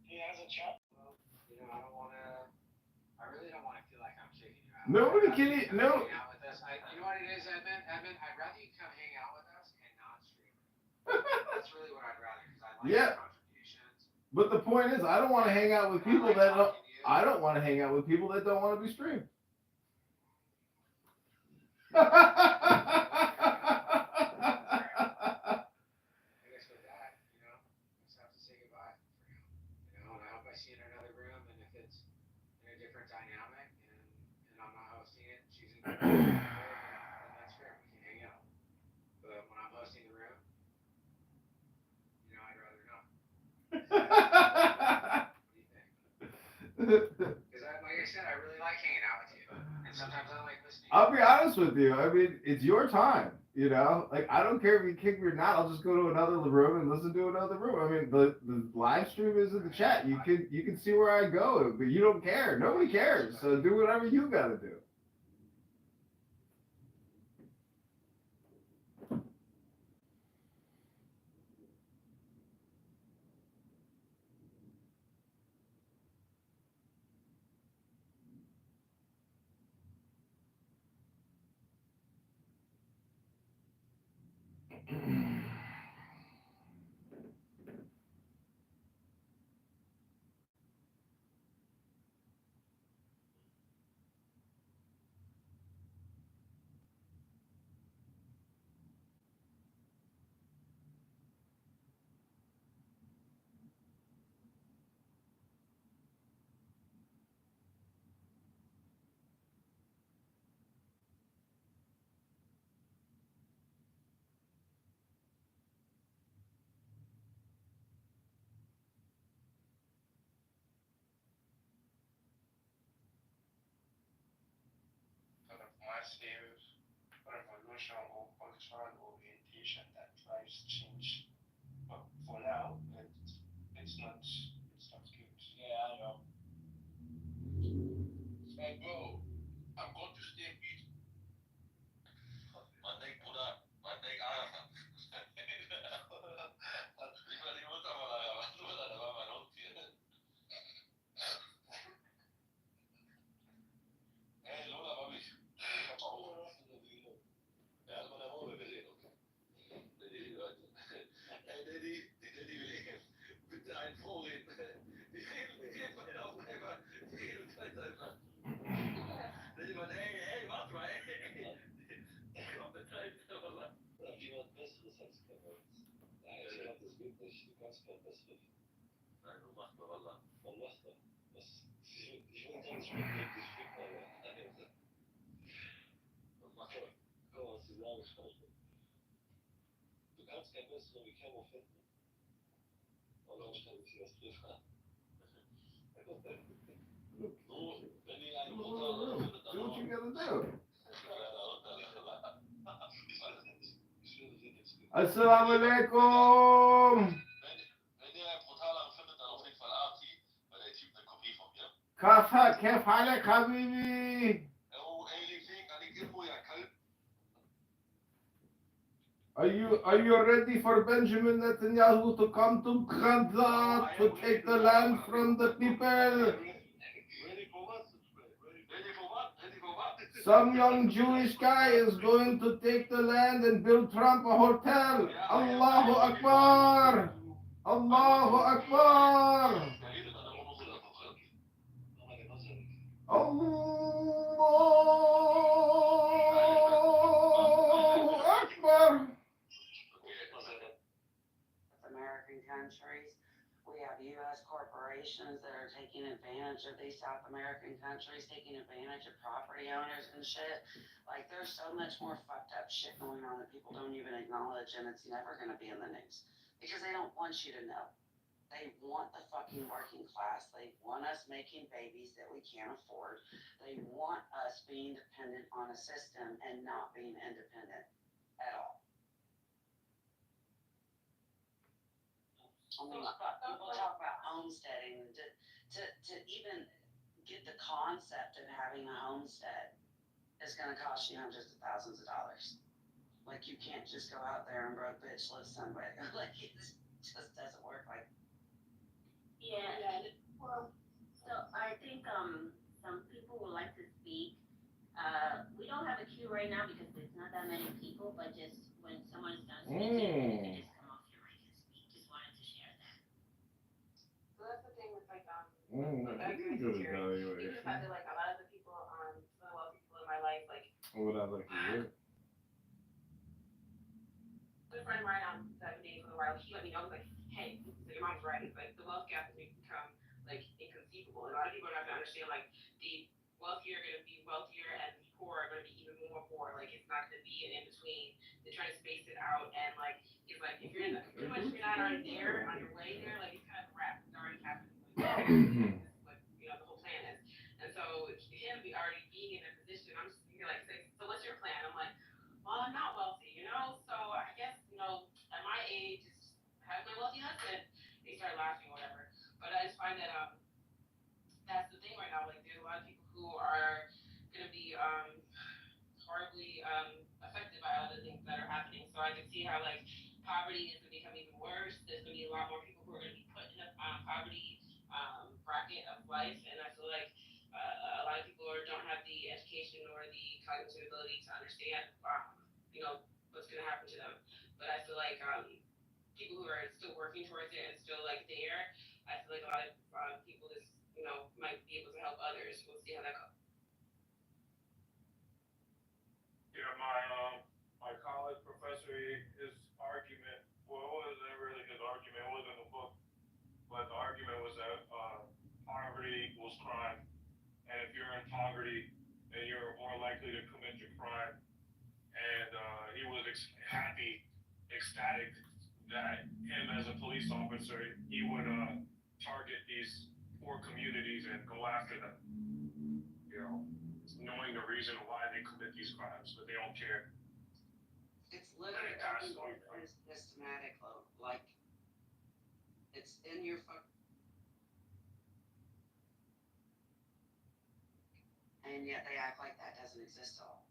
He has a chat. Well, I don't want to... I really don't want to feel like I'm kicking you out. Nobody can... No. honest, you know what it is, Edmund? Edmund, I'd rather you come hang out with us and not stream. That's really what I'd rather, because I like your contributions. But the point is, I don't want to hang out with people that don't. I don't want to hang out with people that don't want to be streamed. I guess with that, I just have to say goodbye for now. And I hope I see you in another room, and if it's in a different dynamic, and I'm not hosting it, choosing to then that's fair. We can hang out. But when I'm hosting the room, I'd rather not. What do you think? Because, like I said, I really like hanging out with you, and sometimes I like listening. I'll be honest with you. I mean, it's your time. Like I don't care if you kick me or not. I'll just go to another room and listen to another room. I mean, the live stream is in the chat. You can see where I go, but you don't care. Nobody cares. So do whatever you gotta do. Sort of massive revolution or cultural orientation that drives change. But for now, it's not good. Yeah, I know. Hey, bro, I'm going to stay beat. My neck put up. My neck out. Hey, Lola, papi. Ja, maar dan horen we weer ook. Hey, Daddy, bitte ein Vorräten. Die reden meine Aufnehmer. Die reden gleich einfach. Daddy meint, hey, warte mal, hey. Komm mit rein, aber jemand Besseres als Kevin. Nein, ich glaube, das geht nicht. Du kannst kein Besseres. Nein, du machst mal Wallah. Man macht doch. Ich will ganz schön wirklich ficken, aber. Mach doch. Komm, was du sagen, Scheiße. Du kannst kein Besseres wie Kevin finden. Und dann stelle ich das Griff an. So, wenn die einen Mutter findet, dann Do what you gotta do. Assalamu alaikum. Wenn ihr einen brutaler findet, dann auf jeden Fall Arti, weil der Typ eine Kopie von mir. كيف حالك حبيبي؟ Are you ready for Benjamin Netanyahu to come to Gaza to take the land from the people? Ready for what? Some young Jewish guy is going to take the land and build Trump a hotel. Allahu Akbar! Allahu Akbar! Allahu Akbar! American countries. We have U.S. corporations that are taking advantage of these South American countries, taking advantage of property owners and shit. Like, there's so much more fucked up shit going on that people don't even acknowledge, and it's never going to be in the news. Because they don't want you to know. They want the fucking working class. They want us making babies that we can't afford. They want us being dependent on a system and not being independent at all. I mean, people talk about homesteading, and to even get the concept of having a homestead is going to cost you hundreds of thousands of dollars. Like, you can't just go out there and broke bitch live somewhere. Like, it just doesn't work like. Yeah. Well, so I think some people would like to speak. We don't have a Q&A right now because there's not that many people, but just when someone's done speaking, you can just come off your mic and speak. Just wanted to share that. So that's the thing with like That's a good even evaluation. the fact that like a lot of the people some of the wealthy people in my life like What would I like to hear? a friend of mine that I've been dating for a while, he let me know, like, hey, so your mom's right. Like, the wealth gap has become, like, inconceivable. And a lot of people have to understand, like, the wealthier are going to be wealthier and the poor are going to be even more poor. Like, it's not going to be an in-between. They're trying to space it out. And, like, it's like, if you're in the, pretty much if you're not already there, on your way there, like, it's kind of a wrap. It's already happening. Like, this is what, you know, the whole plan is. And so, him already being in that position, I'm just thinking, like, so what's your plan? I'm like, well, I'm not wealthy, you know, so I guess, you know, at my age, just have my wealthy husband. They start laughing or whatever. But I just find that that's the thing right now. Like, there's a lot of people who are going to be horribly affected by all the things that are happening. So I can see how, like, poverty is going to become even worse. There's going to be a lot more people who are going to be put in the poverty bracket of life. And I feel like a lot of people don't have the education or the cognitive ability to understand, you know, what's going to happen to them. But I feel like people who are still working towards it and still like there, I feel like a lot of people just, you know, might be able to help others. We'll see how that goes. Yeah, my college professor, his argument, well, it wasn't really his argument, it wasn't a book, but the argument was that poverty equals crime, and if you're in poverty, then you're more likely to commit your crime. And he was happy, ecstatic that him as a police officer, he would target these poor communities and go after them. You know, knowing the reason why they commit these crimes, but they don't care. It's literally systematic, like, it's in your and yet they act like that doesn't exist at all.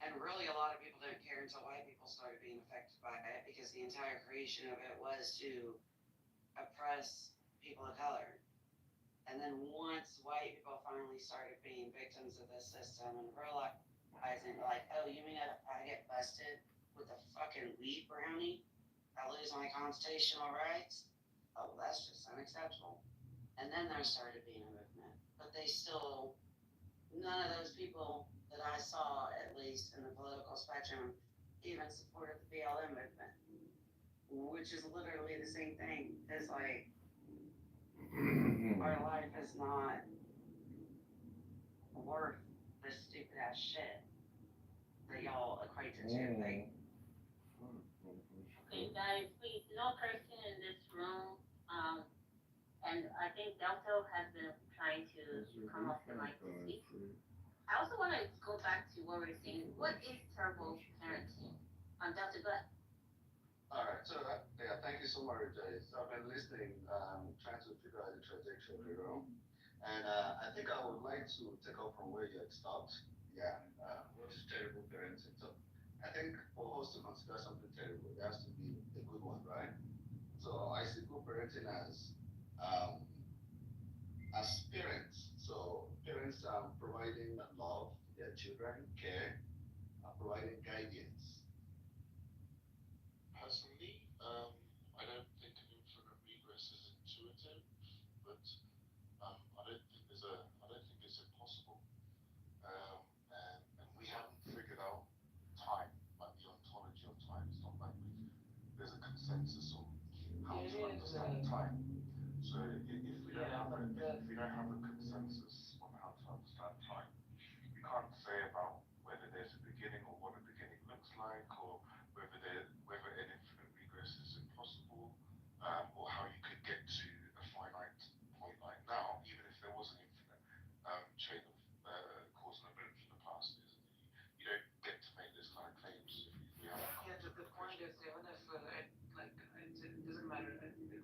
And really, a lot of people didn't care until white people started being affected by it because the entire creation of it was to oppress people of color. And then once white people finally started being victims of this system and realizing, like, oh, you mean if I get busted with a fucking weed brownie, I lose my constitutional rights? Oh, that's just unacceptable. And then there started being a movement. But they still, none of those people that I saw, at least in the political spectrum, even supported the BLM movement, which is literally the same thing. It's like, our life is not worth this stupid ass shit that y'all equate it to. Okay, guys, please, no person in this room, and I think Delta has been trying to come off the mic to speak. I also want to go back to what we were saying. What is terrible parenting? Delta, go ahead. All right, so yeah, thank you so much, Jay. So I've been listening, trying to figure out the trajectory, you know, and I think I would like to take off from where you had stopped. Yeah, what is terrible parenting? So I think for us to consider something terrible, it has to be a good one, right? So I see good parenting as parents. So parents providing love to their children, care, providing guidance. Personally, I don't think an infinite regress is intuitive, but I don't think it's impossible. And we haven't figured out time, like the ontology of time. It's not like there's a consensus on how to understand time. So if we don't have a consensus on how to understand time, we can't say about whether there's a beginning or what a beginning looks like, or whether an infinite regress is impossible, or how you could get to a finite point like now, even if there was an infinite chain of cause and event from the past. You don't get to make this kind of claims if we have. Yeah, the point is, even if it doesn't matter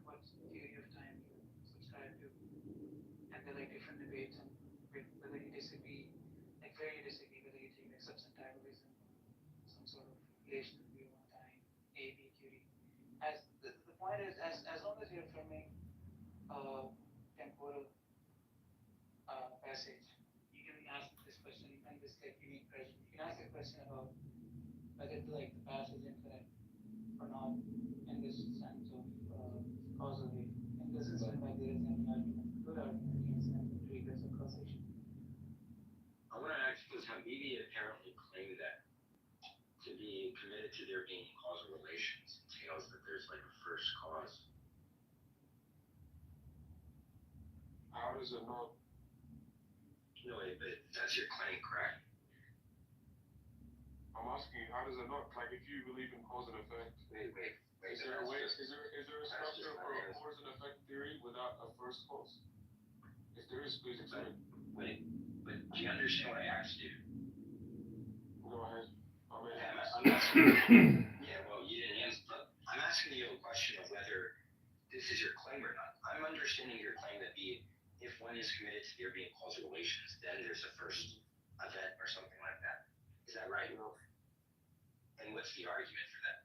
what theory of time you subscribe to, and there are like different debates on whether you disagree, like where you disagree, whether you take like substantivalism, some sort of relational view on time, A, B theory. As the point is, as long as you're affirming temporal passage, you can ask this question, you can just like give me present, you can ask a question about whether like the past is infinite or not in this sense of causally. It doesn't seem like there is any argument, good argument against infinite regress of causation. I want to ask because Habibi apparently claimed that to be committed to there being causal relations entails that there's like a first cause. How does it not? No, but that's your claim, correct? I'm asking you, how does it not? Like, if you believe in cause and effect, Wait. is there a way? Is there a structure for a cause and effect theory without a first cause? If there is, please explain. Wait, but do you understand what I asked you? Go ahead. I'm asking. Yeah, well, you didn't answer. I'm asking you a question of whether this is your claim or not. I'm understanding your claim to be if one is committed to there being causal relations, then there's a first event or something like that. Is that right? No. And what's the argument for that?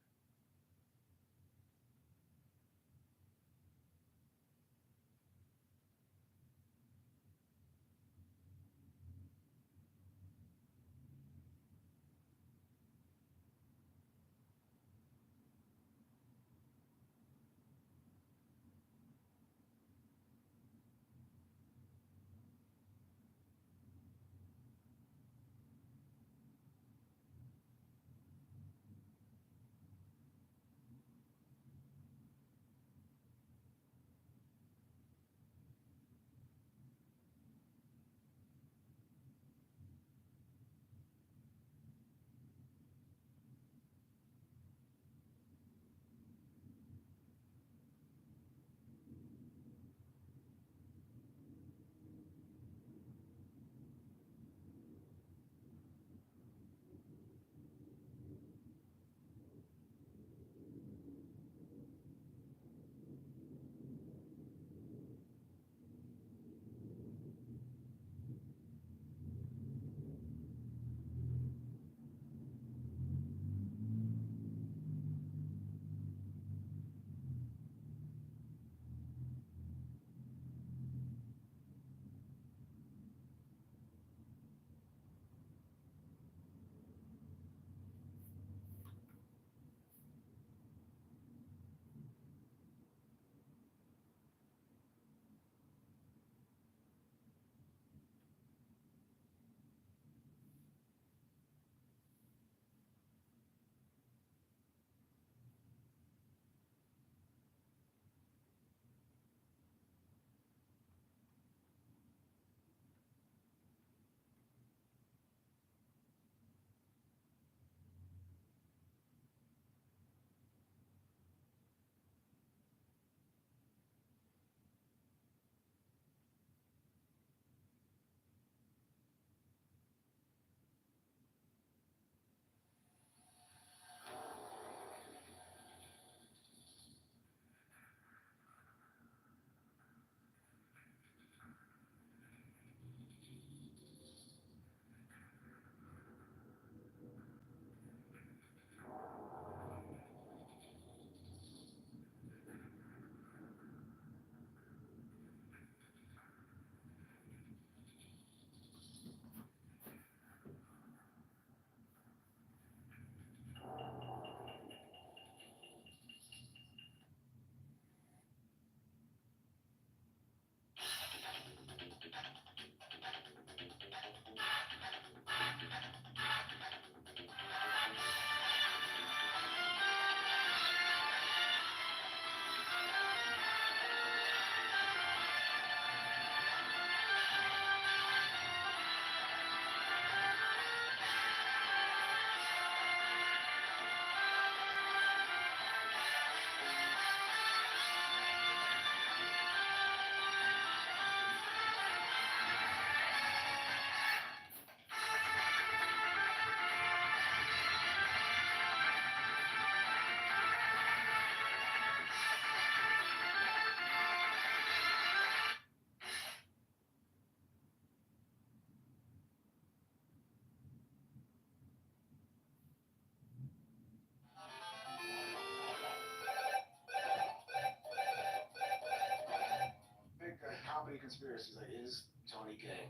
Big comedy conspiracies like, is Tony gay?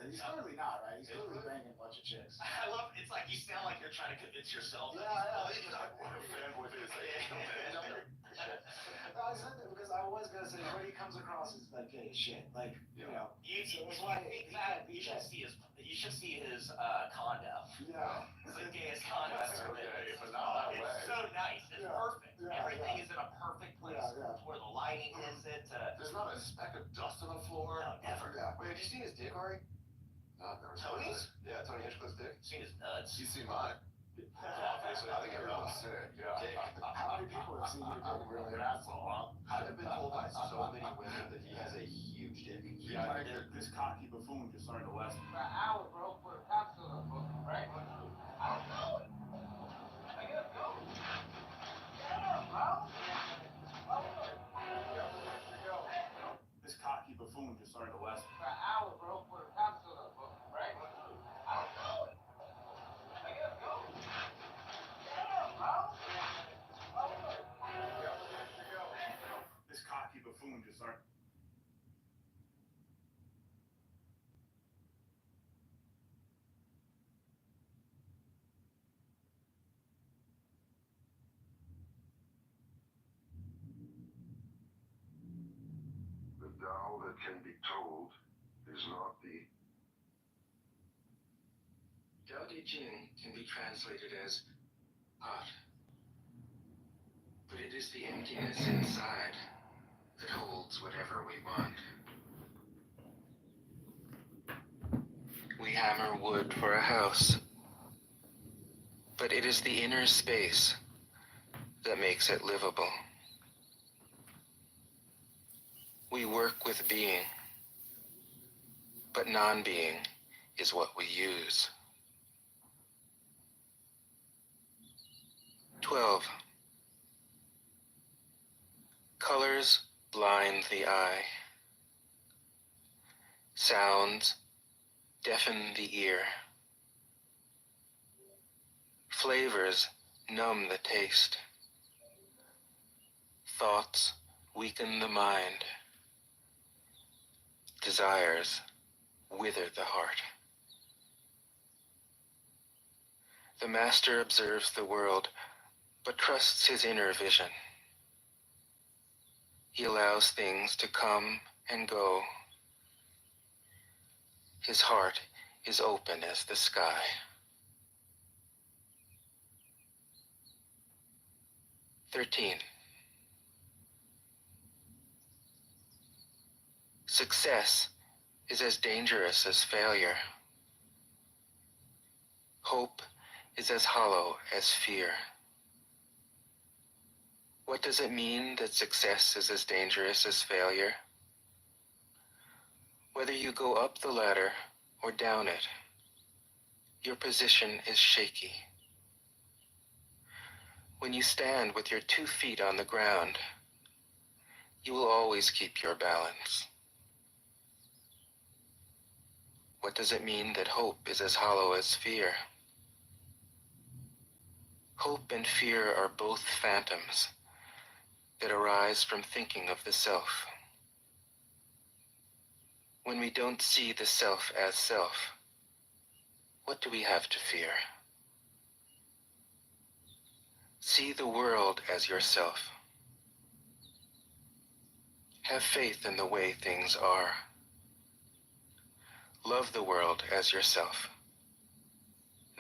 And he's clearly not, right? He's clearly banging a bunch of chicks. I love, it's like you sound like you're trying to convince yourself. Yeah, he's not one of them with his. I said that because I was gonna say, but he comes across as like gay as shit. Like, you know. You should see his condo. Yeah. It's the gayest condo I've ever been. But not that way. It's so nice. It's perfect. Yeah, Everything is in a perfect place. Where the lighting hits it. There's not a speck of dust on the floor. No, never. Yeah. Wait, have you seen his dick, Ari? No, never seen Tony's? it. Yeah, Tony Hinchcliffe's dick. Seen his nuts. You've seen mine. Obviously, I think everyone's sick. Yeah. How many people have seen your dick? Really an asshole, huh? I've been told by so many women that he has a huge dick. Yeah, this cocky buffoon just learned a lesson. For an hour, bro, for a capsule, right? I don't know it. I gotta go. Yeah, bro. This cocky buffoon just learned a lesson. For an hour, bro, for a capsule, right? I don't know it. I gotta go. Yeah, bro. This cocky buffoon just learned. The Tao that can be told is not the. Tao Te Ching can be translated as art. But it is the emptiness inside that holds whatever we want. We hammer wood for a house, but it is the inner space that makes it livable. We work with being, but non-being is what we use. 12. Colors blind the eye. Sounds deafen the ear. Flavors numb the taste. Thoughts weaken the mind. Desires wither the heart. The master observes the world, but trusts his inner vision. He allows things to come and go. His heart is open as the sky. "13. Success is as dangerous as failure. Hope is as hollow as fear. What does it mean that success is as dangerous as failure? Whether you go up the ladder or down it, your position is shaky. When you stand with your 2 feet on the ground, you will always keep your balance. What does it mean that hope is as hollow as fear? Hope and fear are both phantoms that arise from thinking of the self. When we don't see the self as self, what do we have to fear? See the world as yourself. Have faith in the way things are. Love the world as yourself.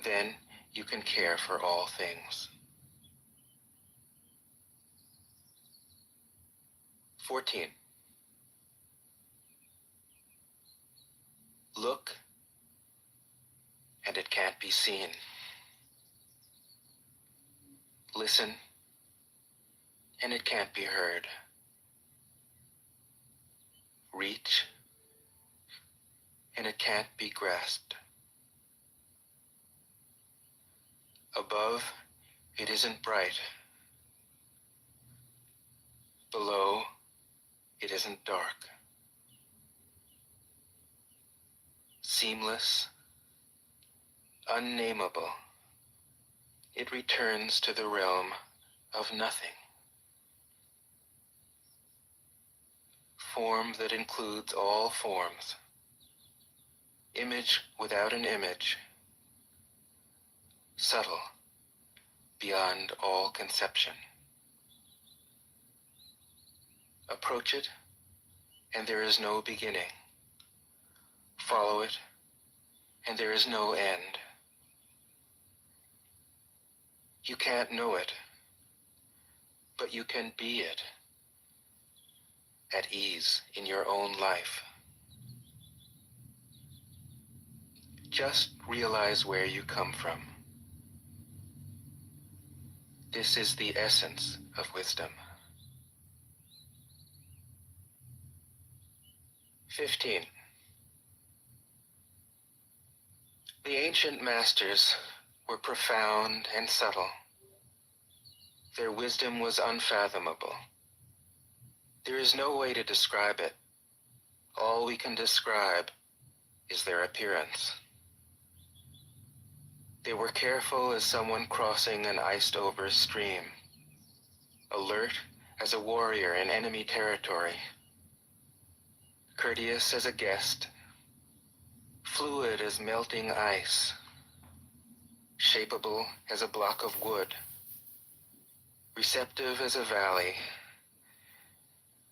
Then you can care for all things. 14. Look, and it can't be seen. Listen, and it can't be heard. Reach, and it can't be grasped. Above, it isn't bright. Below, it isn't dark. Seamless, unnameable, it returns to the realm of nothing. Form that includes all forms. image without an image, subtle, beyond all conception. Approach it, and there is no beginning. Follow it, and there is no end. You can't know it, but you can be it, at ease in your own life. Just realize where you come from. This is the essence of wisdom. 15. The ancient masters were profound and subtle. Their wisdom was unfathomable. There is no way to describe it. All we can describe is their appearance. They were careful as someone crossing an iced-over stream, alert as a warrior in enemy territory, courteous as a guest, fluid as melting ice, shapeable as a block of wood, receptive as a valley,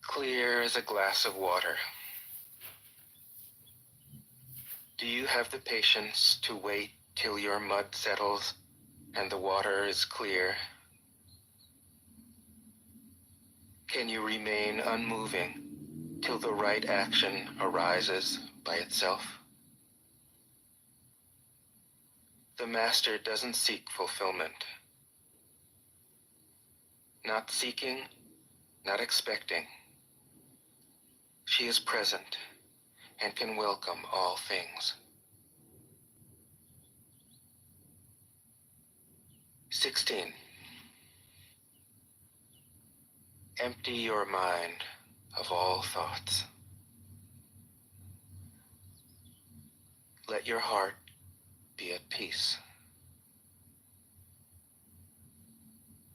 clear as a glass of water. Do you have the patience to wait till your mud settles and the water is clear? Can you remain unmoving till the right action arises by itself? The master doesn't seek fulfillment. Not seeking, not expecting. She is present and can welcome all things. 16. Empty your mind of all thoughts. Let your heart be at peace.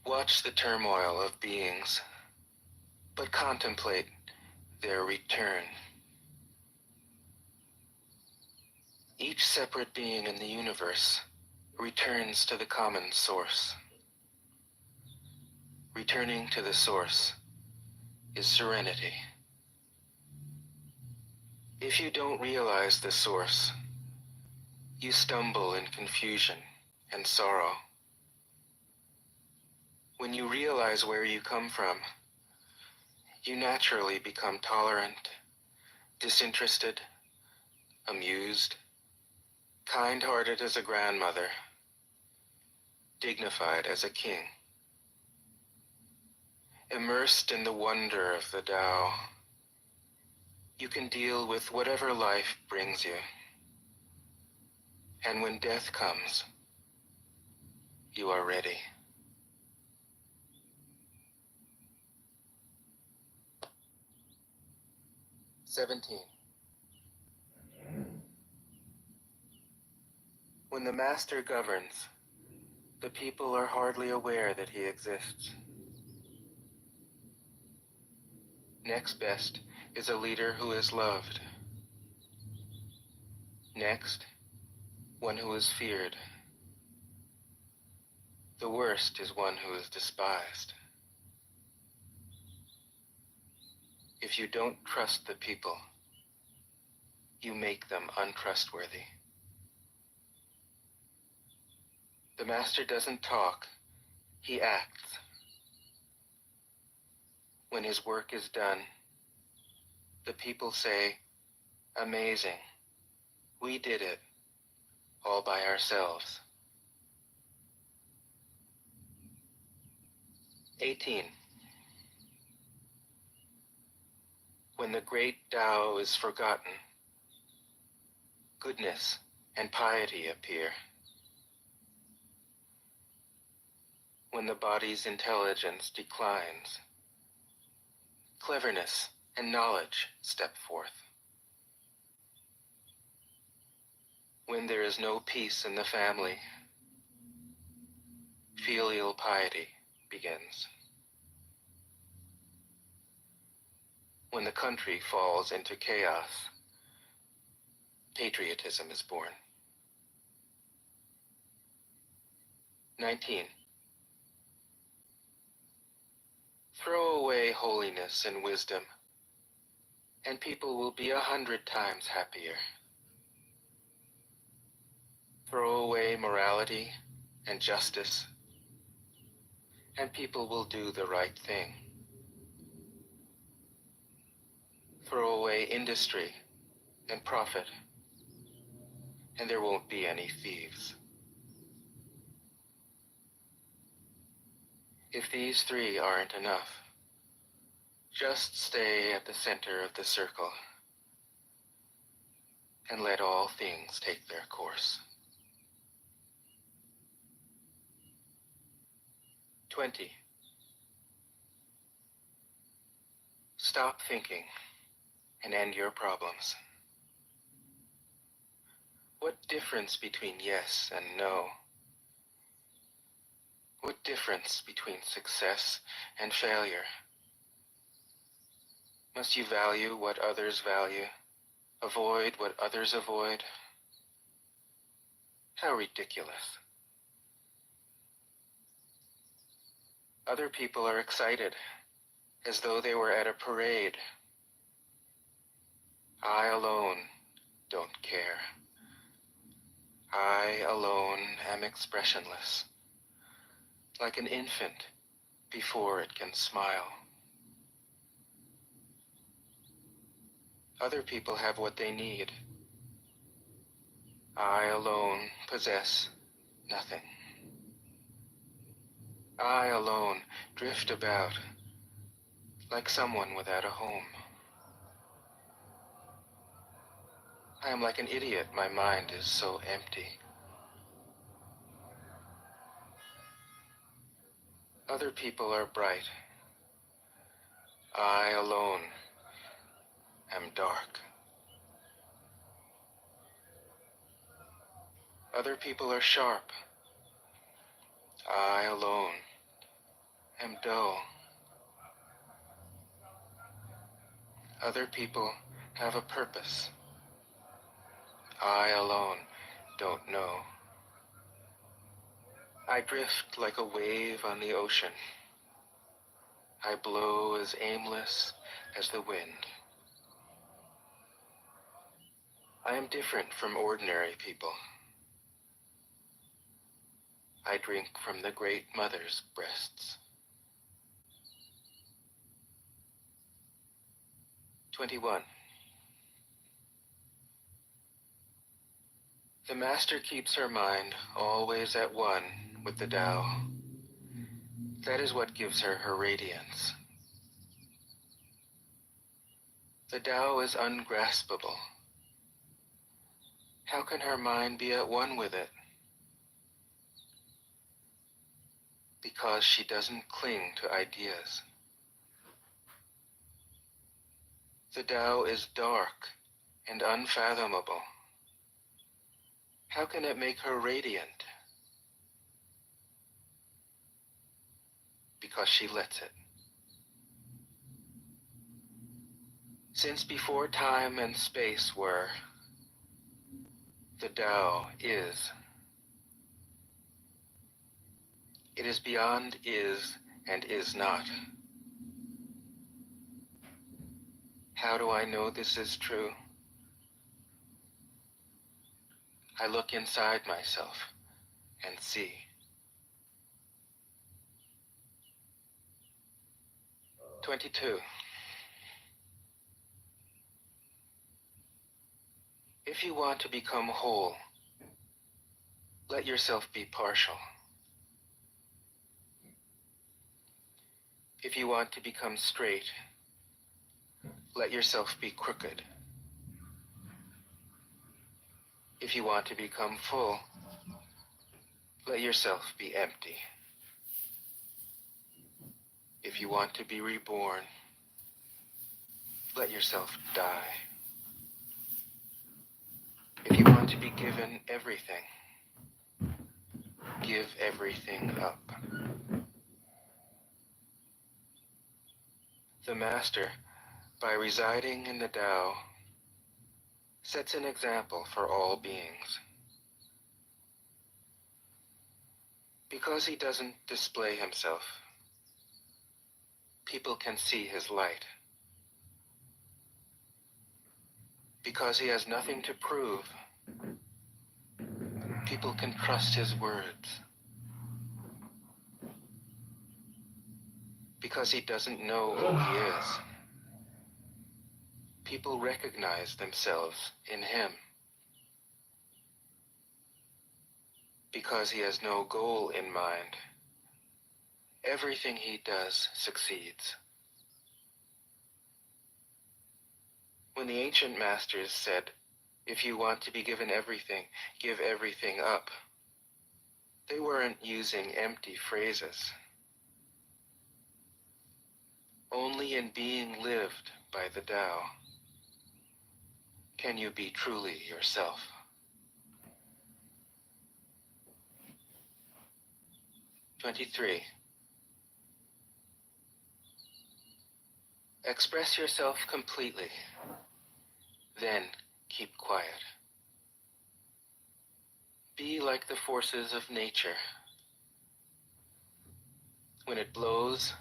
Watch the turmoil of beings, but contemplate their return. Each separate being in the universe returns to the common source. Returning to the source is serenity. If you don't realize the source, you stumble in confusion and sorrow. When you realize where you come from, you naturally become tolerant, disinterested, amused, kind-hearted as a grandmother, dignified as a king. Immersed in the wonder of the Tao, you can deal with whatever life brings you. And when death comes, you are ready. "17. When the master governs, the people are hardly aware that he exists. Next best is a leader who is loved. Next, one who is feared. The worst is one who is despised. If you don't trust the people, you make them untrustworthy. The master doesn't talk, he acts. When his work is done, the people say, 'Amazing, we did it, all by ourselves.' 18. When the great Tao is forgotten, goodness and piety appear. When the body's intelligence declines, cleverness and knowledge step forth. When there is no peace in the family, filial piety begins. When the country falls into chaos, patriotism is born. 19. Throw away holiness and wisdom, and people will be 100 times happier. Throw away morality and justice, and people will do the right thing. Throw away industry and profit, and there won't be any thieves. If these three aren't enough, just stay at the center of the circle and let all things take their course. 20. Stop thinking and end your problems. What difference between yes and no? What difference between success and failure? Must you value what others value, avoid what others avoid? How ridiculous. Other people are excited, as though they were at a parade. I alone don't care. I alone am expressionless, like an infant before it can smile. Other people have what they need. I alone possess nothing. I alone drift about like someone without a home. I am like an idiot, my mind is so empty. Other people are bright. I alone am dark. Other people are sharp. I alone am dull. Other people have a purpose. I alone don't know. I drift like a wave on the ocean. I blow as aimless as the wind. I am different from ordinary people. I drink from the great mother's breasts. 21. The master keeps her mind always at one with the Tao. That is what gives her her radiance. The Tao is ungraspable. How can her mind be at one with it? Because she doesn't cling to ideas. The Tao is dark and unfathomable. How can it make her radiant? Because she lets it. Since before time and space were, the Tao is. It is beyond is and is not. How do I know this is true? I look inside myself and see. "22. If you want to become whole, let yourself be partial. If you want to become straight, let yourself be crooked. If you want to become full, let yourself be empty. If you want to be reborn, let yourself die. If you want to be given everything, give everything up." The Master, by residing in the Tao, sets an example for all beings. Because he doesn't display himself, people can see his light. Because he has nothing to prove, people can trust his words. Because he doesn't know who he is, people recognize themselves in him. Because he has no goal in mind, everything he does succeeds. When the ancient masters said, "If you want to be given everything, give everything up," they weren't using empty phrases. Only in being lived by the Tao can you be truly yourself. "23. Express yourself completely, then keep quiet. Be like the forces of nature. When it blows,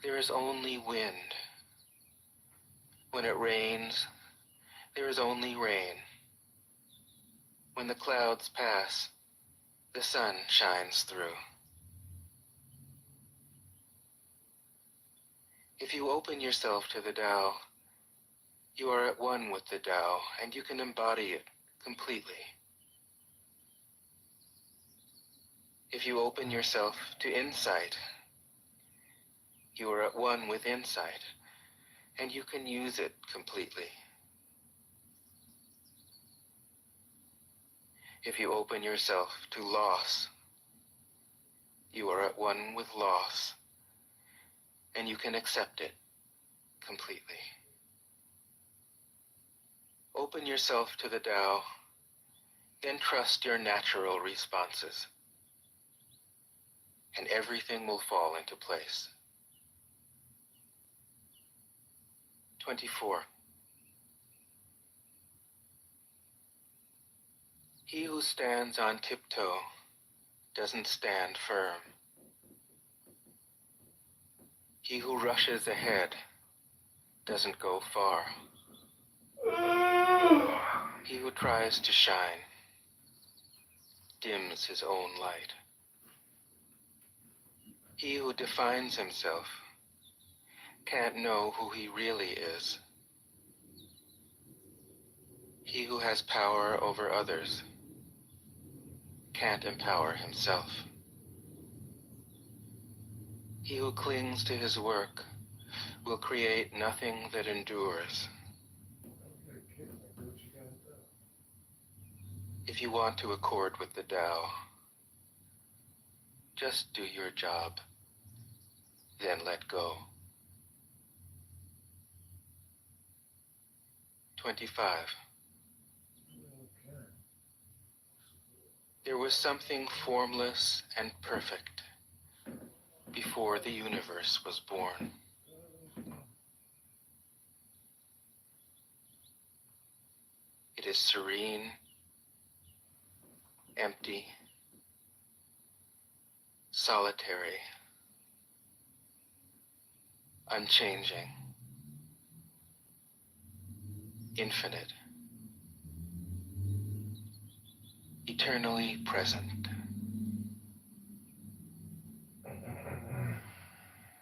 there is only wind. When it rains, there is only rain. When the clouds pass, the sun shines through. If you open yourself to the Tao, you are at one with the Tao, and you can embody it completely. If you open yourself to insight, you are at one with insight, and you can use it completely. If you open yourself to loss, you are at one with loss, and you can accept it completely. Open yourself to the Tao, then trust your natural responses, and everything will fall into place. 24. He who stands on tiptoe doesn't stand firm. He who rushes ahead doesn't go far. He who tries to shine dims his own light. He who defines himself can't know who he really is. He who has power over others can't empower himself. He who clings to his work will create nothing that endures. If you want to accord with the Tao, just do your job, then let go. 25. There was something formless and perfect before the universe was born. It is serene, empty, solitary, unchanging, infinite, eternally present.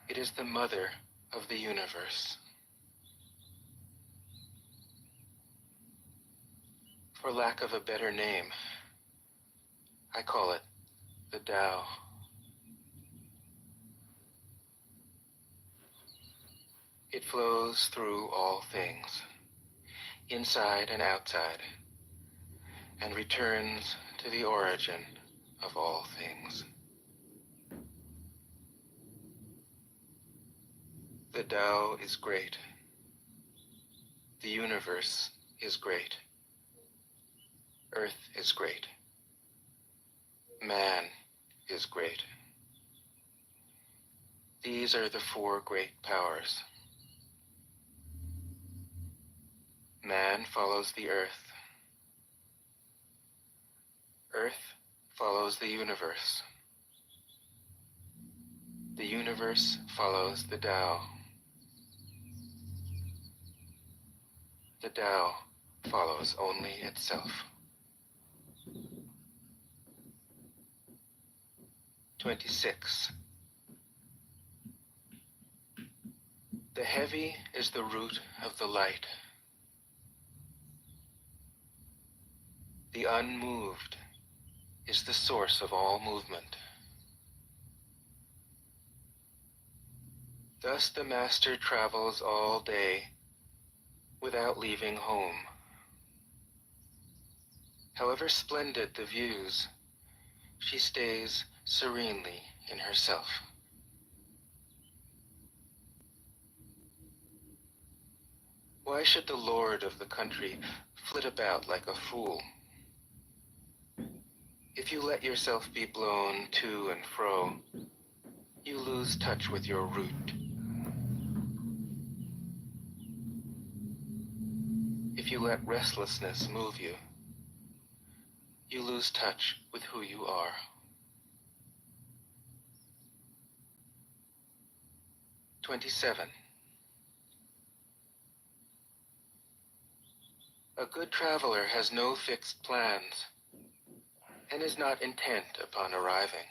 It is the mother of the universe. For lack of a better name, I call it the Tao. It flows through all things, inside and outside, and returns to the origin of all things. The Tao is great. The universe is great. Earth is great. Man is great. These are the four great powers. Man follows the earth. Earth follows the universe. The universe follows the Tao. The Tao follows only itself. 26. The heavy is the root of the light. The unmoved is the source of all movement. Thus the master travels all day without leaving home. However splendid the views, she stays serenely in herself. Why should the lord of the country flit about like a fool? If you let yourself be blown to and fro, you lose touch with your root. If you let restlessness move you, you lose touch with who you are. 27. A good traveler has no fixed plans and is not intent upon arriving.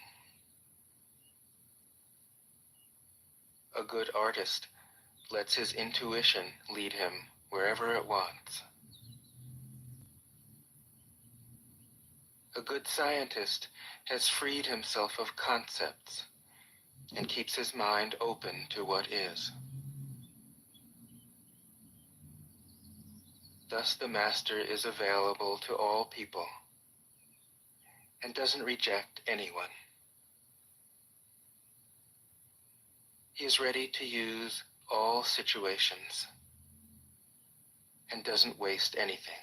A good artist lets his intuition lead him wherever it wants. A good scientist has freed himself of concepts and keeps his mind open to what is. Thus the master is available to all people and doesn't reject anyone. He is ready to use all situations and doesn't waste anything.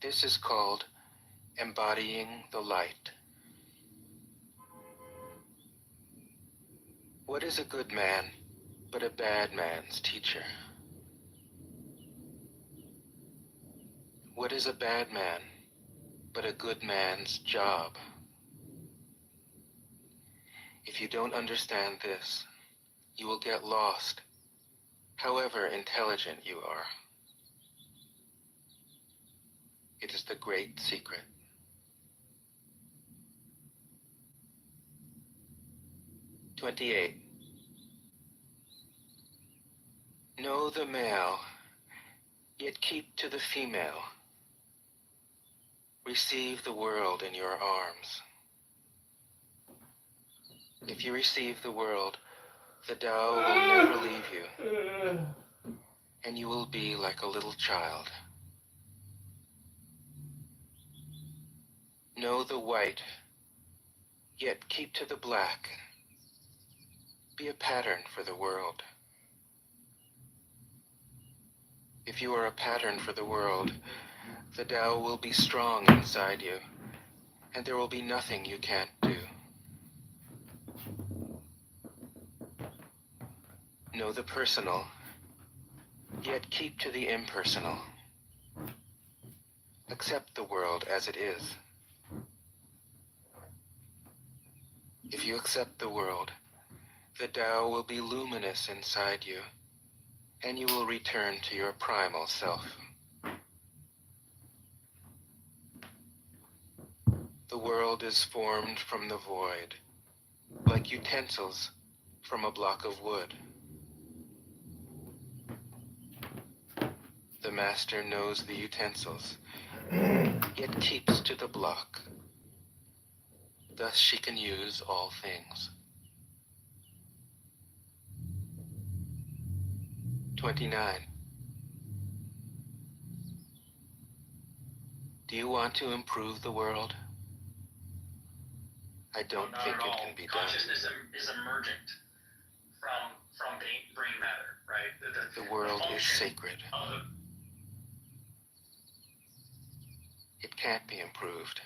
This is called embodying the light. What is a good man but a bad man's teacher? What is a bad man but a good man's job? If you don't understand this, you will get lost, however intelligent you are. It is the great secret. 28. Know the male, yet keep to the female. Receive the world in your arms. If you receive the world, the Tao will never leave you, and you will be like a little child. Know the white, yet keep to the black. Be a pattern for the world. If you are a pattern for the world, the Tao will be strong inside you, and there will be nothing you can't do. Know the personal, yet keep to the impersonal. Accept the world as it is. If you accept the world, the Tao will be luminous inside you, and you will return to your primal self. The world is formed from the void, like utensils from a block of wood. The master knows the utensils, yet keeps to the block. Thus she can use all things. 29. Do you want to improve the world? I don't think it can be done. Consciousness is emergent from brain matter, right? The world is sacred. It can't be improved.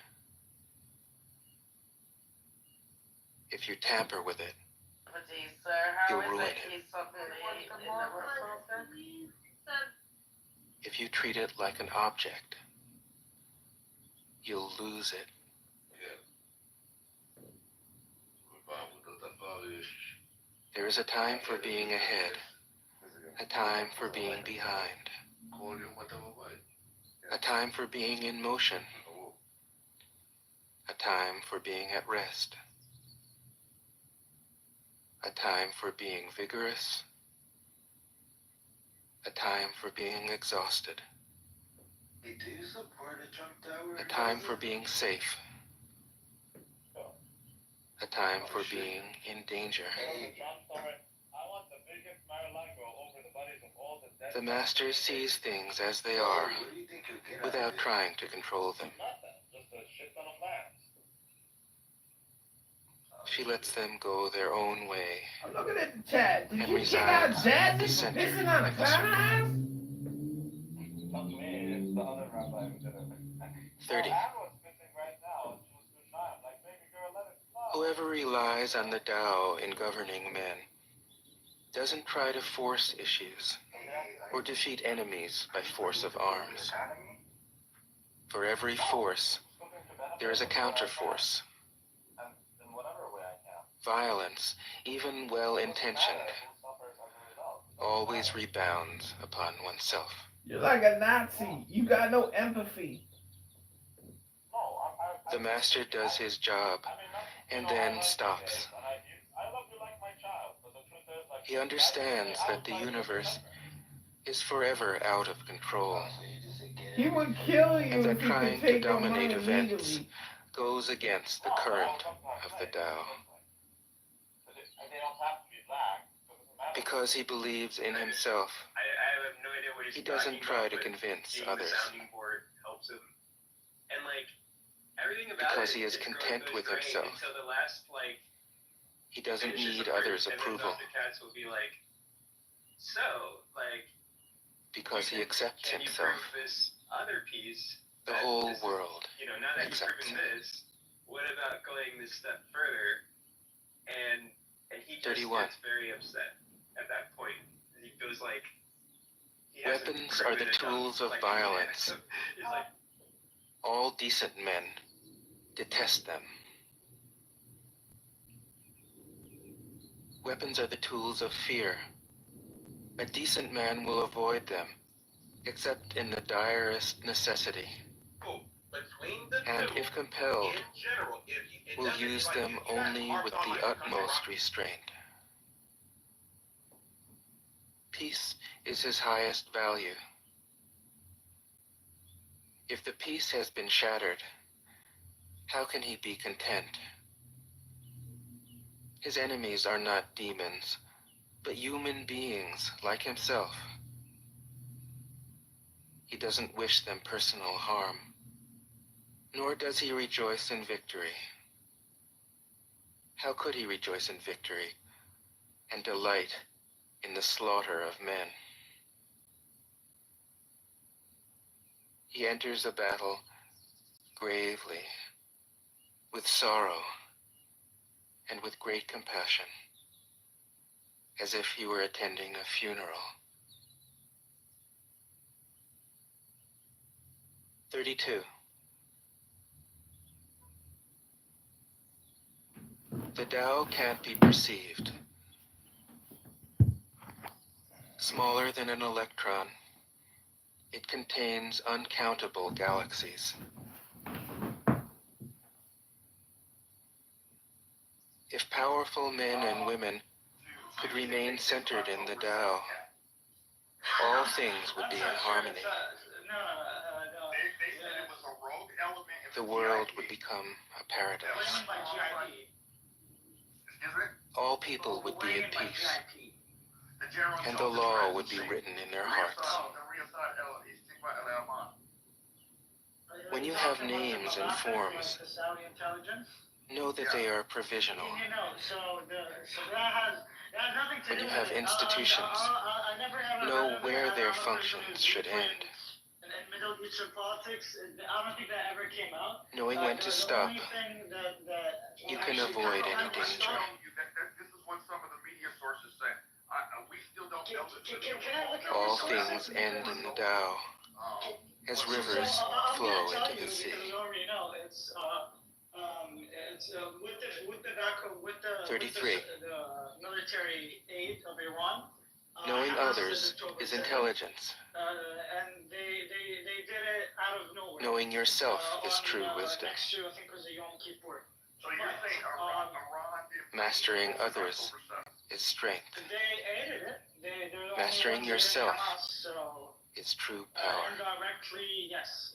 If you tamper with it, Sir, how You'll is ruin it it. he's something in the process? If you treat it like an object, you'll lose it. There is a time for being ahead, a time for being behind, a time for being in motion, a time for being at rest, a time for being vigorous, a time for being exhausted, a time for being safe, a time for being in danger. The Master sees things as they are, without trying to control them. She lets them go their own way. I'm looking at the chat. Did And you kick out resides at the Jazzy for center pissing on a of the clown circle. house? 30. Whoever relies on the Tao in governing men doesn't try to force issues or defeat enemies by force of arms. For every force, there is a counterforce. Violence, even well-intentioned, always rebounds upon oneself. You're like a Nazi. You got no empathy. The Master does his job and then stops. He understands that the universe is forever out of control. He would kill you And that if he could trying to take your dominate money events legally. goes against the current of the Tao. Because he believes in himself, he doesn't try to convince others. Because he is content with himself, he doesn't need others' approval. Because he accepts himself, the whole world accepts him. What about going this step further? And he just 31. gets very upset at that point. He feels like he Weapons are the tools of violence. He's like, All decent men detest them. Weapons are the tools of fear. A decent man will avoid them, except in the direst necessity. And if compelled, will use them only with the utmost restraint. Peace is his highest value. If the peace has been shattered, how can he be content? His enemies are not demons, but human beings like himself. He doesn't wish them personal harm, nor does he rejoice in victory. How could he rejoice in victory and delight in the slaughter of men? He enters a battle gravely, with sorrow, and with great compassion, as if he were attending a funeral. 32. The Tao can't be perceived. Smaller than an electron, it contains uncountable galaxies. If powerful men and women could remain centered in the Tao, all things would be in harmony. The world would become a paradise. All people would be at peace, and the law would be written in their hearts. When you have names and forms, know that they are provisional. When you have institutions, know where their functions should end. Knowing when to stop, you can avoid any danger. This is when some of All things end in the Tao, as rivers flow into the sea. With the DACA, with the 33. the military aid of Iran. Knowing others is intelligence. And they did it out of nowhere. Knowing yourself is true wisdom. Next to, I think it was a Yom Kippur. So you're saying Iran Mastering others is strength. They aided it. They're the only Mastering ones that yourself Hamas, so, is true power. indirectly, yes.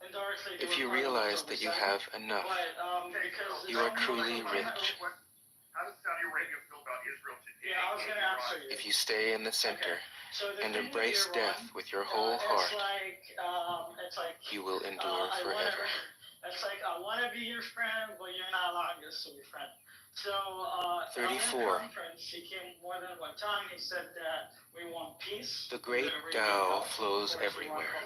Indirectly. If you realize that you have enough, Because you are truly rich. How does Saudi Arabia feel about Israel today? Yeah, I was going to answer you. If you stay in the center So the and thing with embrace Iran, death with your whole heart, it's like you will endure forever. It's like I want to be your friend, but you're not allowing us to be friends. So 34. On the conference, he came more than one time. He said that we want peace. The great Tao flows everywhere.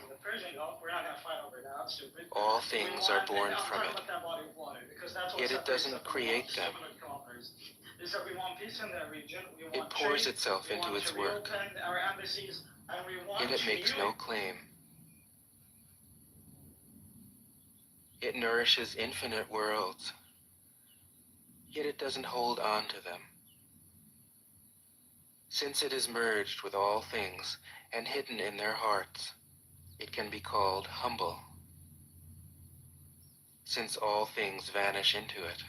We're not going to fight over that. I'm stupid. All things are born from it. That body of water, because that's what Yet it doesn't create them. Is that we want peace in that region. We It want pours trade, itself we into want its to work. reopen our embassies, and we want Yet it makes no claim. It nourishes infinite worlds. Yet it doesn't hold on to them. Since it is merged with all things and hidden in their hearts, it can be called humble. Since all things vanish into it,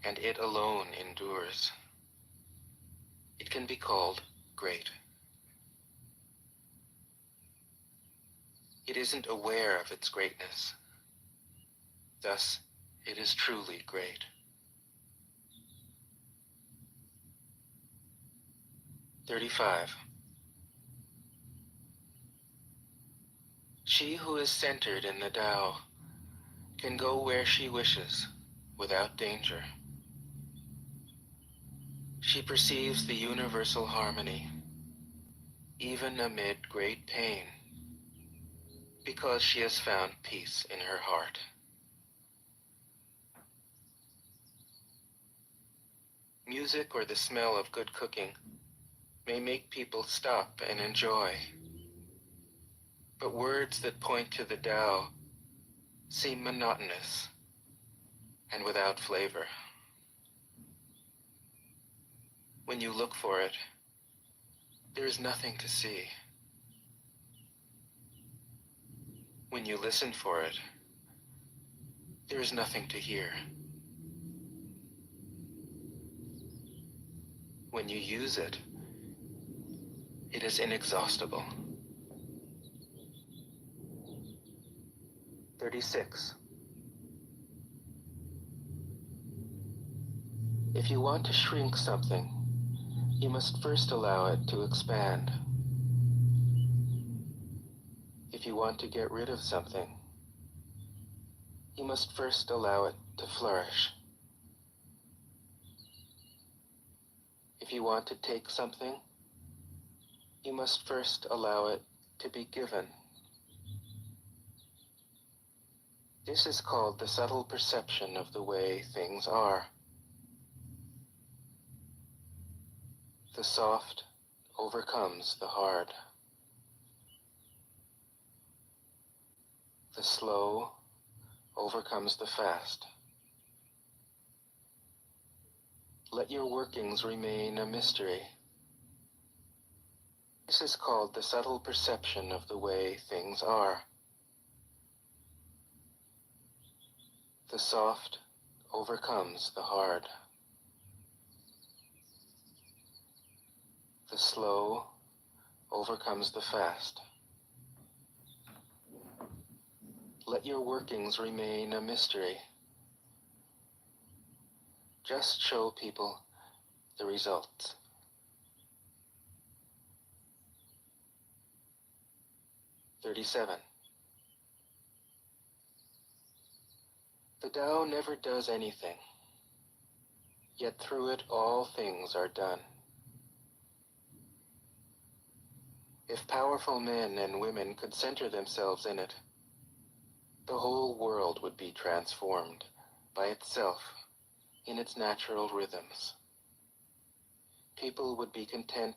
and it alone endures, it can be called great. It isn't aware of its greatness. Thus, it is truly great. 35. She who is centered in the Tao can go where she wishes without danger. She perceives the universal harmony, even amid great pain, because she has found peace in her heart. Music or the smell of good cooking may make people stop and enjoy, but words that point to the Tao seem monotonous and without flavor. When you look for it, there is nothing to see. When you listen for it, there is nothing to hear. When you use it, it is inexhaustible. 36. If you want to shrink something, you must first allow it to expand. If you want to get rid of something, you must first allow it to flourish. If you want to take something, you must first allow it to be given. This is called the subtle perception of the way things are. The soft overcomes the hard. The slow overcomes the fast. Let your workings remain a mystery. This is called the subtle perception of the way things are. The soft overcomes the hard. The slow overcomes the fast. Let your workings remain a mystery. Just show people the results. 37. The Tao never does anything, yet through it all things are done. If powerful men and women could center themselves in it, the whole world would be transformed by itself in its natural rhythms. people would be content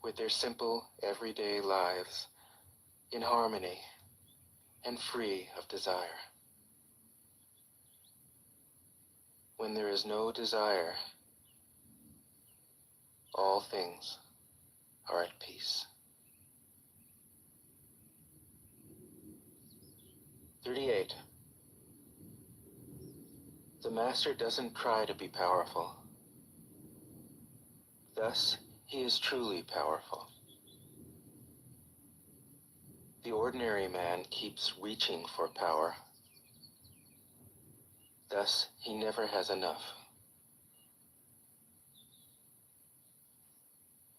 with their simple, everyday lives, in harmony and free of desire. When there is no desire, all things are at peace. 38. The master doesn't try to be powerful. Thus, he is truly powerful. The ordinary man keeps reaching for power. Thus, he never has enough.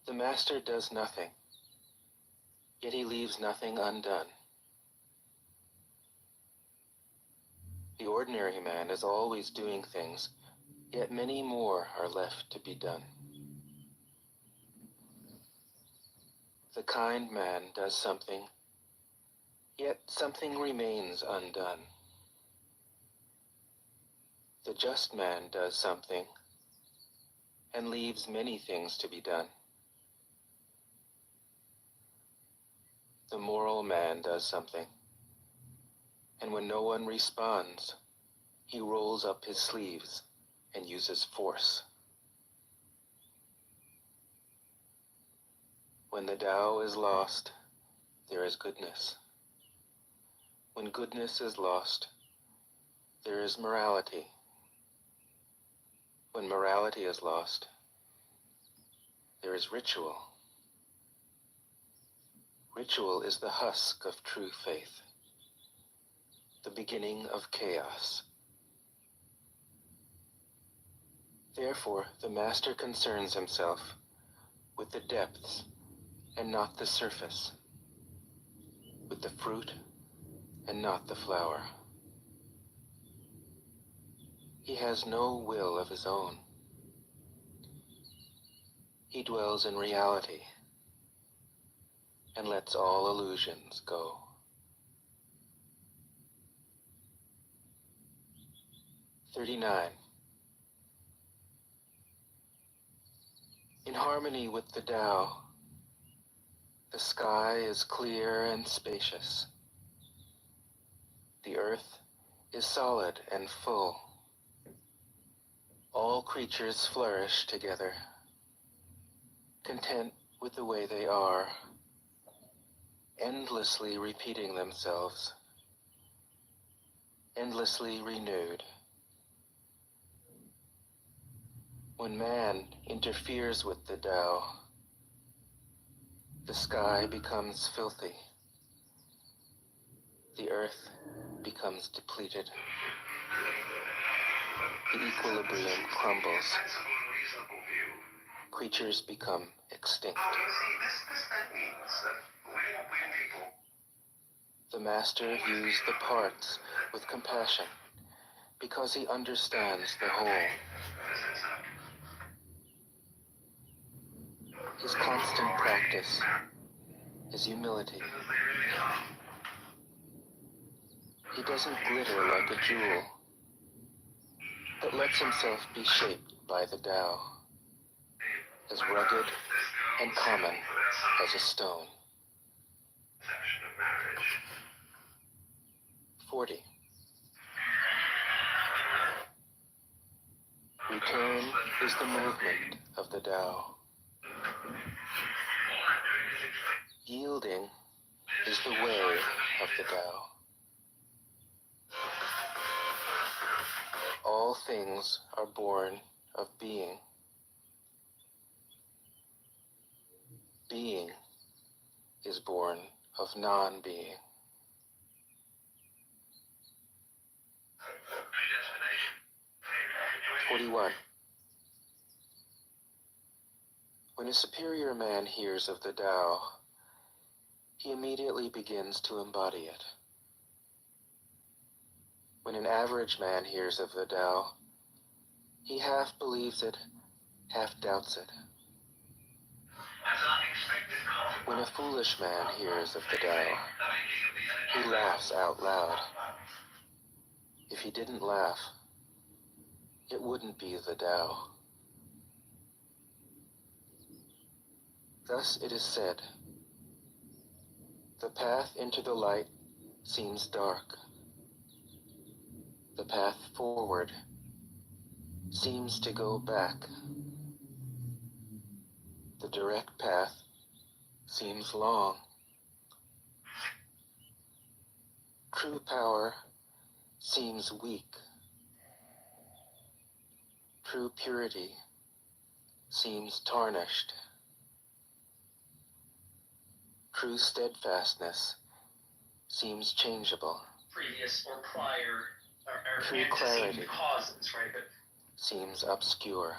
The master does nothing, yet he leaves nothing undone. The ordinary man is always doing things, yet many more are left to be done. The kind man does something, yet something remains undone. The just man does something, and leaves many things to be done. The moral man does something, and when no one responds, he rolls up his sleeves and uses force. When the Tao is lost, there is goodness. When goodness is lost, there is morality. When morality is lost, there is ritual. Ritual is the husk of true faith, the beginning of chaos. Therefore, the master concerns himself with the depths and not the surface, with the fruit and not the flower. He has no will of his own. He dwells in reality and lets all illusions go. "39. In harmony with the Tao, the sky is clear and spacious. The earth is solid and full. All creatures flourish together, content with the way they are, endlessly repeating themselves, endlessly renewed. When man interferes with the Tao, the sky becomes filthy. The earth becomes depleted. The equilibrium crumbles. Creatures become extinct. The master views the parts with compassion because he understands the whole. His constant practice is humility. He doesn't glitter like a jewel, but lets himself be shaped by the Tao, as rugged and common as a stone. 40. Return is the movement of the Tao. Yielding is the way of the Tao. All things are born of being. Being is born of non-being. "41. When a superior man hears of the Tao, he immediately begins to embody it. When an average man hears of the Tao, he half believes it, half doubts it. When a foolish man hears of the Tao, he laughs out loud. If he didn't laugh, it wouldn't be the Tao. Thus it is said, the path into the light seems dark. The path forward seems to go back. The direct path seems long. True power seems weak. True purity seems tarnished. True steadfastness seems changeable. Previous or prior or True antecedent clarity causes, right? But seems obscure.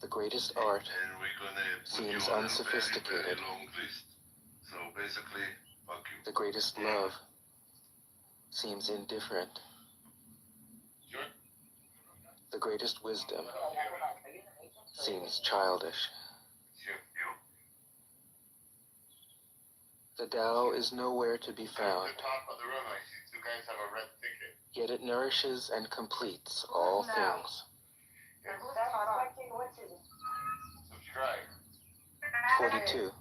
The greatest art And we're gonna put seems you on a very, unsophisticated. very long list. So basically, fuck you. The greatest love seems indifferent. Sure. The greatest wisdom seems childish. Sure. The Tao is nowhere to be found, At the top of the room, I see two guys have a red ticket. yet it nourishes and completes all things. Subscribe. 42.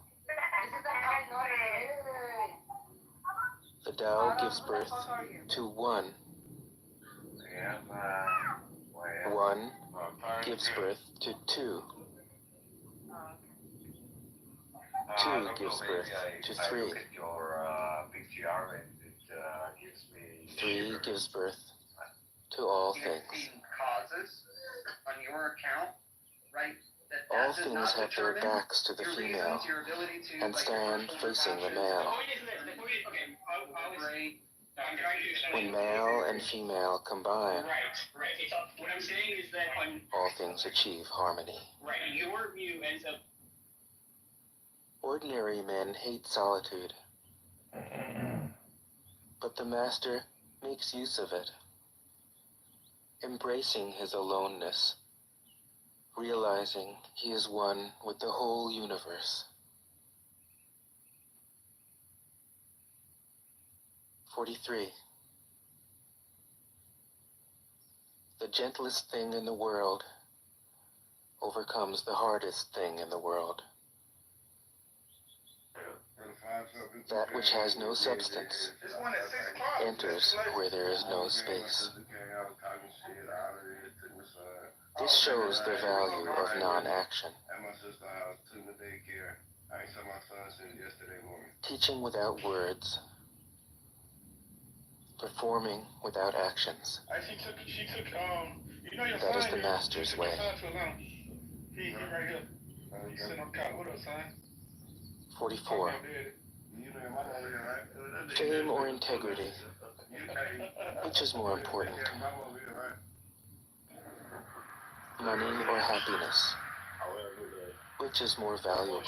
The Tao gives birth to one. One gives birth to two. Two gives birth to three. Three gives birth to all things. causes on your account, right? All things have their backs to the female and stand facing the male. When male and female combine, Right. So what I'm saying is that on all things achieve harmony. your view ends up. Ordinary men hate solitude, but the master makes use of it, embracing his aloneness, realizing he is one with the whole universe. 43. The gentlest thing in the world overcomes the hardest thing in the world. That which has no substance enters where there is no space. This shows the value of non-action. Teaching without words, performing without actions. That is the master's way. He right here. Sitting on the couch. What up, son? 44. Fame or integrity? Which is more important? Money or happiness? Which is more valuable?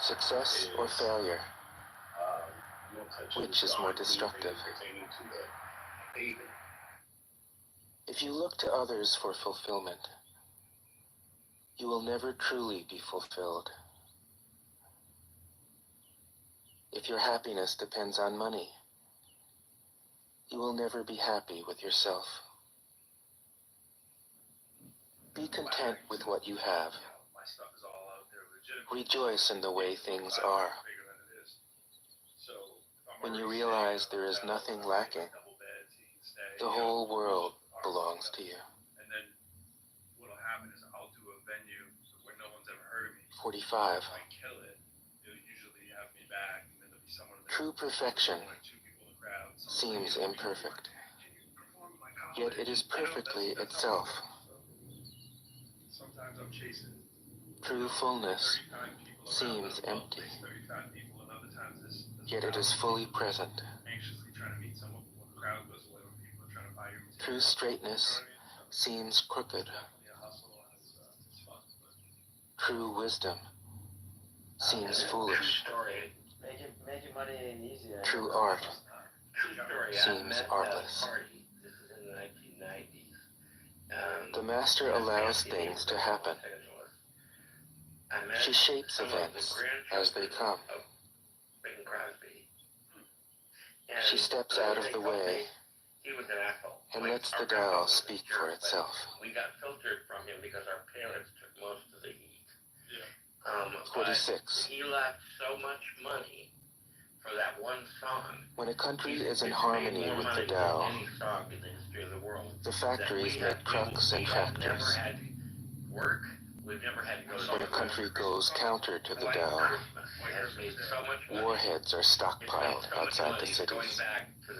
Success or failure? Which is more destructive? If you look to others for fulfillment, you will never truly be fulfilled. If your happiness depends on money, you will never be happy with yourself. Be content with what you have. Rejoice in the way things are. When you realize there is nothing lacking, the whole world belongs to you. 45. True perfection seems imperfect, yet it is perfectly itself. True fullness seems empty, yet it is fully present. True straightness seems crooked. True wisdom seems foolish. Making money ain't easy. True art seems artless. This is in the 1990s. The master allows things to happen. She shapes events as they come. She steps out of the way He was an asshole. and Like, lets our the grandpa Tao was a speak jerk, for but itself. We got filtered from him because our parents took most of the heat. 46. He left so much money for that one song. When a country He- is in it's harmony made more with the money than Tao, any song in the history of the world. the factories That we make have- trucks we and have never tractors. had to work. We've never had to go to When a country goes counter to the Tao, Christmas. It has made so much money. warheads are It's made stockpiled so much outside the money going cities. back to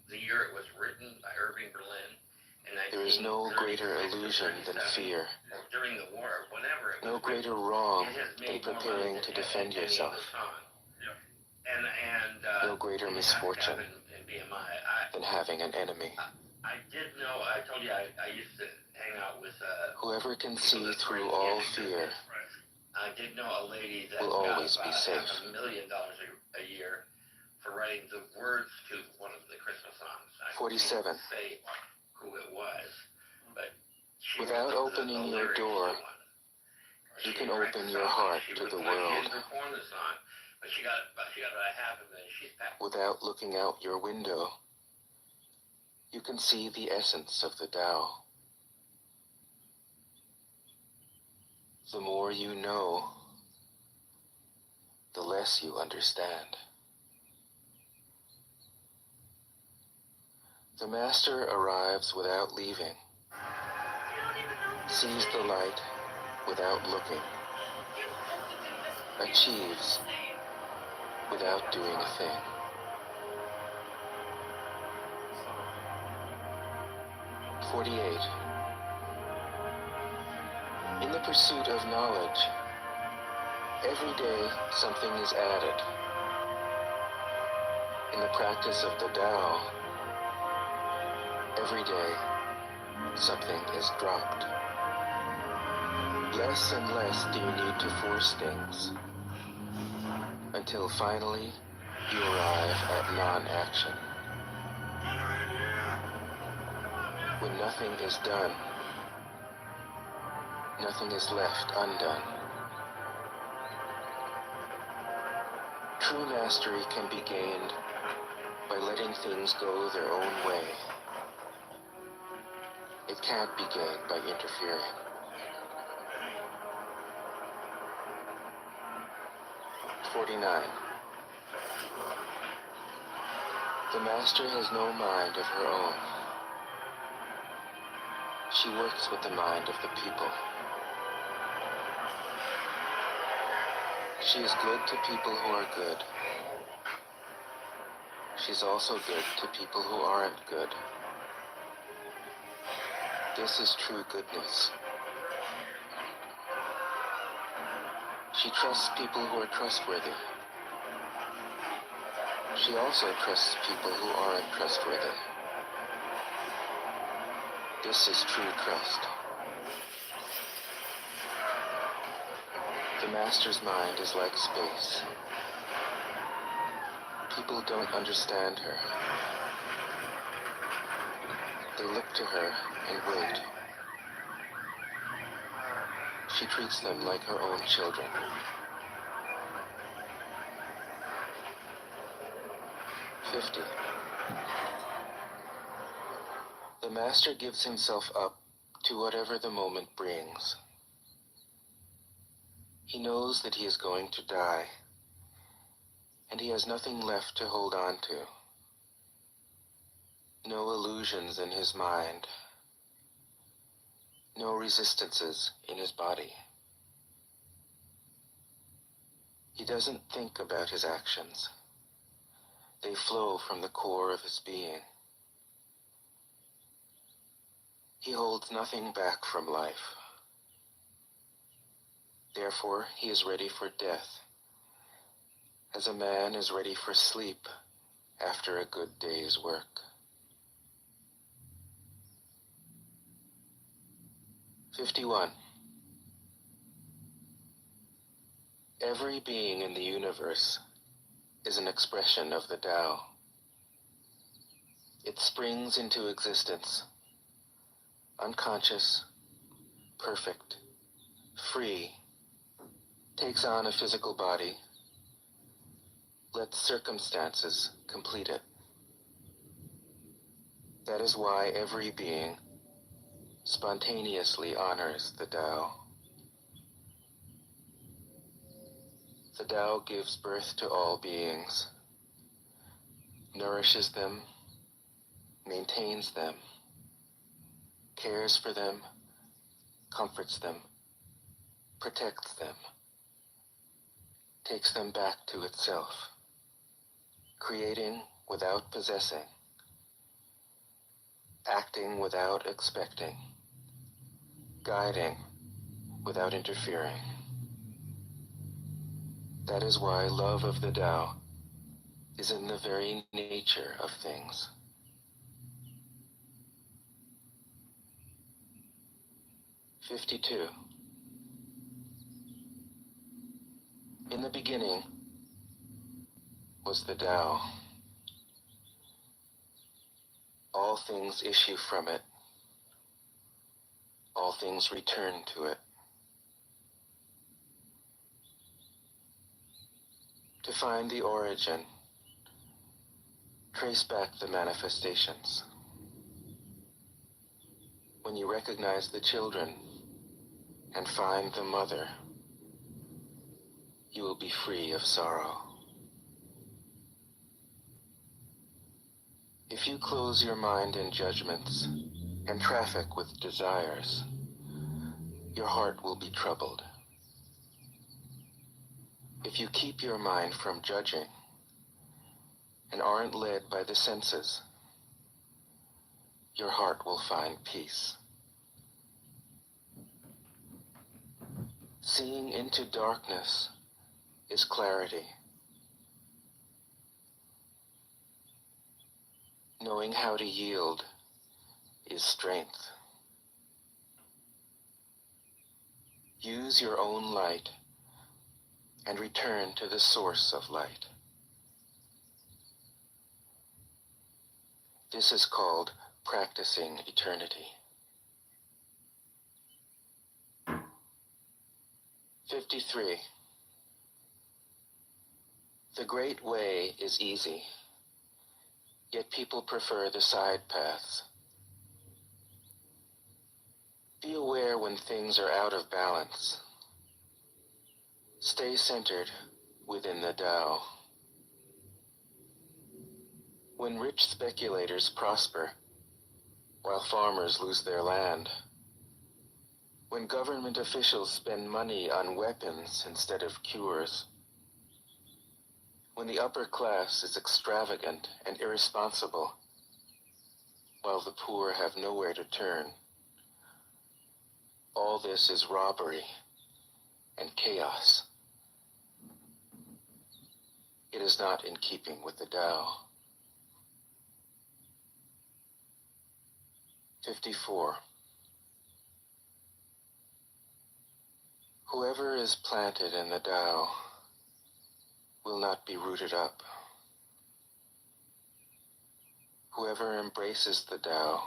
the year it was written by Irving Berlin. In There is no 1936 greater or illusion than 37, fear, or during the war, whenever it was no written. greater wrong It has than made more preparing money to than defend any yourself, other song. no greater you have to misfortune have it in BMI. than having an enemy. I did know. I told you I used to hang out with. Whoever can see through all fear I did know a lady that will got always be about safe. $500,000 a year for writing the words to one of the Christmas songs. I 47. can't say who it was, but she Without wrote opening the your lyrics door, to one. you She can wrote open the your song. heart She to was the like, world. She didn't perform the song, but she got about half of it. She's passed. Without looking out your window, you can see the essence of the Tao. The more you know, the less you understand. The master arrives without leaving, sees the light without looking, achieves without doing a thing. 48. In the pursuit of knowledge, every day something is added. In the practice of the Tao, every day something is dropped. Less and less do you need to force things, until finally you arrive at non-action. When nothing is done, nothing is left undone. True mastery can be gained by letting things go their own way. It can't be gained by interfering. 49. The master has no mind of her own. She works with the mind of the people. She is good to people who are good. She's also good to people who aren't good. This is true goodness. She trusts people who are trustworthy. She also trusts people who aren't trustworthy. This is true trust. The master's mind is like space. People don't understand her. They look to her and wait. She treats them like her own children. 50. The master gives himself up to whatever the moment brings. He knows that he is going to die, and he has nothing left to hold on to. No illusions in his mind. No resistances in his body. He doesn't think about his actions. They flow from the core of his being. He holds nothing back from life. Therefore, he is ready for death, as a man is ready for sleep after a good day's work. 51. Every being in the universe is an expression of the Tao. It springs into existence, unconscious, perfect, free, takes on a physical body, lets circumstances complete it. That is why every being spontaneously honors the Tao. The Tao gives birth to all beings, nourishes them, maintains them, cares for them, comforts them, protects them, takes them back to itself, creating without possessing, acting without expecting, guiding without interfering. That is why love of the Tao is in the very nature of things. (52) In the beginning was the Tao. All things issue from it. All things return to it. To find the origin, trace back the manifestations. When you recognize the children and find the mother, you will be free of sorrow. If you close your mind in judgments and traffic with desires, your heart will be troubled. If you keep your mind from judging and aren't led by the senses, your heart will find peace. Seeing into darkness is clarity. Knowing how to yield is strength. Use your own light and return to the source of light. This is called practicing eternity. 53. The great way is easy, yet people prefer the side paths. Be aware when things are out of balance. Stay centered within the Tao. When rich speculators prosper, while farmers lose their land, when government officials spend money on weapons instead of cures, when the upper class is extravagant and irresponsible, while the poor have nowhere to turn, all this is robbery and chaos. It is not in keeping with the Tao. 54. Whoever is planted in the Tao will not be rooted up. Whoever embraces the Tao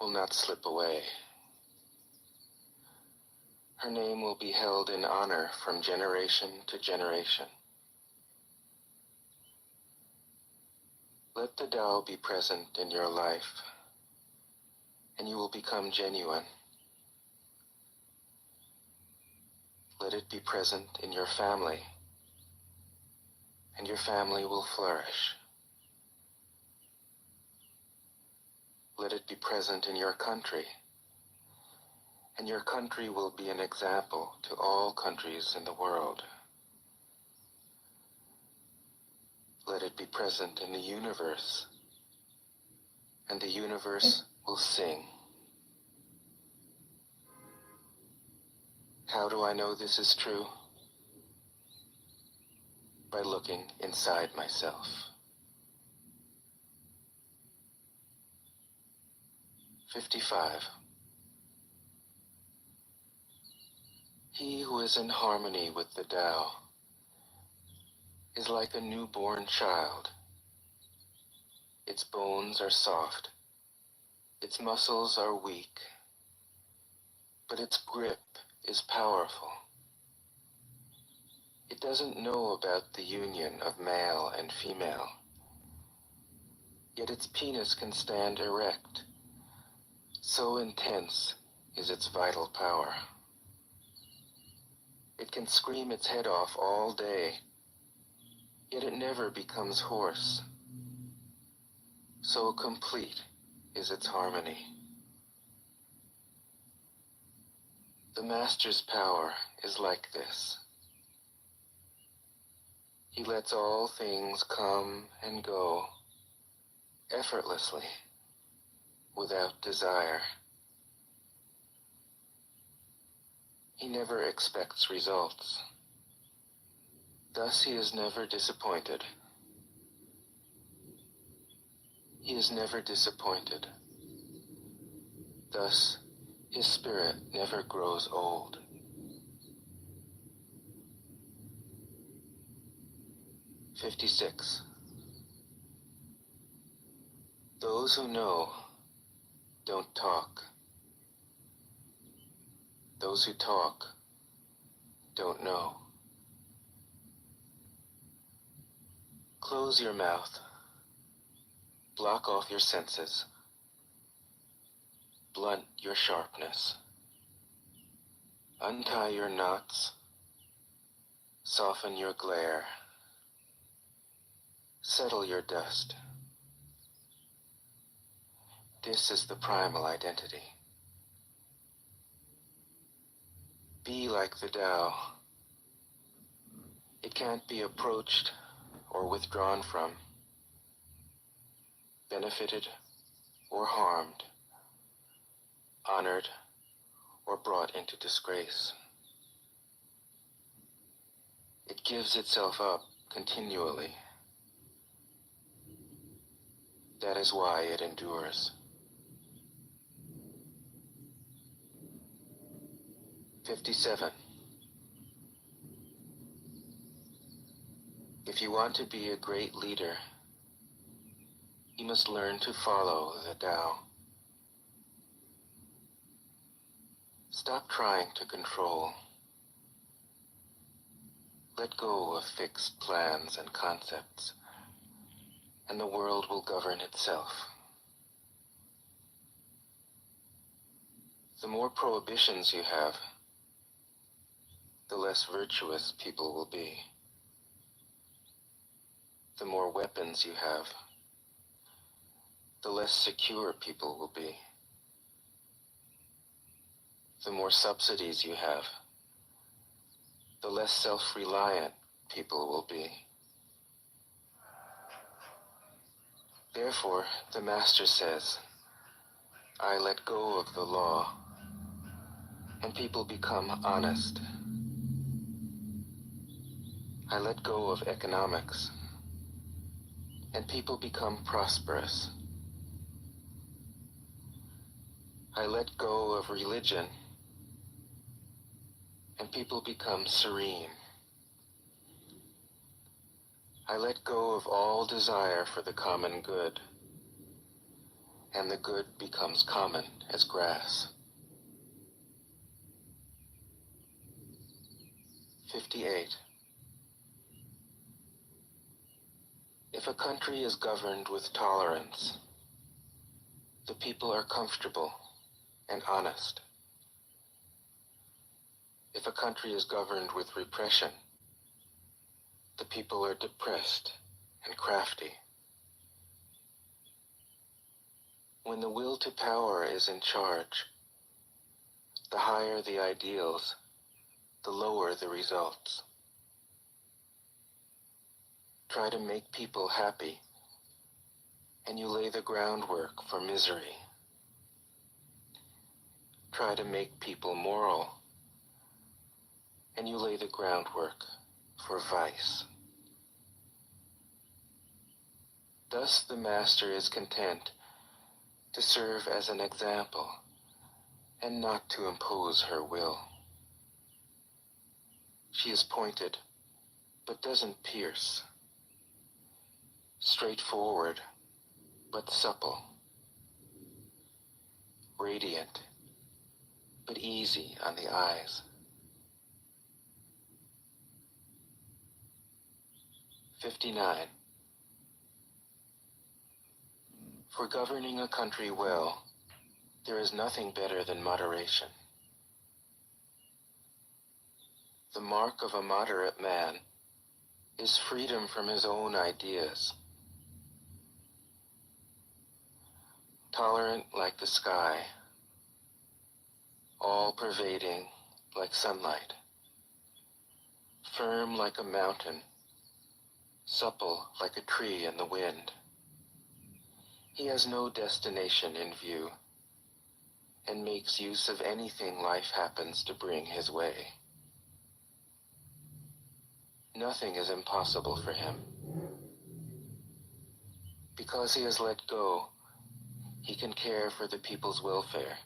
will not slip away. Her name will be held in honor from generation to generation. Let the Tao be present in your life, and you will become genuine. Let it be present in your family, and your family will flourish. Let it be present in your country, and your country will be an example to all countries in the world. Let it be present in the universe, and the universe will sing. How do I know this is true? By looking inside myself. 55. He who is in harmony with the Tao is like a newborn child. Its bones are soft, its muscles are weak, but its grip is powerful. It doesn't know about the union of male and female. yet its penis can stand erect. So intense is its vital power. It can scream its head off all day, yet it never becomes hoarse. So complete is its harmony. The Master's power is like this. He lets all things come and go effortlessly, without desire. He never expects results. Thus he is never disappointed. He is never disappointed. Thus his spirit never grows old. "56. Those who know don't talk. Those who talk don't know. Close your mouth. Block off your senses. Blunt your sharpness. Untie your knots. Soften your glare. Settle your dust. This is the primal identity. Be like the Tao. It can't be approached or withdrawn from, benefited or harmed, honored or brought into disgrace. It gives itself up continually. That is why it endures. 57. If you want to be a great leader, you must learn to follow the Tao. Stop trying to control. Let go of fixed plans and concepts, and the world will govern itself. The more prohibitions you have, the less virtuous people will be. The more weapons you have, the less secure people will be. The more subsidies you have, the less self-reliant people will be. Therefore, the Master says, I let go of the law, and people become honest. I let go of economics, and people become prosperous. I let go of religion, and people become serene. I let go of all desire for the common good, and the good becomes common as grass. 58. If a country is governed with tolerance, the people are comfortable and honest. If a country is governed with repression, the people are depressed and crafty. When the will to power is in charge, the higher the ideals, the lower the results. Try to make people happy, and you lay the groundwork for misery. Try to make people moral, and you lay the groundwork for vice. Thus the Master is content to serve as an example and not to impose her will. She is pointed, but doesn't pierce. Straightforward, but supple. Radiant, but easy on the eyes. 59. For governing a country well, there is nothing better than moderation. The mark of a moderate man is freedom from his own ideas, tolerant like the sky, all-pervading like sunlight, firm like a mountain, supple like a tree in the wind. He has no destination in view, and makes use of anything life happens to bring his way. Nothing is impossible for him. Because he has let go, he can care for the people's welfare,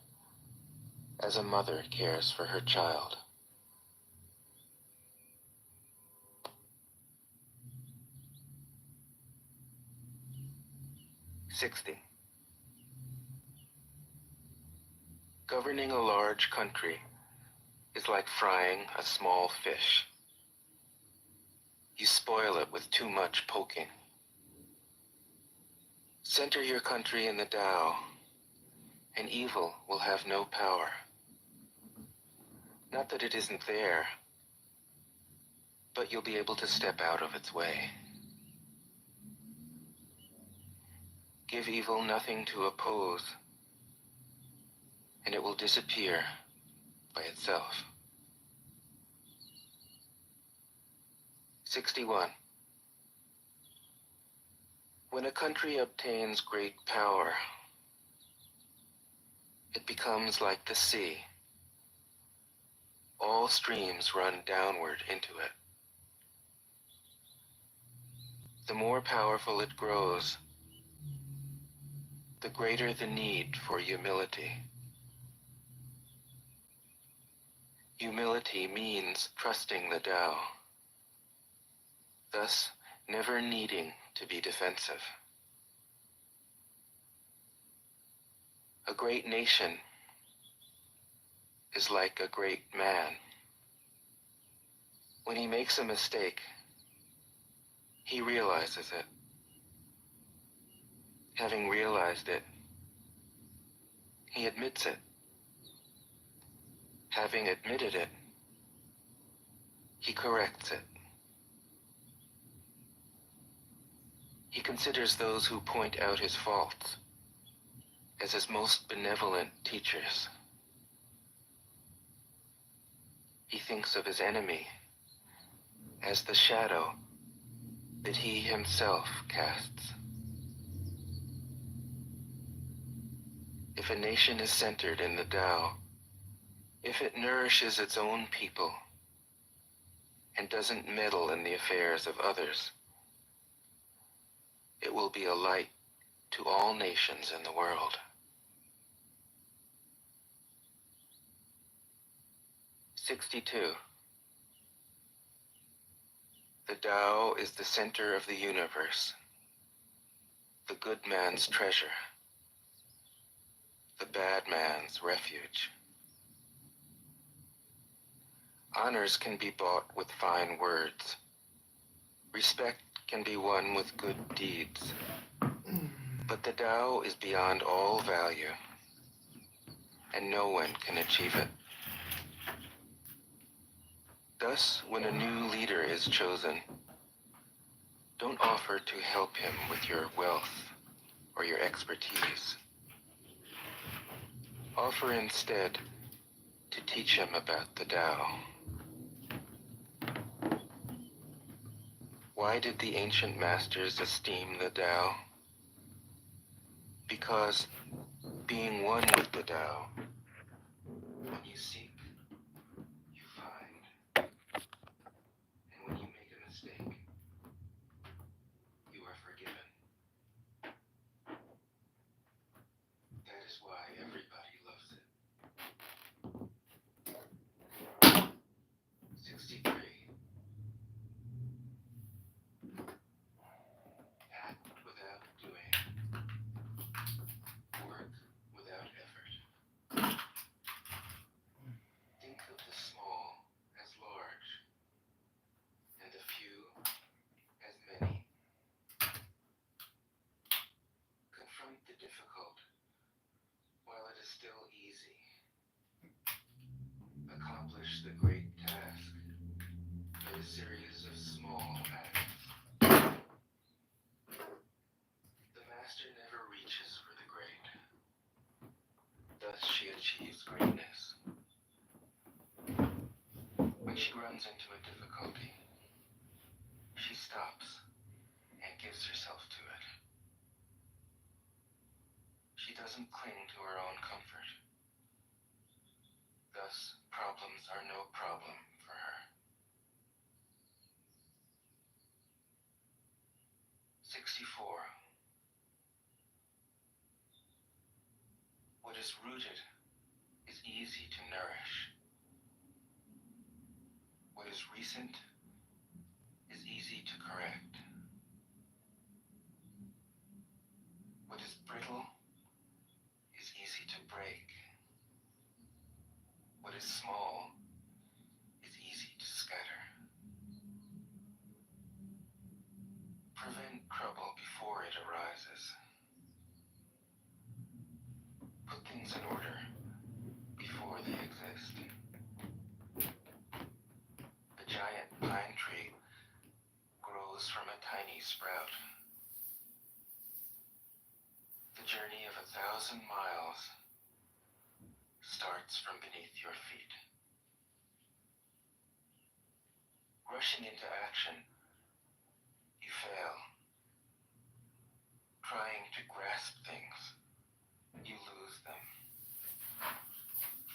as a mother cares for her child. '60. Governing a large country is like frying a small fish. You spoil it with too much poking. Center your country in the Tao, and evil will have no power. Not that it isn't there, but you'll be able to step out of its way. Give evil nothing to oppose, and it will disappear by itself. 61. When a country obtains great power, it becomes like the sea. All streams run downward into it. The more powerful it grows, the greater the need for humility. Humility means trusting the Tao, thus never needing to be defensive. A great nation is like a great man. When he makes a mistake, he realizes it. Having realized it, he admits it. Having admitted it, he corrects it. He considers those who point out his faults as his most benevolent teachers. He thinks of his enemy as the shadow that he himself casts. If a nation is centered in the Tao, if it nourishes its own people and doesn't meddle in the affairs of others, it will be a light to all nations in the world. 62. The Tao is the center of the universe, the good man's treasure, the bad man's refuge. Honors can be bought with fine words. Respect can be won with good deeds. But the Tao is beyond all value, and no one can achieve it. Thus, when a new leader is chosen, don't offer to help him with your wealth or your expertise. Offer instead to teach him about the Tao. Why did the ancient masters esteem the Tao? Because being one with the Tao, when you seek, you find. And when you make a mistake, you are forgiven. That is why everybody loves it. 63. Act without doing. Work without effort. still easy. Accomplish the great task by a series of small acts. The master never reaches for the great. Thus she achieves greatness. When she runs into a difficulty, she stops and gives herself to it. She doesn't cling to her own comfort. Thus, problems are no problem for her. 64. What is rooted is easy to nourish. What is recent is easy to correct. What is brittle is easy to break. What is small is easy to scatter. Prevent trouble before it arises. Put things in order before they exist. The giant pine tree grows from a tiny sprout. The journey of 1,000 miles starts from beneath your feet. Rushing into action, you fail. Trying to grasp things, you lose them.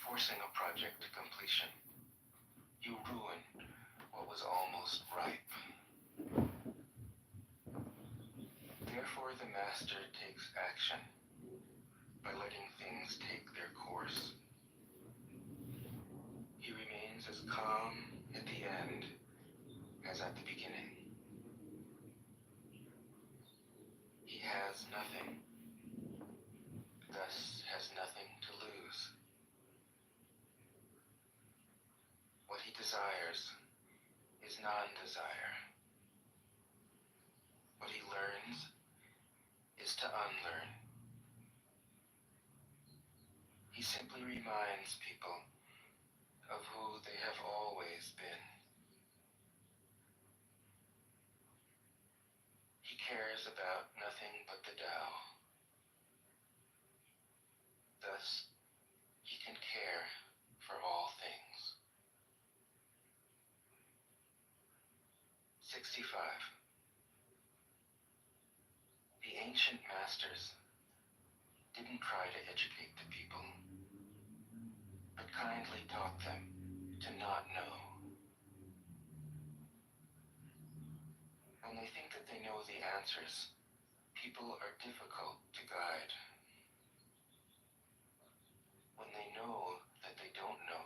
Forcing a project to completion, you ruin what was almost ripe. Therefore, the master takes action by letting things take their course. He remains as calm at the end as at the beginning. He has nothing, thus has nothing to lose. What he desires is non-desire. What he learns is to unlearn. He simply reminds people of who they have always been. He cares about nothing but the Tao. Thus, he can care for all things. 65. The ancient masters didn't try to educate the people, but kindly taught them to not know. When they think that they know the answers, people are difficult to guide. When they know that they don't know,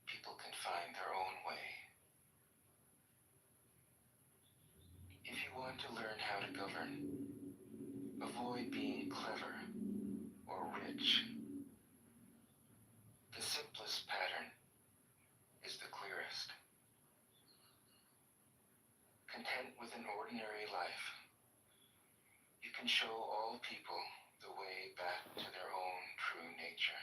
people can find their own way. If you want to learn how to govern, avoid being clever or rich. The simplest pattern is the clearest. Content with an ordinary life, you can show all people the way back to their own true nature.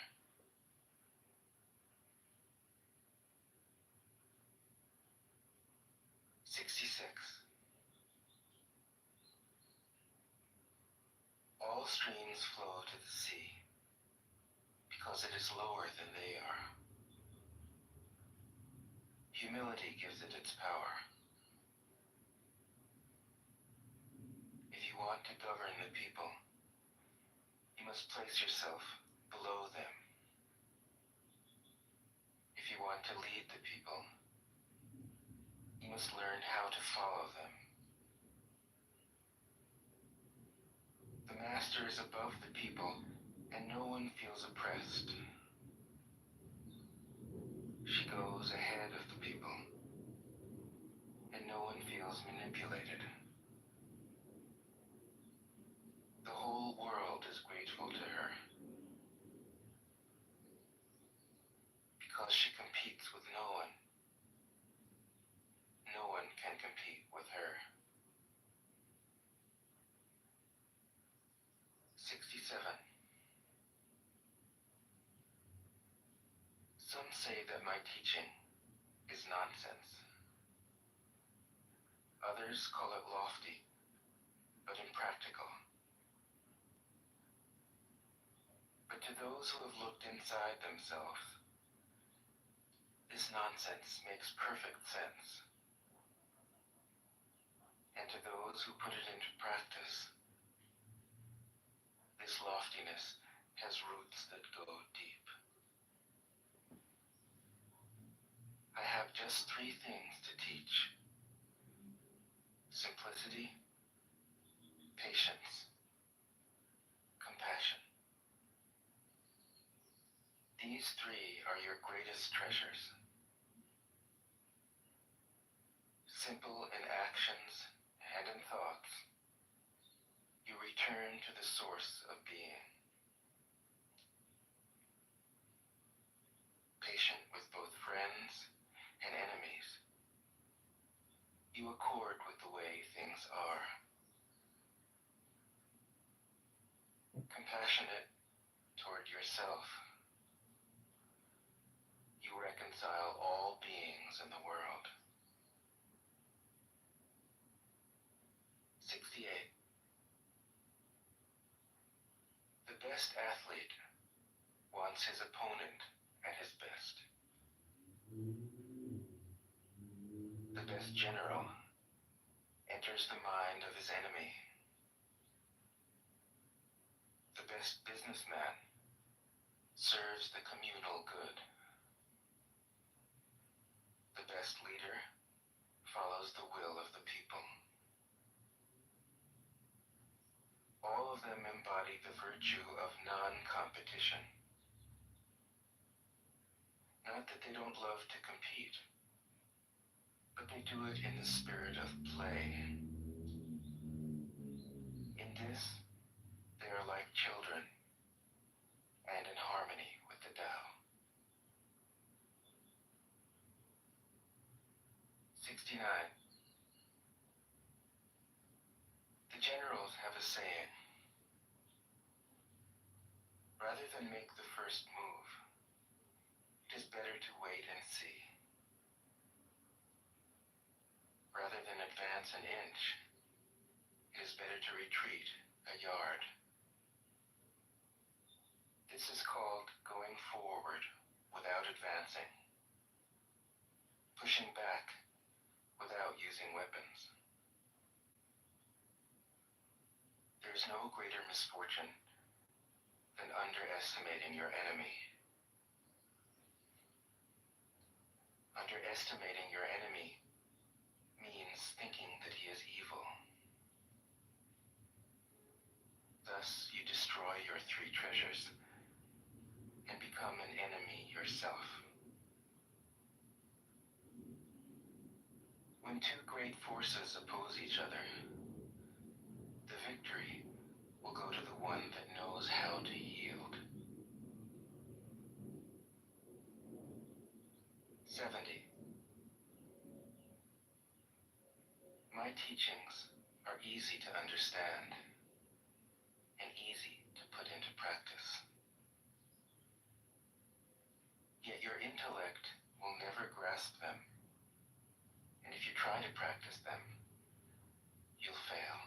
All streams flow to the sea because it is lower than they are. Humility gives it its power. If you want to govern the people, you must place yourself below them. If you want to lead the people, you must learn how to follow them. The master is above the people, and no one feels oppressed. She goes ahead of the people, and no one feels manipulated. The whole world is grateful to her, because she competes with no one. No one can compete with her. 67. say that my teaching is nonsense. Others call it lofty, but impractical. But to those who have looked inside themselves, this nonsense makes perfect sense. And to those who put it into practice, this loftiness has roots that go deep. I have just 3 things to teach: simplicity, patience, compassion. These 3 are your greatest treasures. Simple in actions and in thoughts, you return to the source of being. Patient with both friends and enemies, you accord with the way things are. Compassionate toward yourself, you reconcile all beings in the world. 68. The best athlete wants his opponent at his best. The best general enters the mind of his enemy. The best businessman serves the communal good. The best leader follows the will of the people. All of them embody the virtue of non-competition. Not that they don't love to compete, but they do it in the spirit of play. In this, they are like children, and in harmony with the Tao. 69. The generals have a saying: rather than make the first move, it is better to wait and see. Rather than advance an inch, it is better to retreat a yard. This is called going forward without advancing, pushing back without using weapons. There is no greater misfortune than underestimating your enemy. Underestimating your enemy means thinking that he is evil. Thus, you destroy your 3 treasures and become an enemy yourself. When 2 great forces oppose each other, the victory will go to the one that knows how to yield. 70. My teachings are easy to understand and easy to put into practice. Yet your intellect will never grasp them, and if you try to practice them, you'll fail.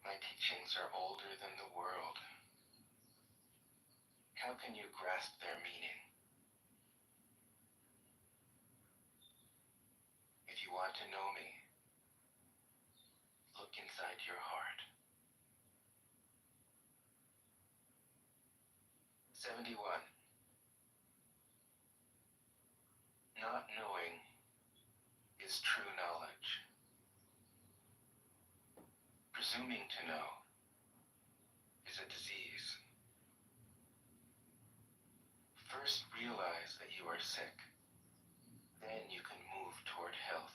My teachings are older than the world. How can you grasp their meaning? If you want to know me, look inside your heart. 71. Not knowing is true knowledge. Presuming to know is a disease. First realize that you are sick. Then you can move toward health.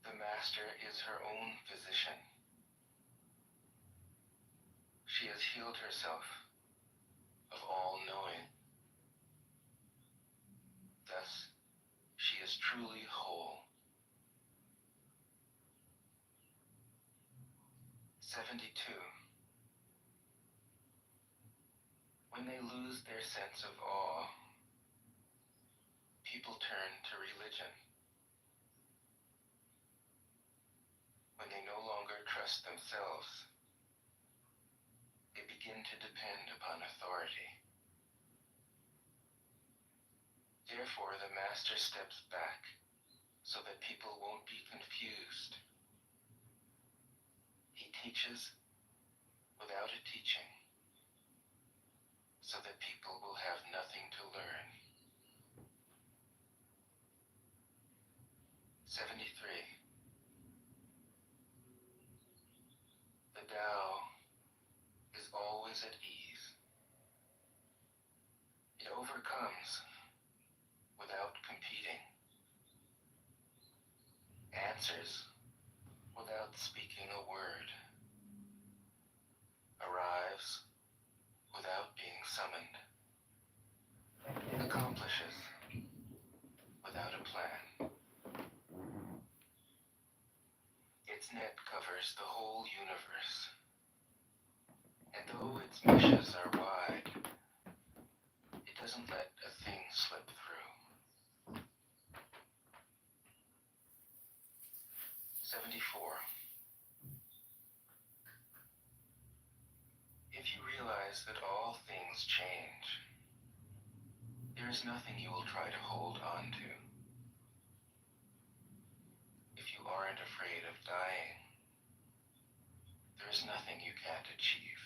The master is her own physician. She has healed herself of all knowing. Thus, she is truly whole. 72. When they lose their sense of awe, people turn to religion. When they no longer trust themselves, they begin to depend upon authority. Therefore, the master steps back so that people won't be confused. He teaches without a teaching, so that people will have nothing to learn. 73. The Tao is always at ease. It overcomes without competing, answers without speaking a word, arrives without being summoned, accomplishes without a plan. Its net covers the whole universe, and though its meshes are wide, it doesn't let a thing slip through. 74. If you realize that all things change, there is nothing you will try to hold on to. If you aren't afraid of dying, there is nothing you can't achieve.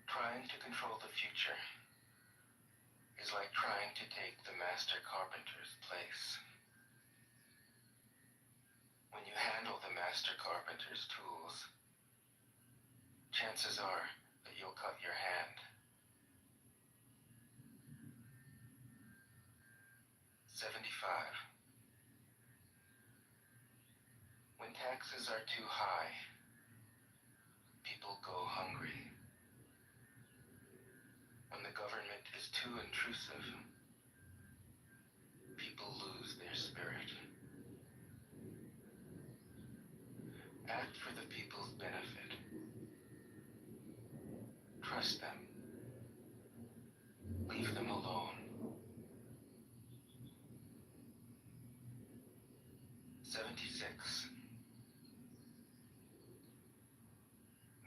Trying to control the future is like trying to take the master carpenter's place. When you handle the master carpenter's tools, chances are that you'll cut your hand. 75. When taxes are too high, people go hungry. When the government is too intrusive, people lose their spirit. Act for the people's benefit. Trust them. Leave them alone. 76.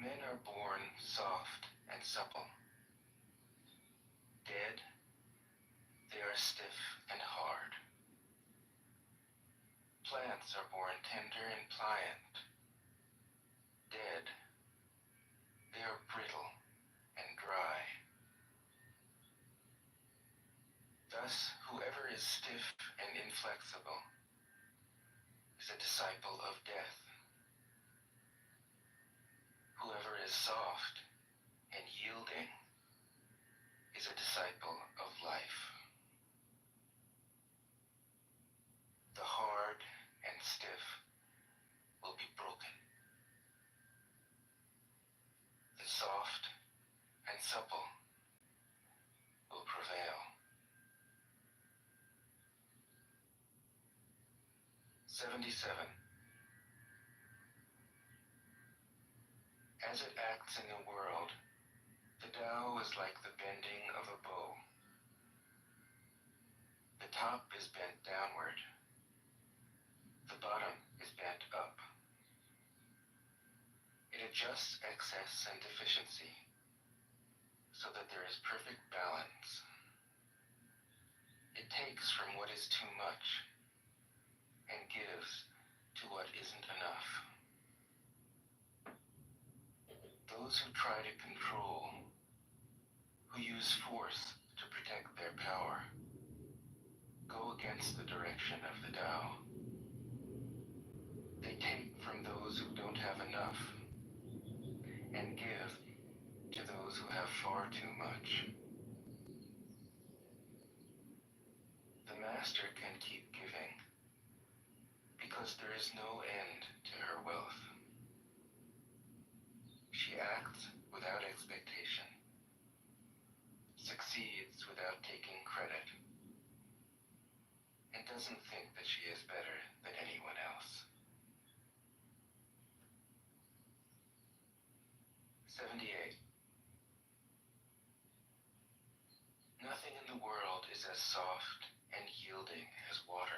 Men are born soft and supple. Dead, they are stiff and hard. Plants are born tender and pliant. Dead, they are brittle and dry. Thus, whoever is stiff and inflexible is a disciple of death. Whoever is soft and yielding is a disciple of life. The hard and stiff will be broken. The soft and supple will prevail. 77. As it acts in the world, the Tao is like the bending of a bow. The top is bent downward. The bottom is bent up. It adjusts excess and deficiency so that there is perfect balance. It takes from what is too much and gives to what isn't enough. Those who try to control, who use force to protect their power, go against the direction of the Tao. They take from those who don't have enough and give to those who have far too much. The master can keep giving because there is no end to her wealth. She acts without expectation, succeeds without taking credit, and doesn't think that she is better than anyone else. 78. Nothing in the world is as soft and yielding as water.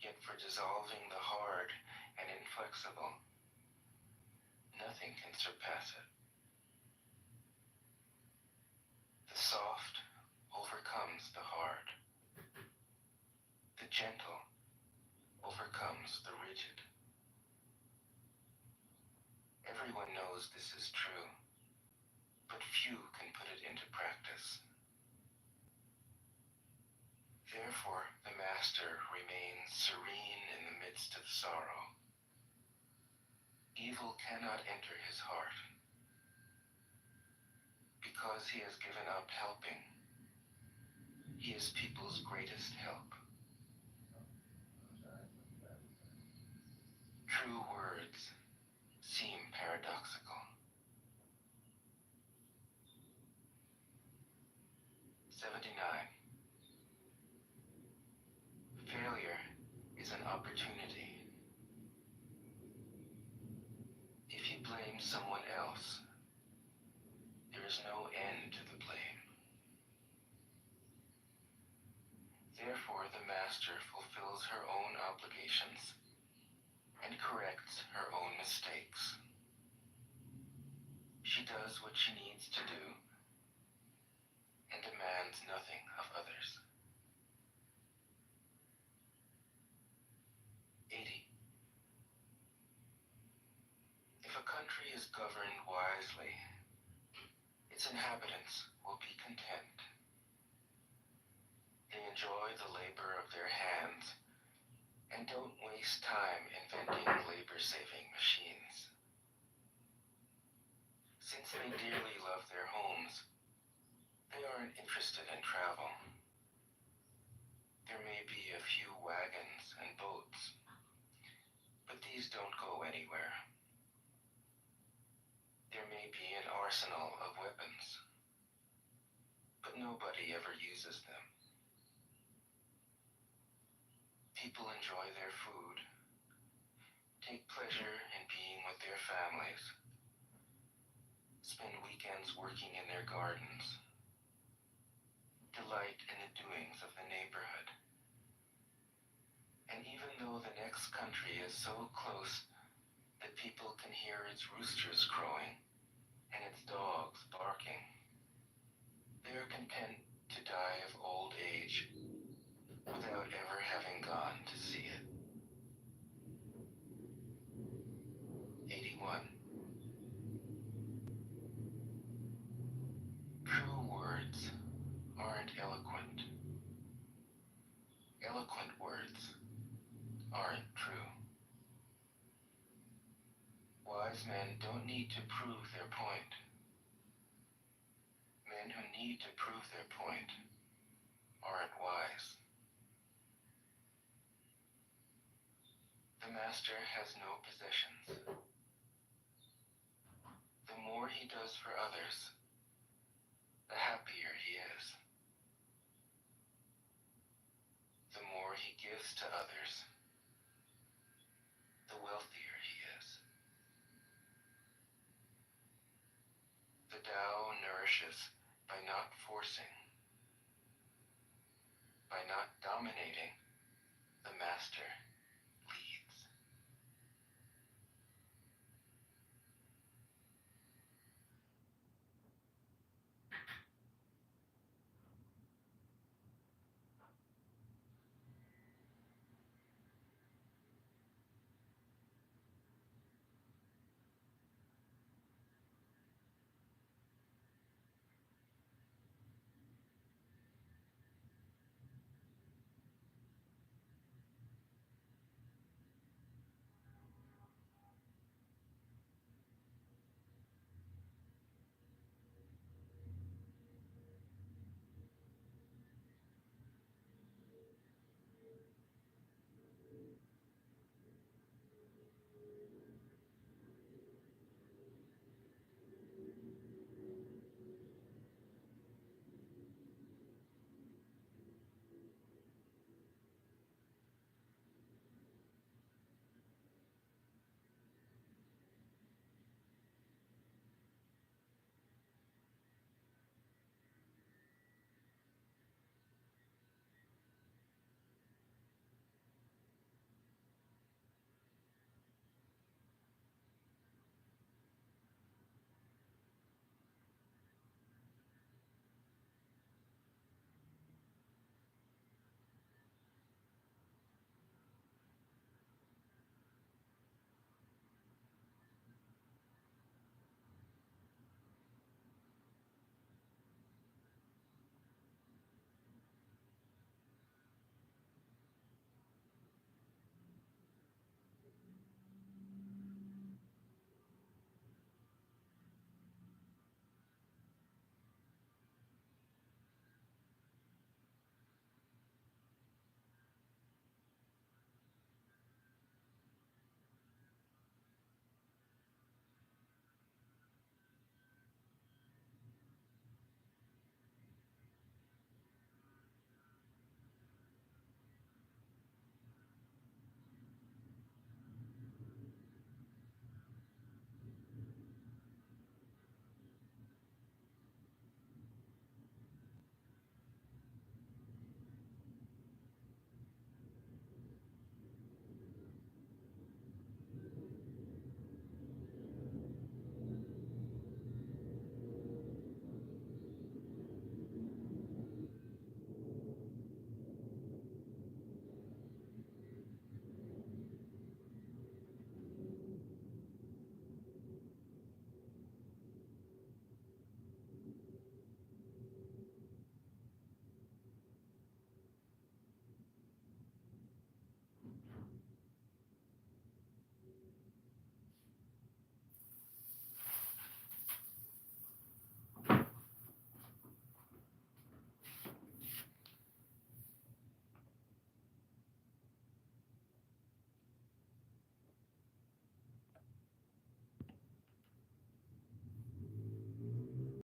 Yet for dissolving the hard and inflexible, nothing can surpass it. The soft overcomes the hard. The gentle overcomes the rigid. Everyone knows this is true, but few can put it into practice. Therefore, the master remains serene in the midst of sorrow. Evil cannot enter his heart, because he has given up helping. He is people's greatest help. True words seem paradoxical. 79. Failure is an opportunity. If you blame someone else, there is no end to the blame. Therefore, the master fulfills her own obligations and corrects her own mistakes. She does what she needs to do and demands nothing of others. 80. If a country is governed wisely, its inhabitants will be content. They enjoy the labor of their hands and don't waste time inventing labor-saving machines. Since they dearly love their homes, they aren't interested in travel. There may be a few wagons and boats, but these don't go anywhere. There may be an arsenal of weapons, but nobody ever uses them. People enjoy their food, take pleasure in being with their families, spend weekends working in their gardens, delight in the doings of the neighborhood. And even though the next country is so close that people can hear its roosters crowing and its dogs barking, they are content to die of old age without ever having gone to see it. 81. True words aren't eloquent. Eloquent words aren't true. Wise men don't need to prove their point. Men who need to prove their point aren't wise. The master has no possessions. The more he does for others, the happier he is. The more he gives to others, the wealthier he is. The Tao nourishes by not forcing, by not dominating the master.